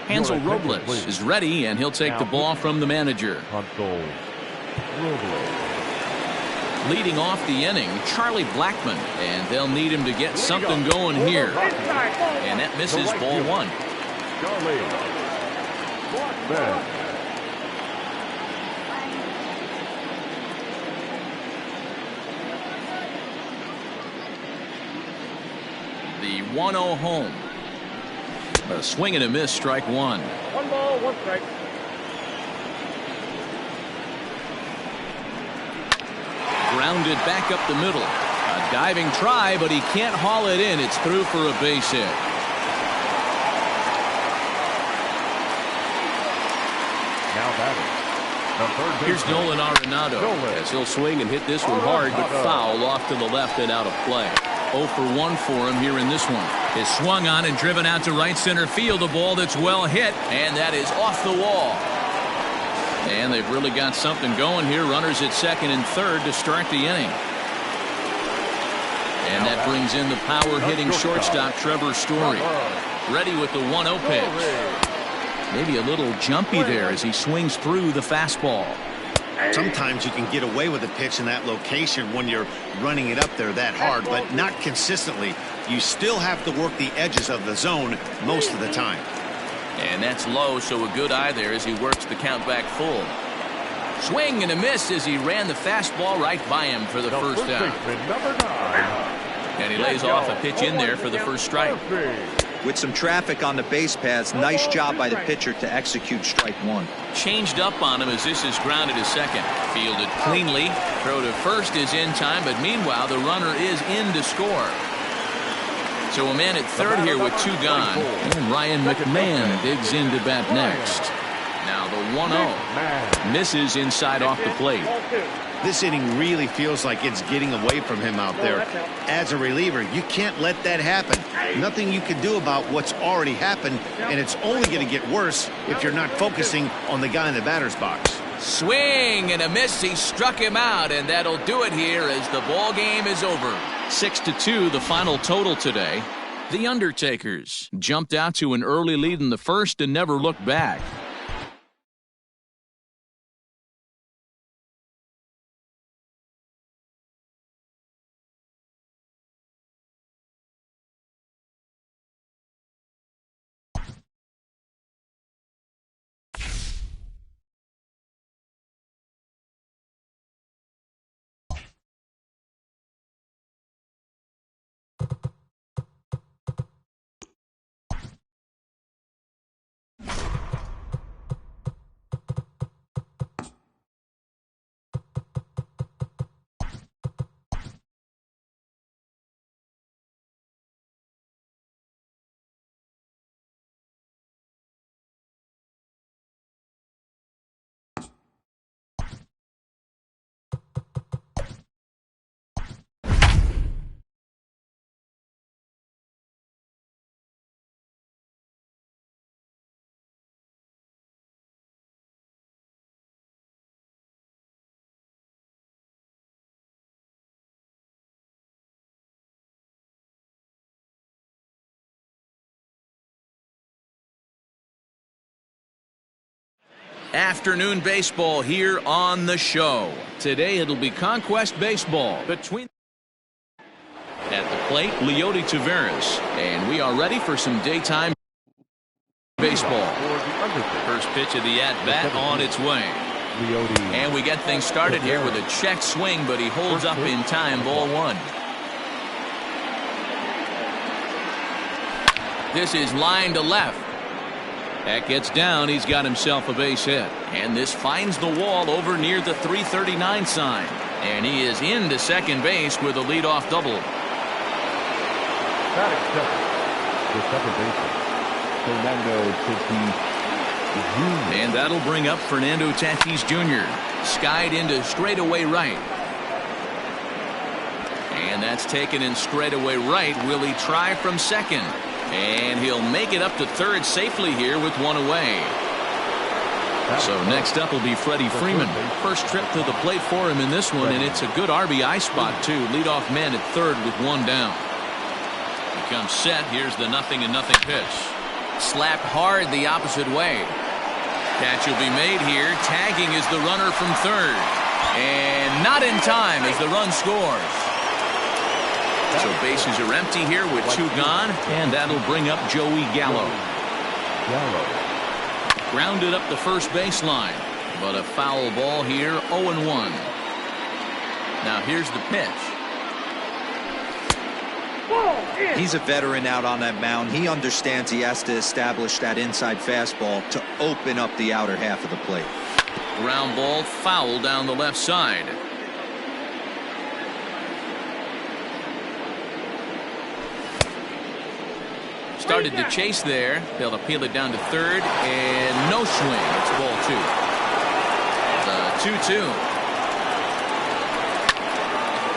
Hansel Robles is ready, and he'll take the ball from the manager. Leading off the inning, Charlie Blackmon, and they'll need him to get something going here. And that misses ball 1. The 1-0 home. A swing and a miss, strike 1. 1 ball, 1 strike. Grounded back up the middle. A diving try, but he can't haul it in. It's through for a base hit. Now batting. Here's Nolan Arenado as he'll swing and hit this one hard, but foul off to the left and out of play. 0 for 1 for him here in this one. Is swung on and driven out to right center field. A ball that's well hit, and that is off the wall. And they've really got something going here. Runners at second and third to start the inning. And that brings in the power-hitting shortstop Trevor Story. Ready with the 1-0 pitch. Maybe a little jumpy there as he swings through the fastball. Sometimes you can get away with a pitch in that location when you're running it up there that hard, but not consistently. You still have to work the edges of the zone most of the time. And that's low, so a good eye there as he works the count back full. Swing and a miss as he ran the fastball right by him for the first out. And he lays off a pitch in there for the first strike. With some traffic on the base paths, nice job by the pitcher to execute strike 1. Changed up on him as this is grounded to second. Fielded cleanly. Throw to first is in time, but meanwhile the runner is in to score. So a man at third here with 2 gone. And Ryan McMahon digs in to bat next. Now the 1-0 misses inside off the plate. This inning really feels like it's getting away from him out there. As a reliever, you can't let that happen. Nothing you can do about what's already happened, and it's only going to get worse if you're not focusing on the guy in the batter's box. Swing and a miss. He struck him out, and that'll do it here as the ball game is over. 6-2, the final total today. The Undertakers jumped out to an early lead in the first and never looked back. Afternoon baseball here on the show. Today it'll be Conquest Baseball between at the plate, Leody Taveras. And we are ready for some daytime baseball. First pitch of the at-bat on its way. And we get things started here with a checked swing, but he holds up in time. Ball one. This is line to left. That gets down. He's got himself a base hit. And this finds the wall over near the 339 sign. And he is into second base with a leadoff double. Batting second, the second baseman, Fernando Tatis Jr. And that'll bring up Fernando Tatis Jr. Skied into straightaway right. And that's taken in straightaway right. Will he try from second? And he'll make it up to third safely here with one away. So next up will be Freddie Freeman. First trip to the plate for him in this one, and it's a good RBI spot too. Leadoff man at third with one down. He comes set. Here's the 0-0 pitch. Slapped hard the opposite way. Catch will be made here. Tagging is the runner from third. And not in time as the run scores. So bases are empty here with two gone, and that'll bring up Joey Gallo. Grounded up the first baseline, but a foul ball here, 0-1. Now here's the pitch. He's a veteran out on that mound. He understands he has to establish that inside fastball to open up the outer half of the plate. Ground ball foul down the left side. Started to chase there. They'll appeal it down to third, and no swing. It's ball two. The 2-2.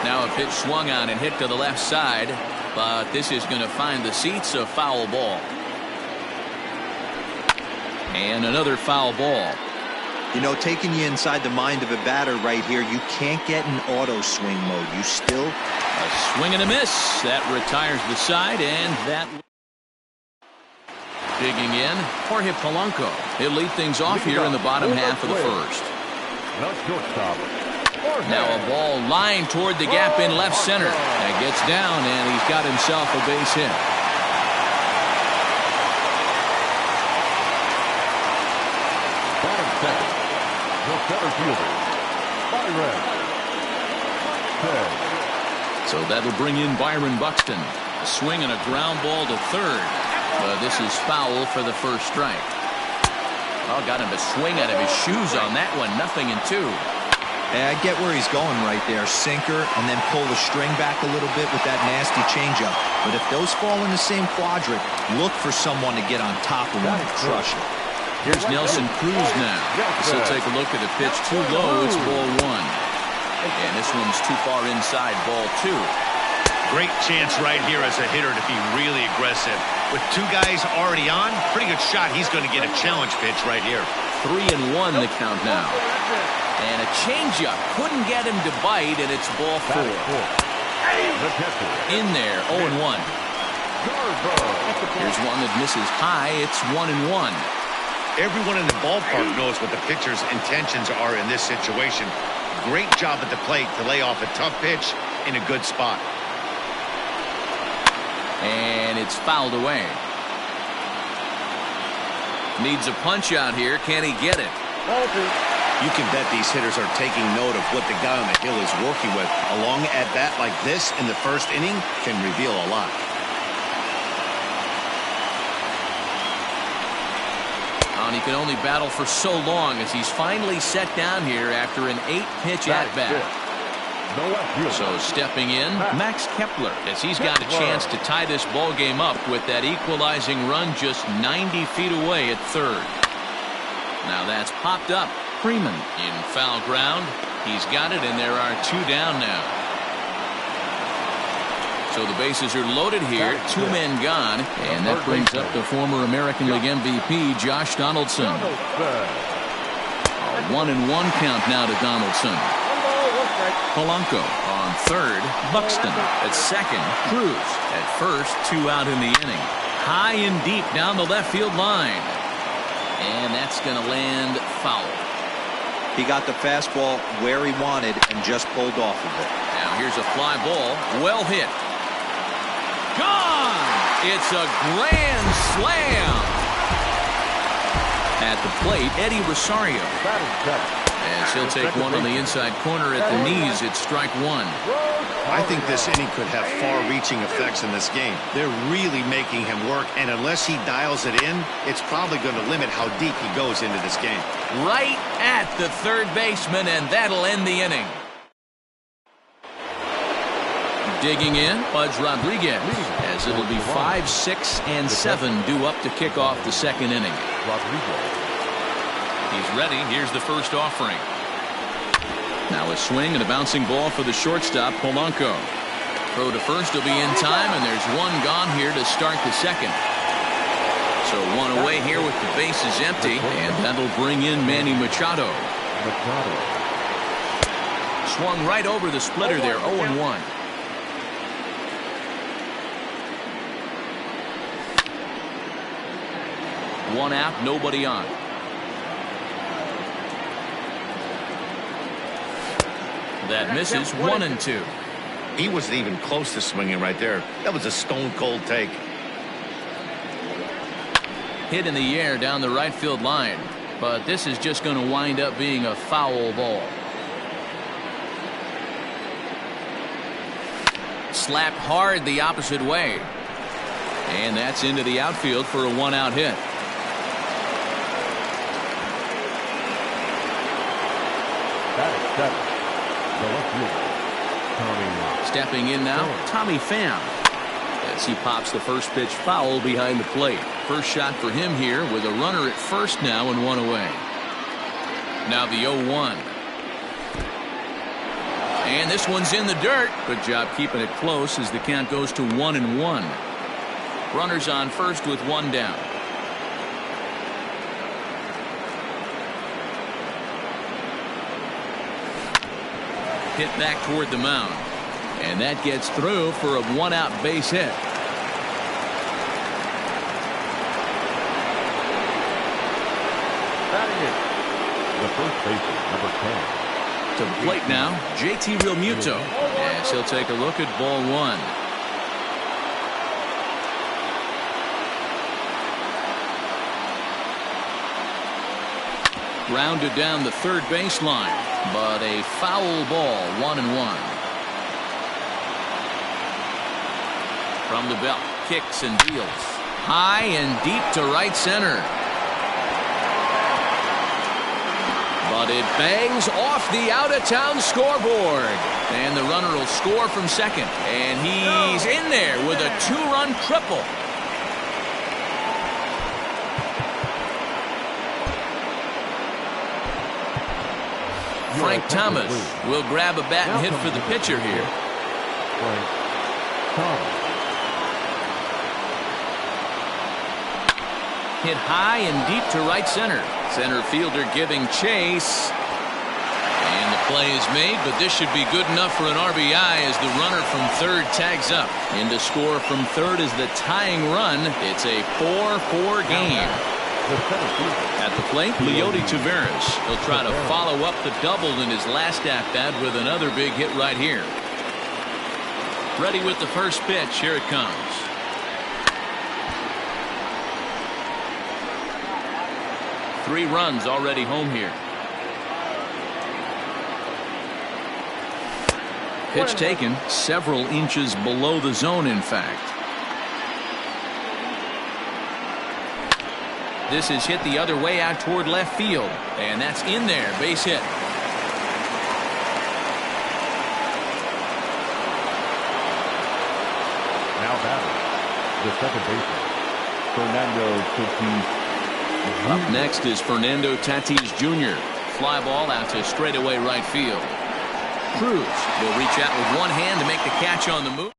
Now a pitch swung on and hit to the left side, but this is going to find the seats, a foul ball. And another foul ball. You know, taking you inside the mind of a batter right here, you can't get in auto swing mode. You still... A swing and a miss. That retires the side, and that... Digging in, Jorge Polanco. He'll lead things off here in the bottom half of the first. Now a ball lined toward the gap in left center. That gets down, and he's got himself a base hit. Batting second, the center fielder, Byron. So that'll bring in Byron Buxton. A swing and a ground ball to third. This is foul for the first strike. Oh, got him to swing out of his shoes on that one. 0-2. I get where he's going right there. Sinker, and then pull the string back a little bit with that nasty changeup. But if those fall in the same quadrant, look for someone to get on top of him and crush it. Here's Nelson Cruz now. So take a look at the pitch. Too low. It's ball one. And this one's too far inside. Ball two. Great chance right here as a hitter to be really aggressive. With two guys already on, pretty good shot. He's going to get a challenge pitch right here. 3-1 the count now. And a changeup couldn't get him to bite, and it's ball 4. In there, 0-1. Here's one that misses high. It's 1-1. Everyone in the ballpark knows what the pitcher's intentions are in this situation. Great job at the plate to lay off a tough pitch in a good spot. And it's fouled away. Needs a punch out here. Can he get it? You can bet these hitters are taking note of what the guy on the hill is working with. A long at-bat like this in the first inning can reveal a lot. And he can only battle for so long as he's finally set down here after an 8-pitch at-bat. So stepping in, Max Kepler, as he's got a chance to tie this ball game up with that equalizing run just 90 feet away at third. Now that's popped up. Freeman in foul ground. He's got it, and there are 2 down now. So the bases are loaded here. 2 men gone, and that brings up the former American League MVP, Josh Donaldson. A 1-1 count now to Donaldson. Polanco on third. Buxton at second. Cruz at first. 2 out in the inning. High and deep down the left field line. And that's going to land foul. He got the fastball where he wanted and just pulled off of it. Now here's a fly ball. Well hit. Gone! It's a grand slam. At the plate, Eddie Rosario. As he'll take one on the inside corner at the knees, it's strike 1. I think this inning could have far-reaching effects in this game. They're really making him work, and unless he dials it in, it's probably going to limit how deep he goes into this game. Right at the third baseman, and that'll end the inning. Digging in, Pudge Rodriguez, as it'll be 5, 6, and 7 due up to kick off the second inning. He's ready. Here's the first offering. Now a swing and a bouncing ball for the shortstop, Polanco. Throw to first will be in time, and there's 1 gone here to start the second. So 1 away here with the bases empty, and that'll bring in Manny Machado. Swung right over the splitter there, 0-1. One out, nobody on. That misses. 1-2. He wasn't even close to swinging right there. That was a stone-cold take. Hit in the air down the right field line, but this is just going to wind up being a foul ball. Slapped hard the opposite way, and that's into the outfield for a 1-out hit. Stepping in now, Tommy Pham, as he pops the first pitch foul behind the plate. First shot for him here with a runner at first now and 1 away. Now the 0-1. And this one's in the dirt. Good job keeping it close as the count goes to 1-1. Runners on first with 1 down. Hit back toward the mound, and that gets through for a 1-out base hit. The first baseman, number 10. To the plate now, JT Realmuto, as he'll take a look at ball 1. Grounded down the third baseline, but a foul ball, 1-1. From the belt, kicks and deals. High and deep to right center. But it bangs off the out-of-town scoreboard. And the runner will score from second. And he's in there with a 2-run triple. Frank Thomas will grab a bat and hit for the pitcher here. Frank Thomas. Hit high and deep to right center. Center fielder giving chase. And the play is made, but this should be good enough for an RBI as the runner from third tags up. And to score from third is the tying run. It's a 4-4 game. At the plate, Leody Taveras. He'll try to follow up the double in his last at-bat with another big hit right here. Ready with the first pitch. Here it comes. Three runs already home here. Pitch taken several inches below the zone, in fact. This is hit the other way out toward left field. And that's in there. Base hit. Now batting, the second baseman, Fernando Tatis. Up next is Fernando Tatis Jr. Fly ball out to straightaway right field. Cruz will reach out with one hand to make the catch on the move.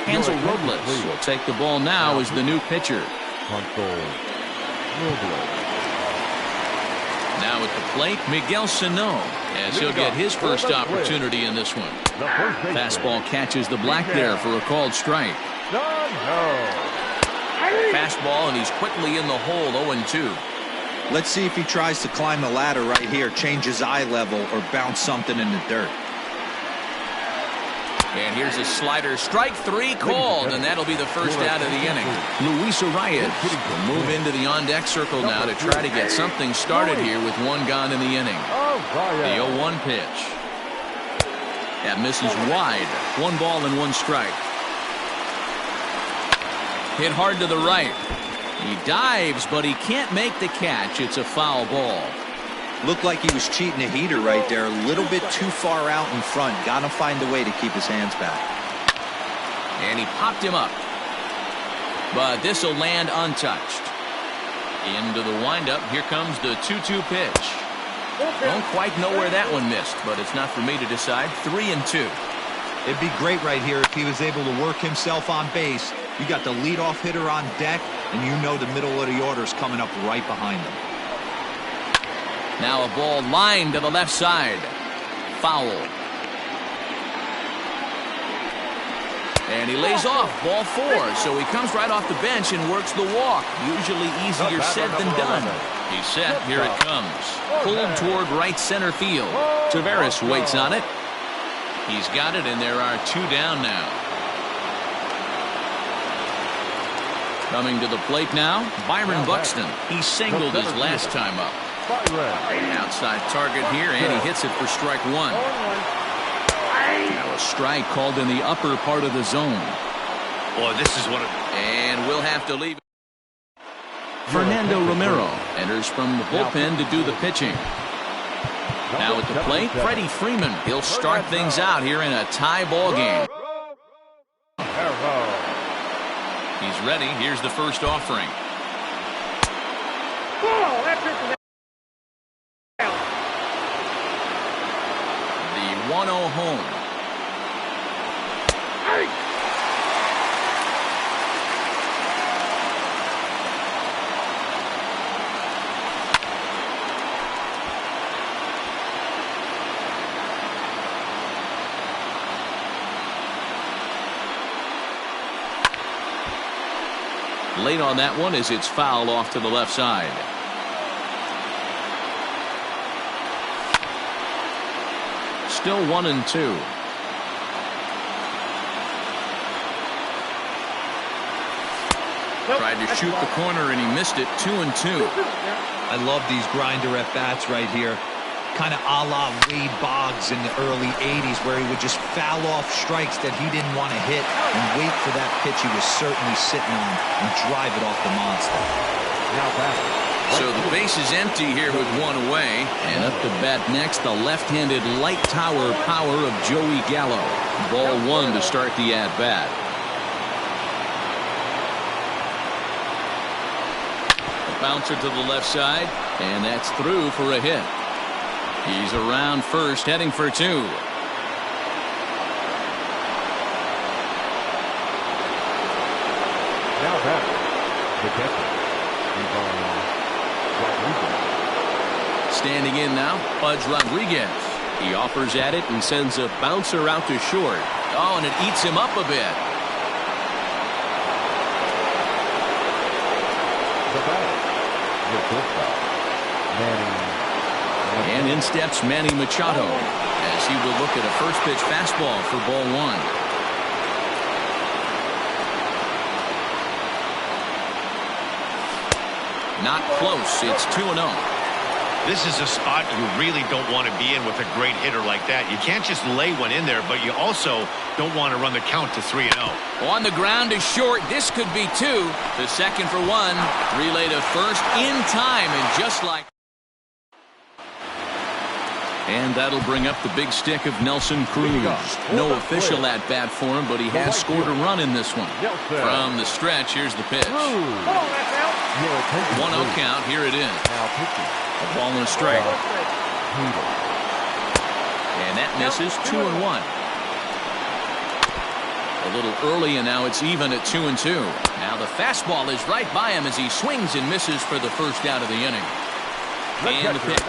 Hansel Robles will take the ball now as the new pitcher. Now at the plate, Miguel Sano, as he'll get his first opportunity in this one. Fastball catches the black there for a called strike. Fastball, and he's quickly in the hole, 0-2. Let's see if he tries to climb the ladder right here, change his eye level, or bounce something in the dirt. And here's a slider. Strike three called, and that'll be the first out of the inning. Luis Arias will move into the on-deck circle now to try to get something started here with one gone in the inning. The 0-1 pitch. That misses wide. 1 ball and 1 strike. Hit hard to the right. He dives, but he can't make the catch. It's a foul ball. Looked like he was cheating a heater right there. A little bit too far out in front. Gotta find a way to keep his hands back. And he popped him up. But this will land untouched. Into the windup. Here comes the 2-2 pitch. Don't quite know where that one missed, but it's not for me to decide. 3-2. It'd be great right here if he was able to work himself on base. You got the leadoff hitter on deck, and you know the middle of the order is coming up right behind him. Now a ball lined to the left side. Foul. And he lays off. Ball 4. So he comes right off the bench and works the walk. Usually easier said than done. He's set. Here it comes. Pulled toward right center field. Taveras waits on it. He's got it, and there are 2 down now. Coming to the plate now, Byron Buxton. He singled his last time up. Outside target here, and he hits it for strike 1. Now a strike called in the upper part of the zone. Boy, this is one of... And we'll have to leave. Fernando Romero enters from the bullpen to do the pitching. Now at the plate, Freddie Freeman. He'll start things out here in a tie ball game. He's ready. Here's the first offering. The 1-0 home. Late on that one as it's fouled off to the left side. Still 1-2. Tried to shoot the corner and he missed it. 2-2. I love these grinder at bats right here. Kind of a la Wade Boggs in the early 80s, where he would just foul off strikes that he didn't want to hit and wait for that pitch he was certainly sitting on and drive it off the monster. Now back. So the base is empty here with 1 away. And up to bat next, the left-handed light tower power of Joey Gallo. Ball 1 to start the at-bat. A bouncer to the left side, and that's through for a hit. He's around first, heading for 2. Now batter, the catcher, Rodriguez. Standing in now, Pudge Rodriguez. He offers at it and sends a bouncer out to short. Oh, and it eats him up a bit. The batter, the shortstop, Manny. And in steps Manny Machado as he will look at a first pitch fastball for ball one. Not close. It's 2-0. This is a spot you really don't want to be in with a great hitter like that. You can't just lay one in there, but you also don't want to run the count to 3-0. On the ground is short. This could be two. The second for one. Relay to first in time, and just like. And that'll bring up the big stick of Nelson Cruz. No official at bat for him, but he has scored a run in this one. From the stretch, here's the pitch. 1-0 count. Here it is. A ball and a strike. And that misses. 2-1. A little early, and now it's even at 2-2. Now the fastball is right by him as he swings and misses for the first out of the inning. And the pitch.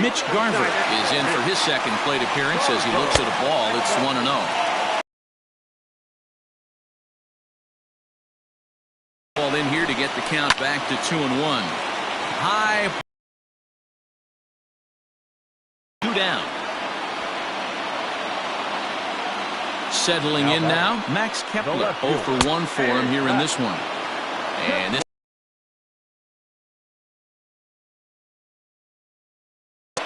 Mitch Garver is in for his second plate appearance as he looks at a ball. It's 1-0. Ball in here to get the count back to 2-1. High. 2 down. Settling in now, Max Kepler. 0 for 1 for him here in this one. And this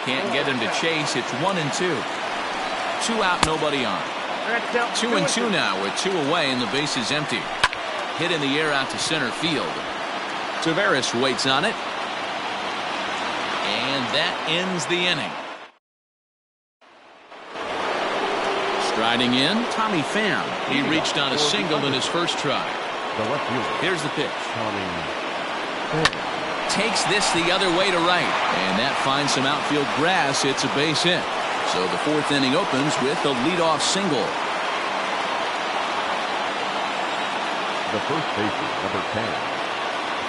can't get him to chase. It's 1-2. 2 out, nobody on. 2-2 now with 2 away and the base is empty. Hit in the air out to center field. Taveras waits on it. And that ends the inning. Striding in, Tommy Pham. He reached on a single in his first try. Here's the pitch. Takes this the other way to right, and that finds some outfield grass. It's a base hit. So the 4th inning opens with a leadoff single. The first baseman, number 10,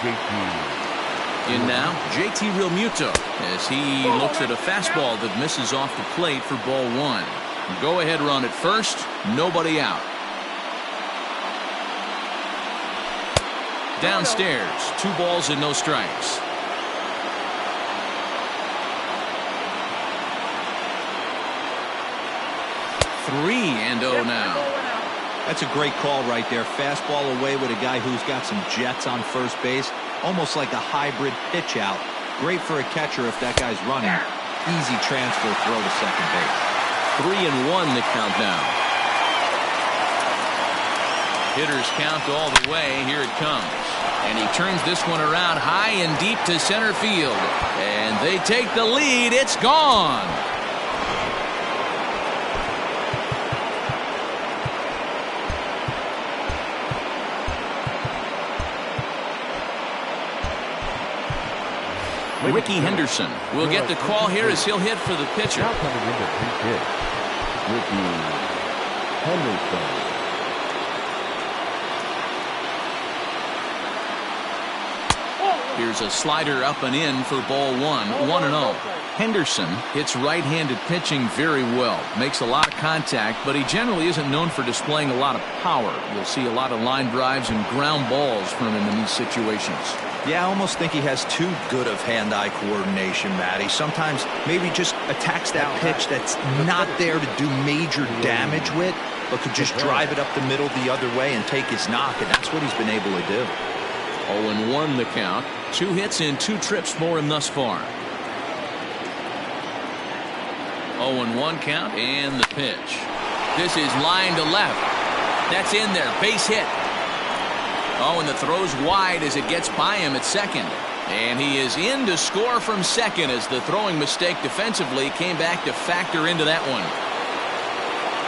JT. In now, JT Realmuto as he looks at a fastball that misses off the plate for ball 1. Go ahead run at first, nobody out. Downstairs, 2 balls and no strikes. Three and 0 now. That's a great call right there. Fastball away with a guy who's got some jets on first base. Almost like a hybrid pitch out. Great for a catcher if that guy's running. Easy transfer throw to second base. 3-1 the count now. Hitters count all the way. Here it comes. And he turns this one around high and deep to center field. And they take the lead. It's gone. Ricky Henderson will get the call here as he'll hit for the pitcher. Now coming into hit, Ricky Henderson. Here's a slider up and in for ball 1. 1-0. Henderson hits right-handed pitching very well. Makes a lot of contact, but he generally isn't known for displaying a lot of power. You'll see a lot of line drives and ground balls from him in these situations. Yeah, I almost think he has too good of hand-eye coordination, Matty. Sometimes maybe just attacks that pitch that's not there to do major damage with, but could just drive it up the middle the other way and take his knock, and that's what he's been able to do. 0-1 the count. 2 hits and 2 trips for him thus far. 0-1 count and the pitch. This is line to left. That's in there. Base hit. Oh, and the throw's wide as it gets by him at second. And he is in to score from second as the throwing mistake defensively came back to factor into that one.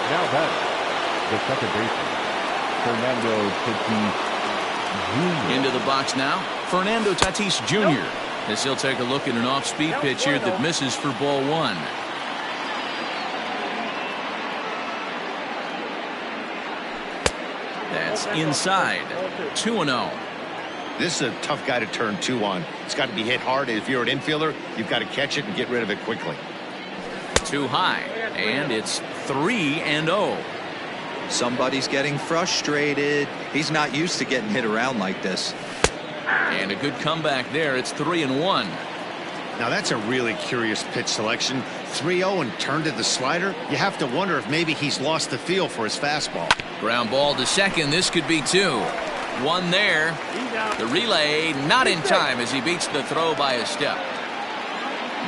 Now back, the second baseman, Fernando Tatis Jr. Into the box now, Fernando Tatis Jr. as he'll take a look at an off-speed pitch here that misses for ball 1. That's inside. 2-0. This is a tough guy to turn 2 on. It's got to be hit hard. If you're an infielder, you've got to catch it and get rid of it quickly. Too high, and it's 3-0. Somebody's getting frustrated. He's not used to getting hit around like this. And a good comeback there. It's 3-1. Now that's a really curious pitch selection. 3-0 and turned to the slider. You have to wonder if maybe he's lost the feel for his fastball. Ground ball to second. This could be 2. 1 there. The relay not in time as he beats the throw by a step.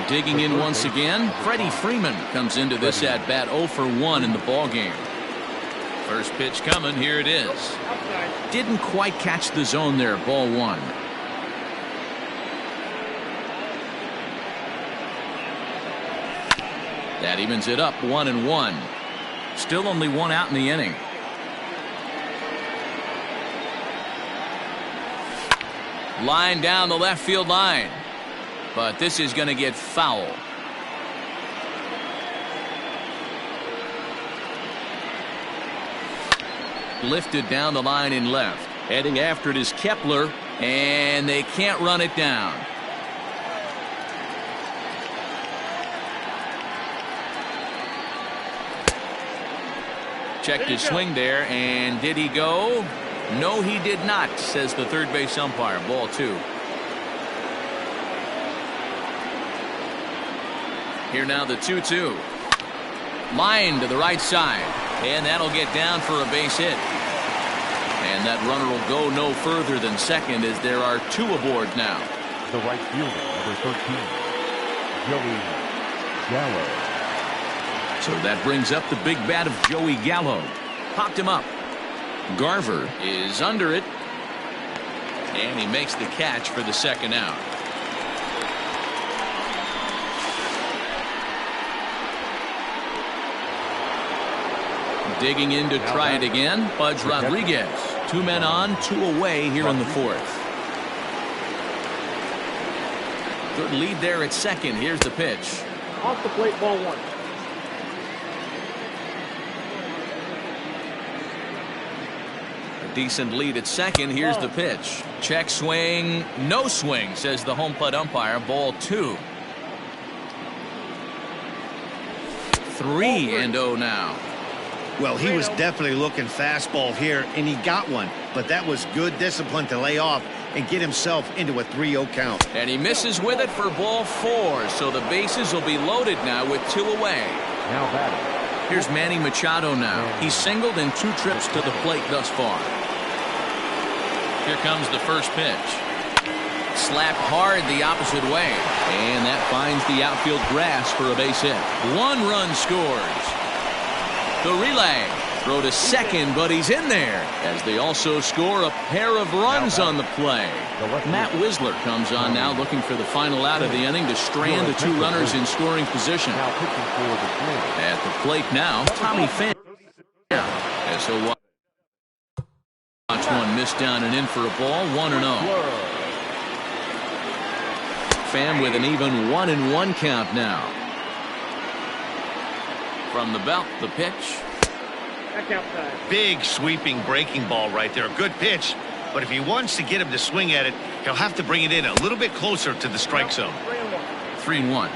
Digging in once again, Freddie Freeman comes into this at bat 0 for 1 in the ball game. First pitch coming. Here it is. Didn't quite catch the zone there. Ball 1. That evens it up 1-1. Still only 1 out in the inning. Line down the left field line. But this is going to get foul. Lifted down the line in left. Heading after it is Kepler, and they can't run it down. Checked his swing there, and did he go? No, he did not, says the third base umpire. Ball 2. Here now the 2-2. Line to the right side, and that'll get down for a base hit. And that runner will go no further than second as there are 2 aboard now. The right fielder, number 13, Joey Gallo. So that brings up the big bat of Joey Gallo. Popped him up. Garver is under it, and he makes the catch for the second out. Digging in to try it again, Pudge Rodriguez. 2 men on, 2 away here in the 4th. Good lead there at second. Here's the pitch. Off the plate, ball 1. Decent lead at second. Here's the pitch. Check swing. No swing, says the home plate umpire. Ball 2. 3-0 now. Well, he was definitely looking fastball here, and he got one. But that was good discipline to lay off and get himself into a 3-0 count. And he misses with it for ball 4. So the bases will be loaded now with 2 away. Now batting. Here's Manny Machado now. He's singled in 2 trips to the plate thus far. Here comes the first pitch. Slapped hard the opposite way. And that finds the outfield grass for a base hit. 1 run scores. The relay. Throw to second, but he's in there. As they also score a pair of runs on the play. Matt Wisler comes on now looking for the final out of the inning to strand the 2 runners in scoring position. At the plate now, Tommy Pham. As he'll watch one miss down and in for a ball. 1-0. Pham with an even 1-1 count now. From the belt, the pitch. Back outside. Big sweeping breaking ball right there. Good pitch. But if he wants to get him to swing at it, he'll have to bring it in a little bit closer to the strike zone. 3-1.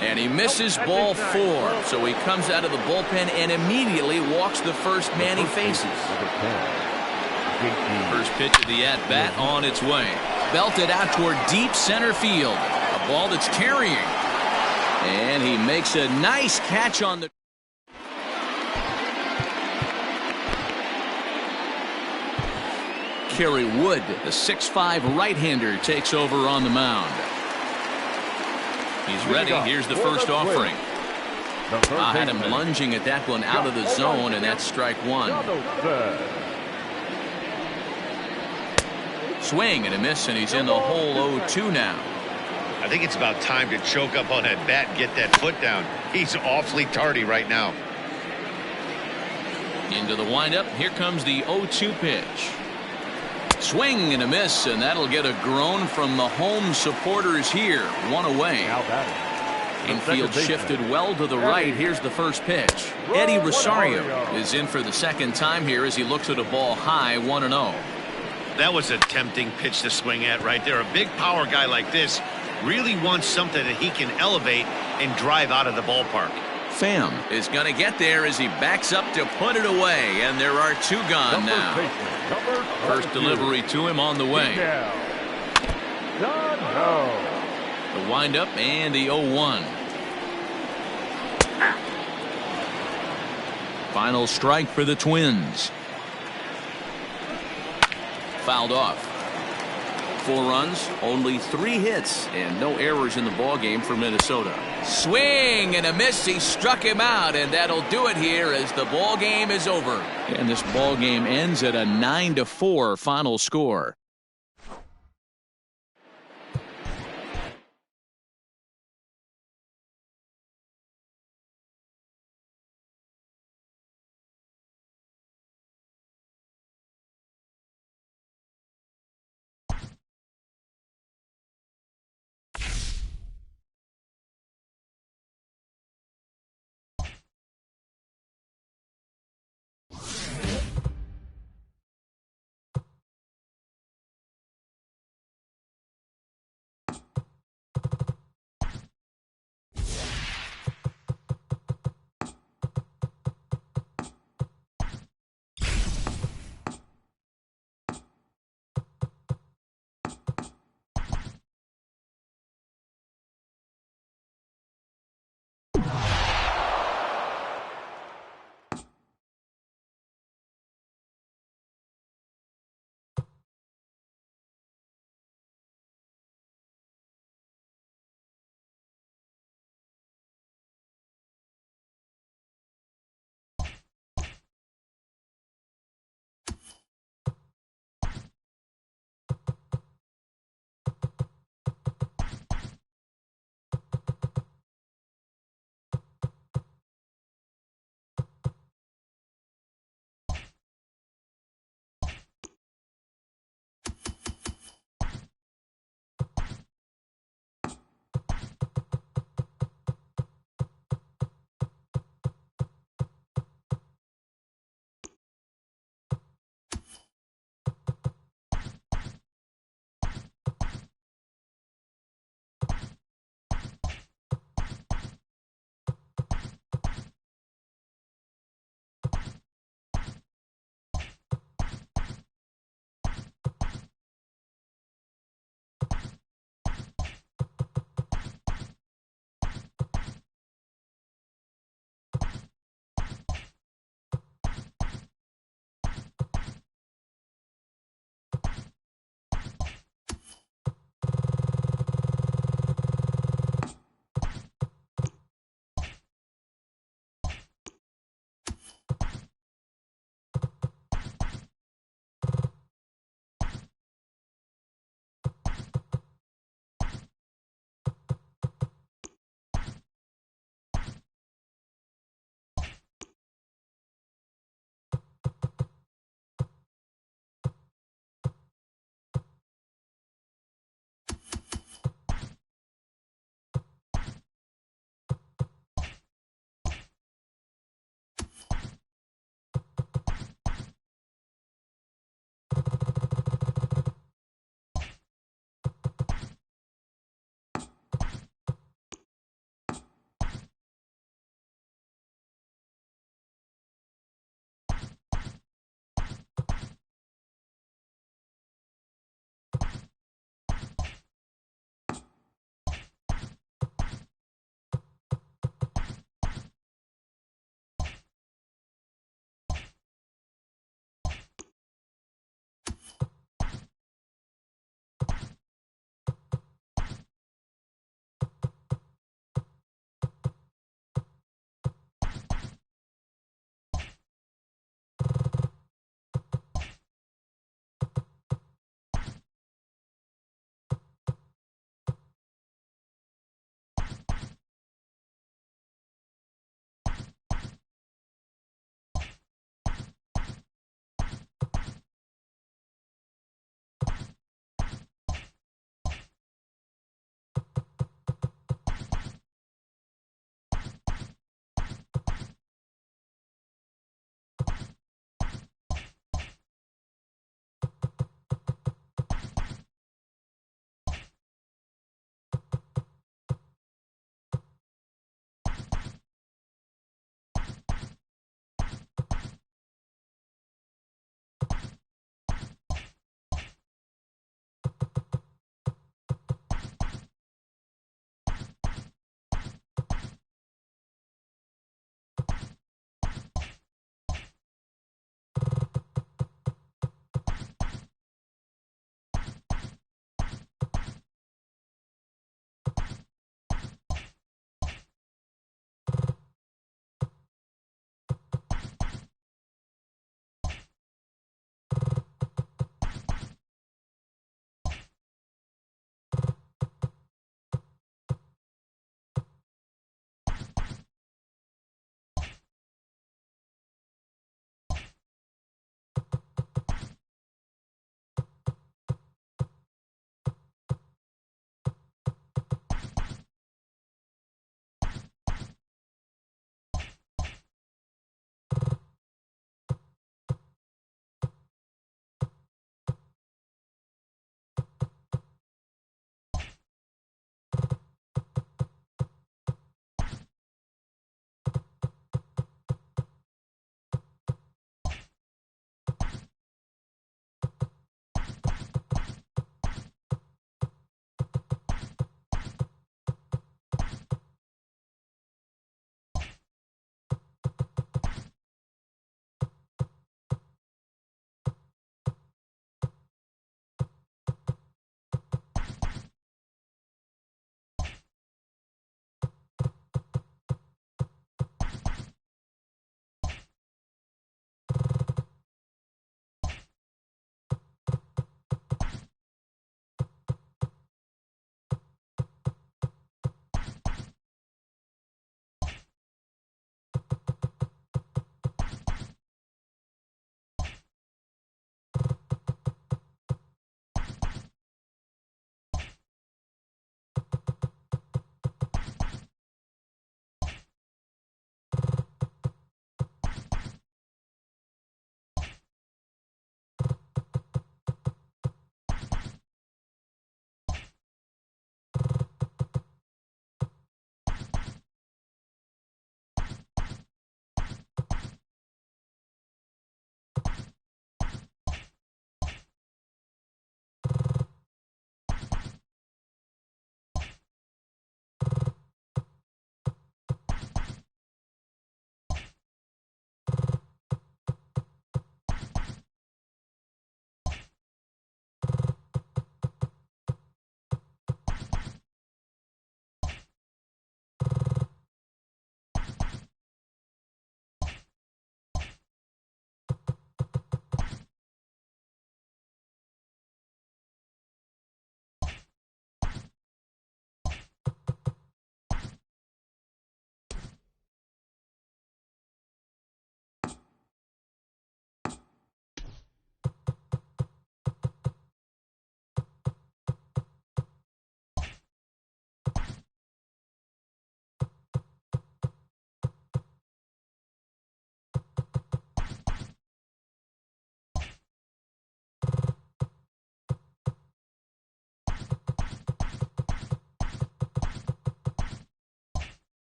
And he misses ball 4. So he comes out of the bullpen and immediately walks the first man he faces. First pitch of the at-bat on its way. Belted out toward deep center field. A ball that's carrying. And he makes a nice catch on the... Kerry Wood, the 6'5" right-hander, takes over on the mound. He's ready. Here's the first offering. I had him lunging at that one out of the zone, and that's strike 1. Swing and a miss, and he's in the hole 0-2 now. I think it's about time to choke up on that bat and get that foot down. He's awfully tardy right now. Into the windup. Here comes the 0-2 pitch. Swing and a miss, and that'll get a groan from the home supporters here. 1 away. Infield shifted well to the right. Here's the first pitch. Eddie Rosario is in for the second time here as he looks at a ball high, 1-0. That was a tempting pitch to swing at right there. A big power guy like this really wants something that he can elevate and drive out of the ballpark. Pham is going to get there as he backs up to put it away, and there are two gone now. First delivery to him on the way. The windup and the 0-1. Final strike for the Twins. Fouled off. 4 runs, only 3 hits, and no errors in the ballgame for Minnesota. Swing and a miss. He struck him out, and that'll do it here as the ballgame is over. And this ballgame ends at a 9-4 final score.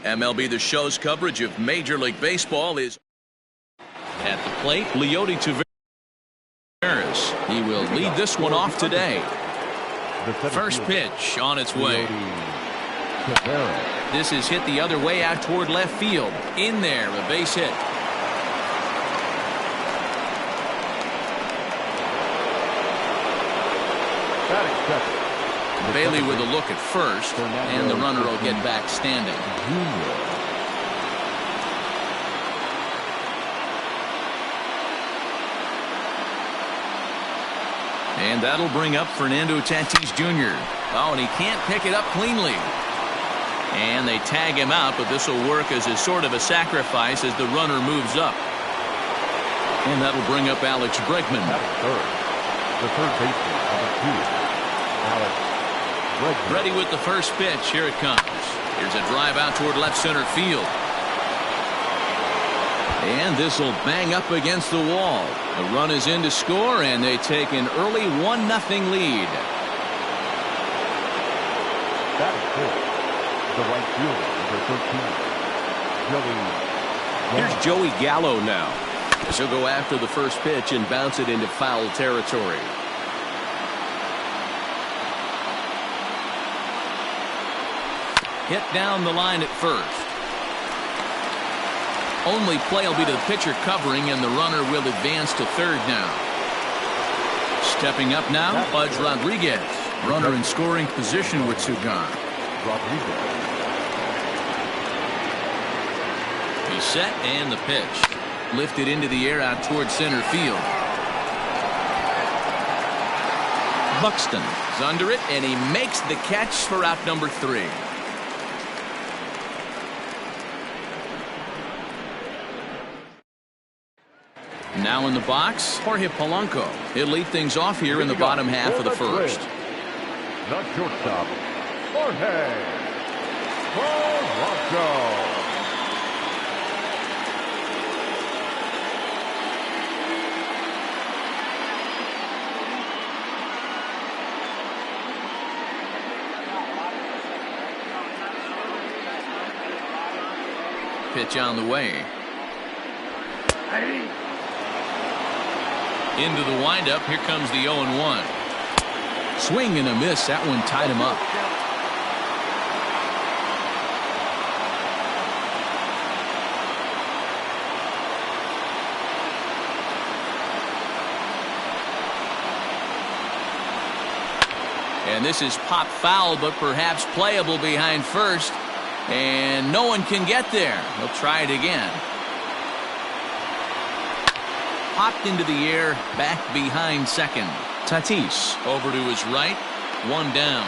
MLB The Show's coverage of Major League Baseball is at the plate. Leody Taveras. He will lead this one off today. First pitch on its way. This is hit the other way out toward left field. In there, a base hit. Bailey with a look at first, and the runner will get back standing. And that'll bring up Fernando Tatis Jr. Oh, and he can't pick it up cleanly. And they tag him out, but this will work as a sort of a sacrifice as the runner moves up. And that'll bring up Alex Bregman. The third baseman, number 2, Alex Bregman. Ready with the first pitch. Here it comes. Here's a drive out toward left center field. And this will bang up against the wall. The run is in to score, and they take an early 1-0 lead. That is good. The right fielder, number 13, Joey. Here's Joey Gallo now. As he'll go after the first pitch and bounce it into foul territory. Hit down the line at first. Only play will be to the pitcher covering, and the runner will advance to third now. Stepping up now, Pudge Rodriguez. Runner in scoring position with 2 gone. He's set, and the pitch. Lifted into the air out towards center field. Buxton is under it, and he makes the catch for out number 3. Now in the box, Jorge Polanco. He'll lead things off here in the bottom half of the first. The shortstop, Jorge Polanco. Pitch on the way. Into the windup. Here comes the 0-1. Swing and a miss. That one tied him up. And this is pop foul, but perhaps playable behind first. And no one can get there. He'll try it again. Popped into the air, back behind second. Tatis over to his right, 1 down.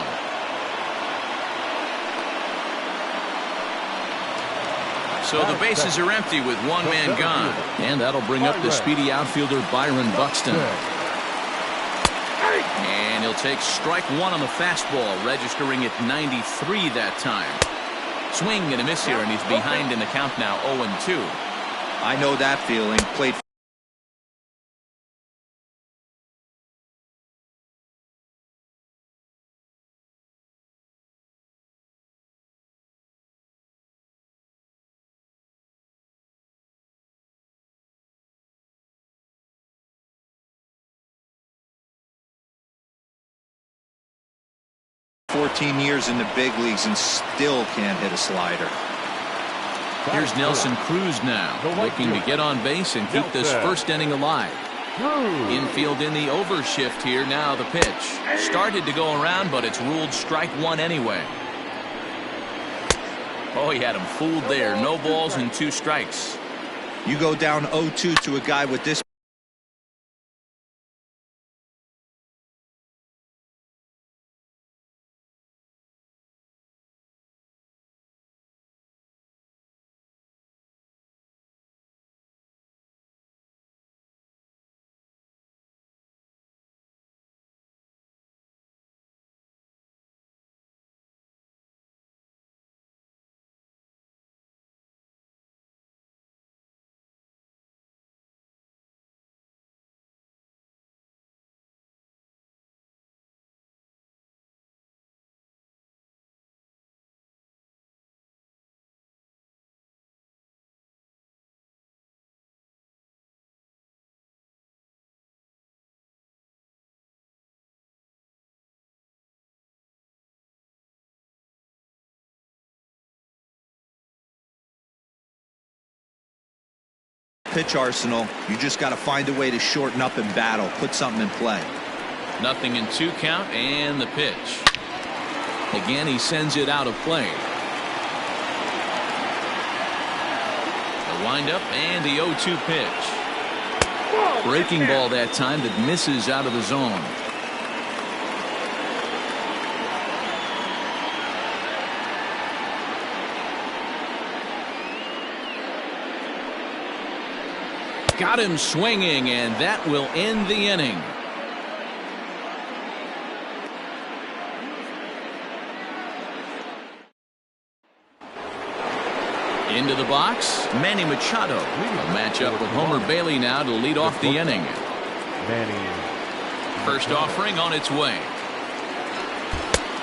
So the bases are empty with 1 man gone. And that'll bring up the speedy outfielder Byron Buxton. And he'll take strike 1 on the fastball, registering at 93 that time. Swing and a miss here, and he's behind in the count now, 0-2. I know that feeling. Played for 14 years in the big leagues and still can't hit a slider. Here's Nelson Cruz now, looking to get on base and keep this first inning alive. Infield in the overshift here. Now the pitch. Started to go around, but it's ruled strike 1 anyway. Oh, he had him fooled there. No balls and 2 strikes. You go down 0-2 to a guy with this pitch arsenal. You just got to find a way to shorten up and battle, put something in play. 0-2 count and the pitch. Again, he sends it out of play. The windup and the 0-2 pitch. Breaking ball that time that misses out of the zone. Got him swinging, and that will end the inning. Into the box, Manny Machado. A matchup with Homer Bailey now to lead off the inning. First offering on its way.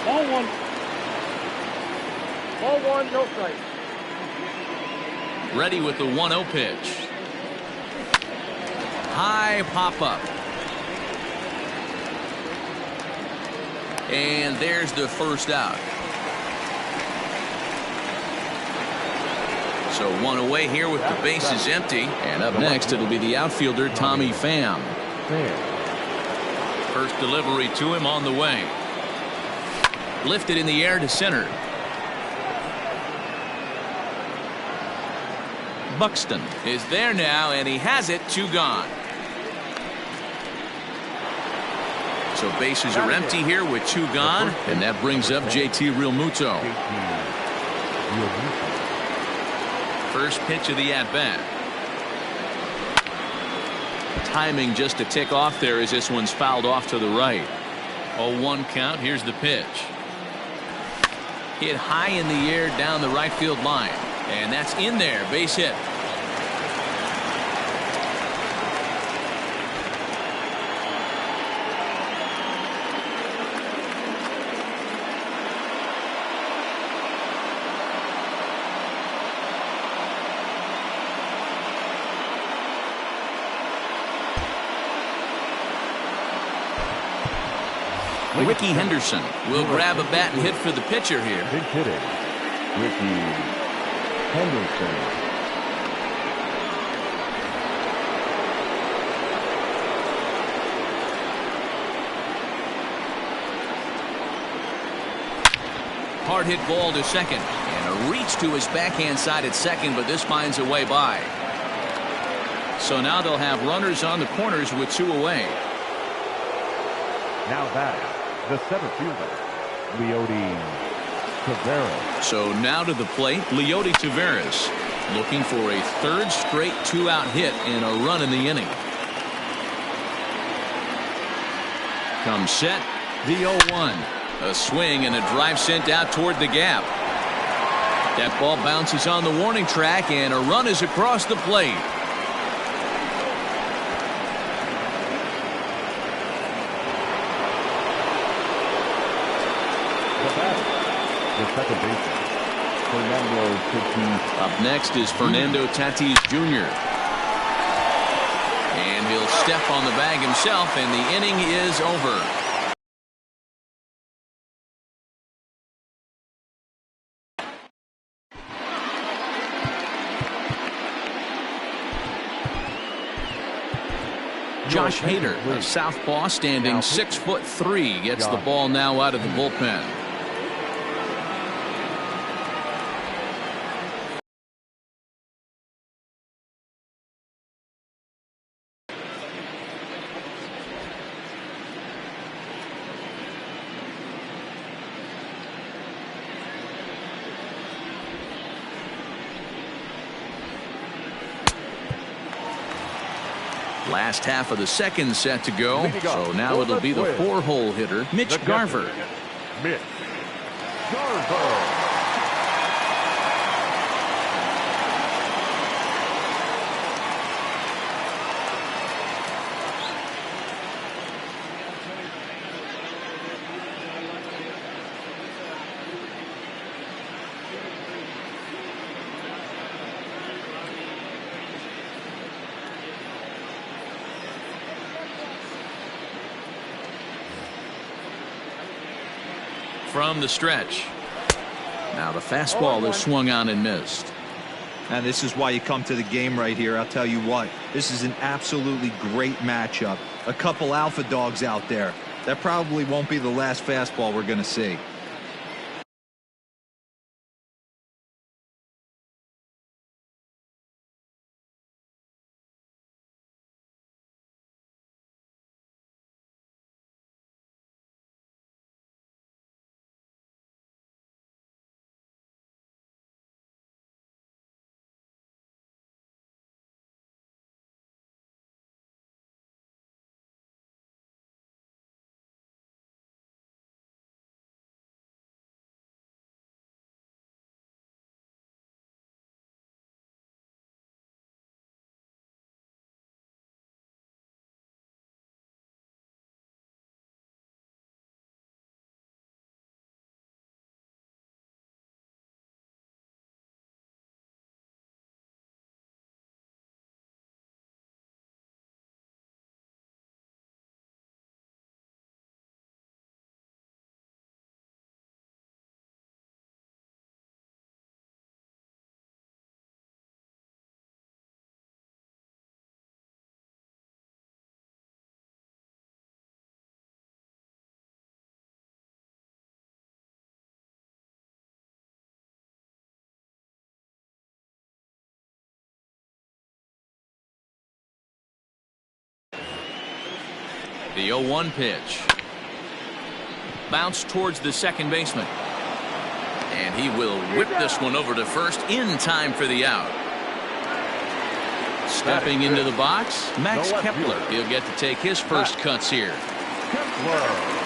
Ball one. Ball one, no strike. Ready with the 1-0 pitch. High pop up. And there's the first out. So one away here with the bases empty. And up next it'll be the outfielder Tommy Pham. First delivery to him on the way. Lifted in the air to center. Buxton is there now, and he has it. 2 gone. So bases are empty here with 2 gone, and that brings up JT Realmuto. First pitch of the at-bat. Timing just a tick off there as this one's fouled off to the right. 0-1 count. Here's the pitch. Hit high in the air down the right field line. And that's in there. Base hit. Ricky Henderson will grab a bat and hit for the pitcher here. Big hitting. Ricky Henderson. Hard hit ball to second. And a reach to his backhand side at second, but this finds a way by. So now they'll have runners on the corners with 2 away. Now that. The center fielder, Leody Taveras. So now to the plate, Leody Taveras looking for a 3rd straight 2-out hit and a run in the inning. Comes set, the 0-1. A swing and a drive sent out toward the gap. That ball bounces on the warning track, and a run is across the plate. The second baseman, Fernando Tatis. Up next is Fernando Tatis Jr. And he'll step on the bag himself, and the inning is over. Josh Hader of Southpaw, standing 6'3", gets the ball now out of the bullpen. Last half of the second set to go. So now it'll be the 4-hole hitter, Mitch Garver. Mitch Garver. From the stretch. Now the fastball is swung on and missed. And this is why you come to the game right here. I'll tell you what, this is an absolutely great matchup. A couple alpha dogs out there. That probably won't be the last fastball we're going to see. The 0-1 pitch. Bounce towards the second baseman. And he will whip this one over to first in time for the out. Stepping into the box, Max Kepler. He'll get to take his first cuts here. Kepler.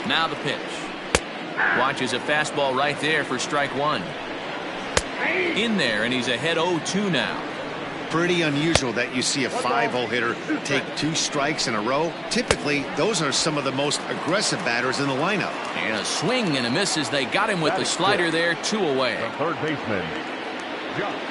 Now the pitch. Watches a fastball right there for strike one. In there, and he's ahead 0-2 now. Pretty unusual that you see a 5-hole hitter take 2 strikes in a row. Typically, those are some of the most aggressive batters in the lineup. And a swing and a miss as they got him with the slider there, 2 away. The third baseman, Jonathan.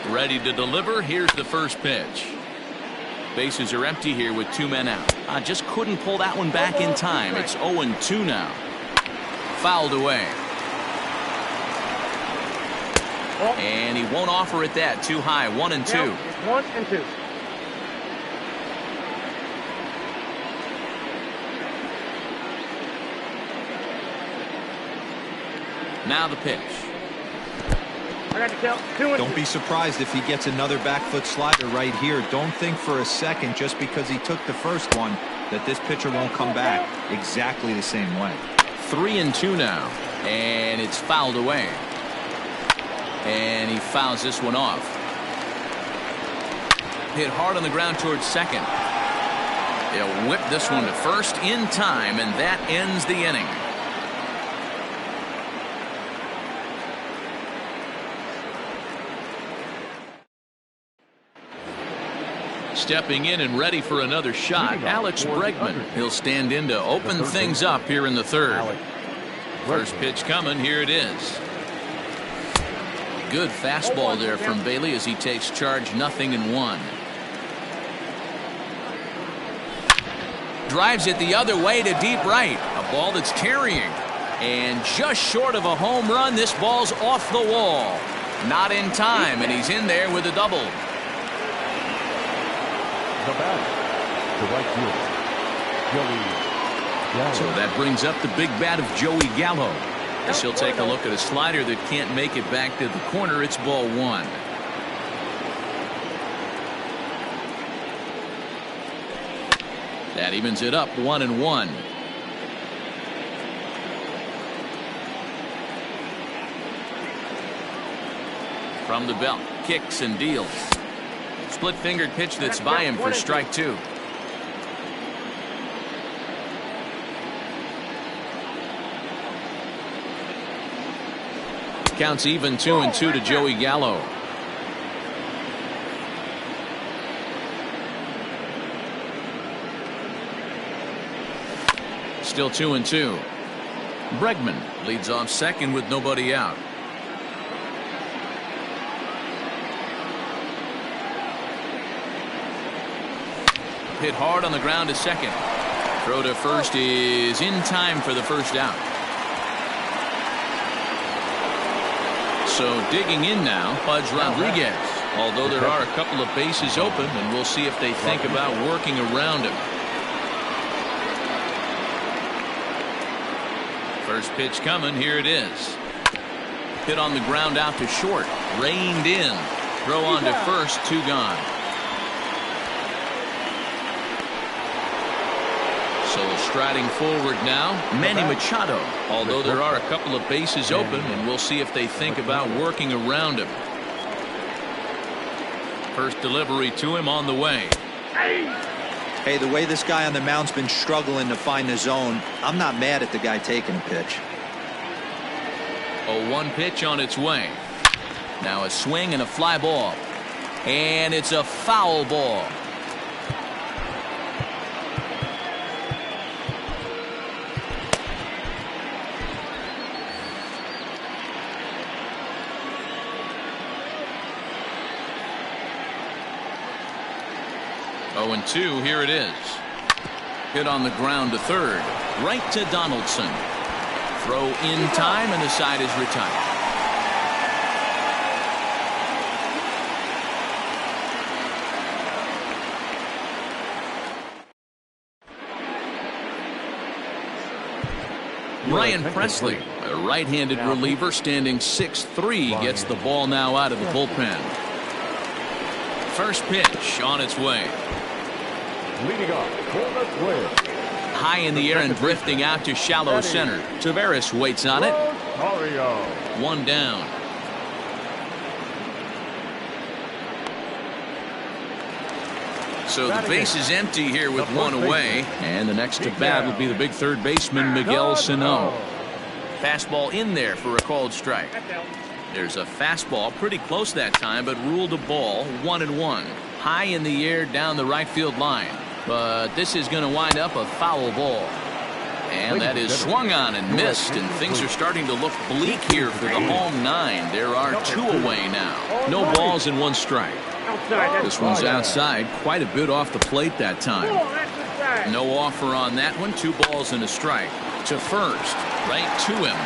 Ready to deliver. Here's the first pitch. Bases are empty here with 2 men out. Just couldn't pull that one back in time. It's 0-2 now. Fouled away. And he won't offer it that. Too high. 1-2. 1-2. Now the pitch. I got to count 2-2. Don't be surprised if he gets another back foot slider right here. Don't think for a second, just because he took the first one, that this pitcher won't come back exactly the same way. 3-2 now. And it's fouled away. And he fouls this one off. Hit hard on the ground towards second. He'll whip this one to first in time, and that ends the inning. Stepping in and ready for another shot, Alex Bregman. He'll stand in to open things up here in the third. First pitch coming. Here it is. Good fastball there from Bailey as he takes charge. 0-1. Drives it the other way to deep right. A ball that's carrying. And just short of a home run, this ball's off the wall. Not in time, and he's in there with a double. The batter, the right fielder, Joey Gallo. So that brings up the big bat of Joey Gallo. As he'll take a look at a slider that can't make it back to the corner. It's ball 1. That evens it up. 1-1. From the belt, kicks and deals. Split-fingered pitch that's by him for strike 2. Counts even. 2-2 to Joey Gallo. Still 2-2. Bregman leads off second with nobody out. Hit hard on the ground to second. Throw to first is in time for the first out. So digging in now, Pudge Rodriguez. Although there are a couple of bases open, and we'll see if they think about working around him. First pitch coming. Here it is. Hit on the ground out to short. Reined in. Throw on to first. 2 gone. So striding forward now, Manny Machado. Although there are a couple of bases open, and we'll see if they think about working around him. First delivery to him on the way. Hey, the way this guy on the mound's been struggling to find the zone, I'm not mad at the guy taking a pitch. 0-1 pitch on its way. Now a swing and a fly ball. And it's a foul ball. And 2. Here it is. Hit on the ground to third. Right to Donaldson. Throw in time, and the side is retired. Ryan Presley, a right-handed reliever standing 6'3", gets the ball now out of the bullpen. First pitch on its way. Leading off, corner square. High in the air and drifting out to shallow center. Taveras waits on it. 1 down. So the base is empty here with 1 away. And the next to bat will be the big third baseman, Miguel Sano. Fastball in there for a called strike. There's a fastball pretty close that time, but ruled a ball. 1-1. High in the air down the right field line. But this is going to wind up a foul ball. And that is swung on and missed, and things are starting to look bleak here for the home 9. There are 2 away now. No balls and 1 strike. Outside. This one's outside, quite a bit off the plate that time. That's inside. No offer on that one. 2 balls and a strike. To first, right to him.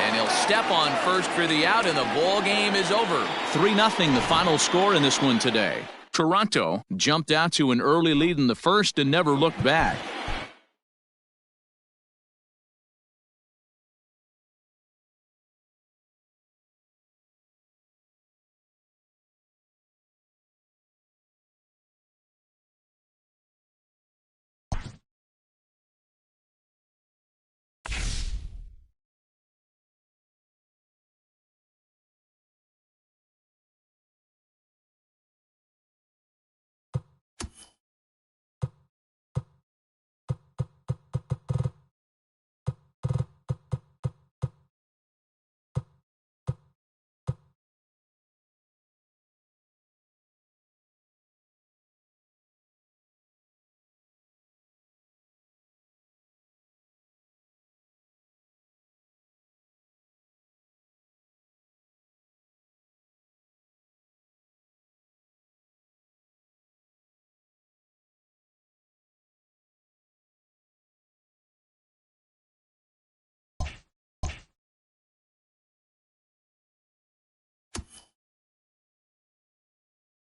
And he'll step on first for the out, and the ball game is over. 3-0 the final score in this one today. Toronto jumped out to an early lead in the first and never looked back.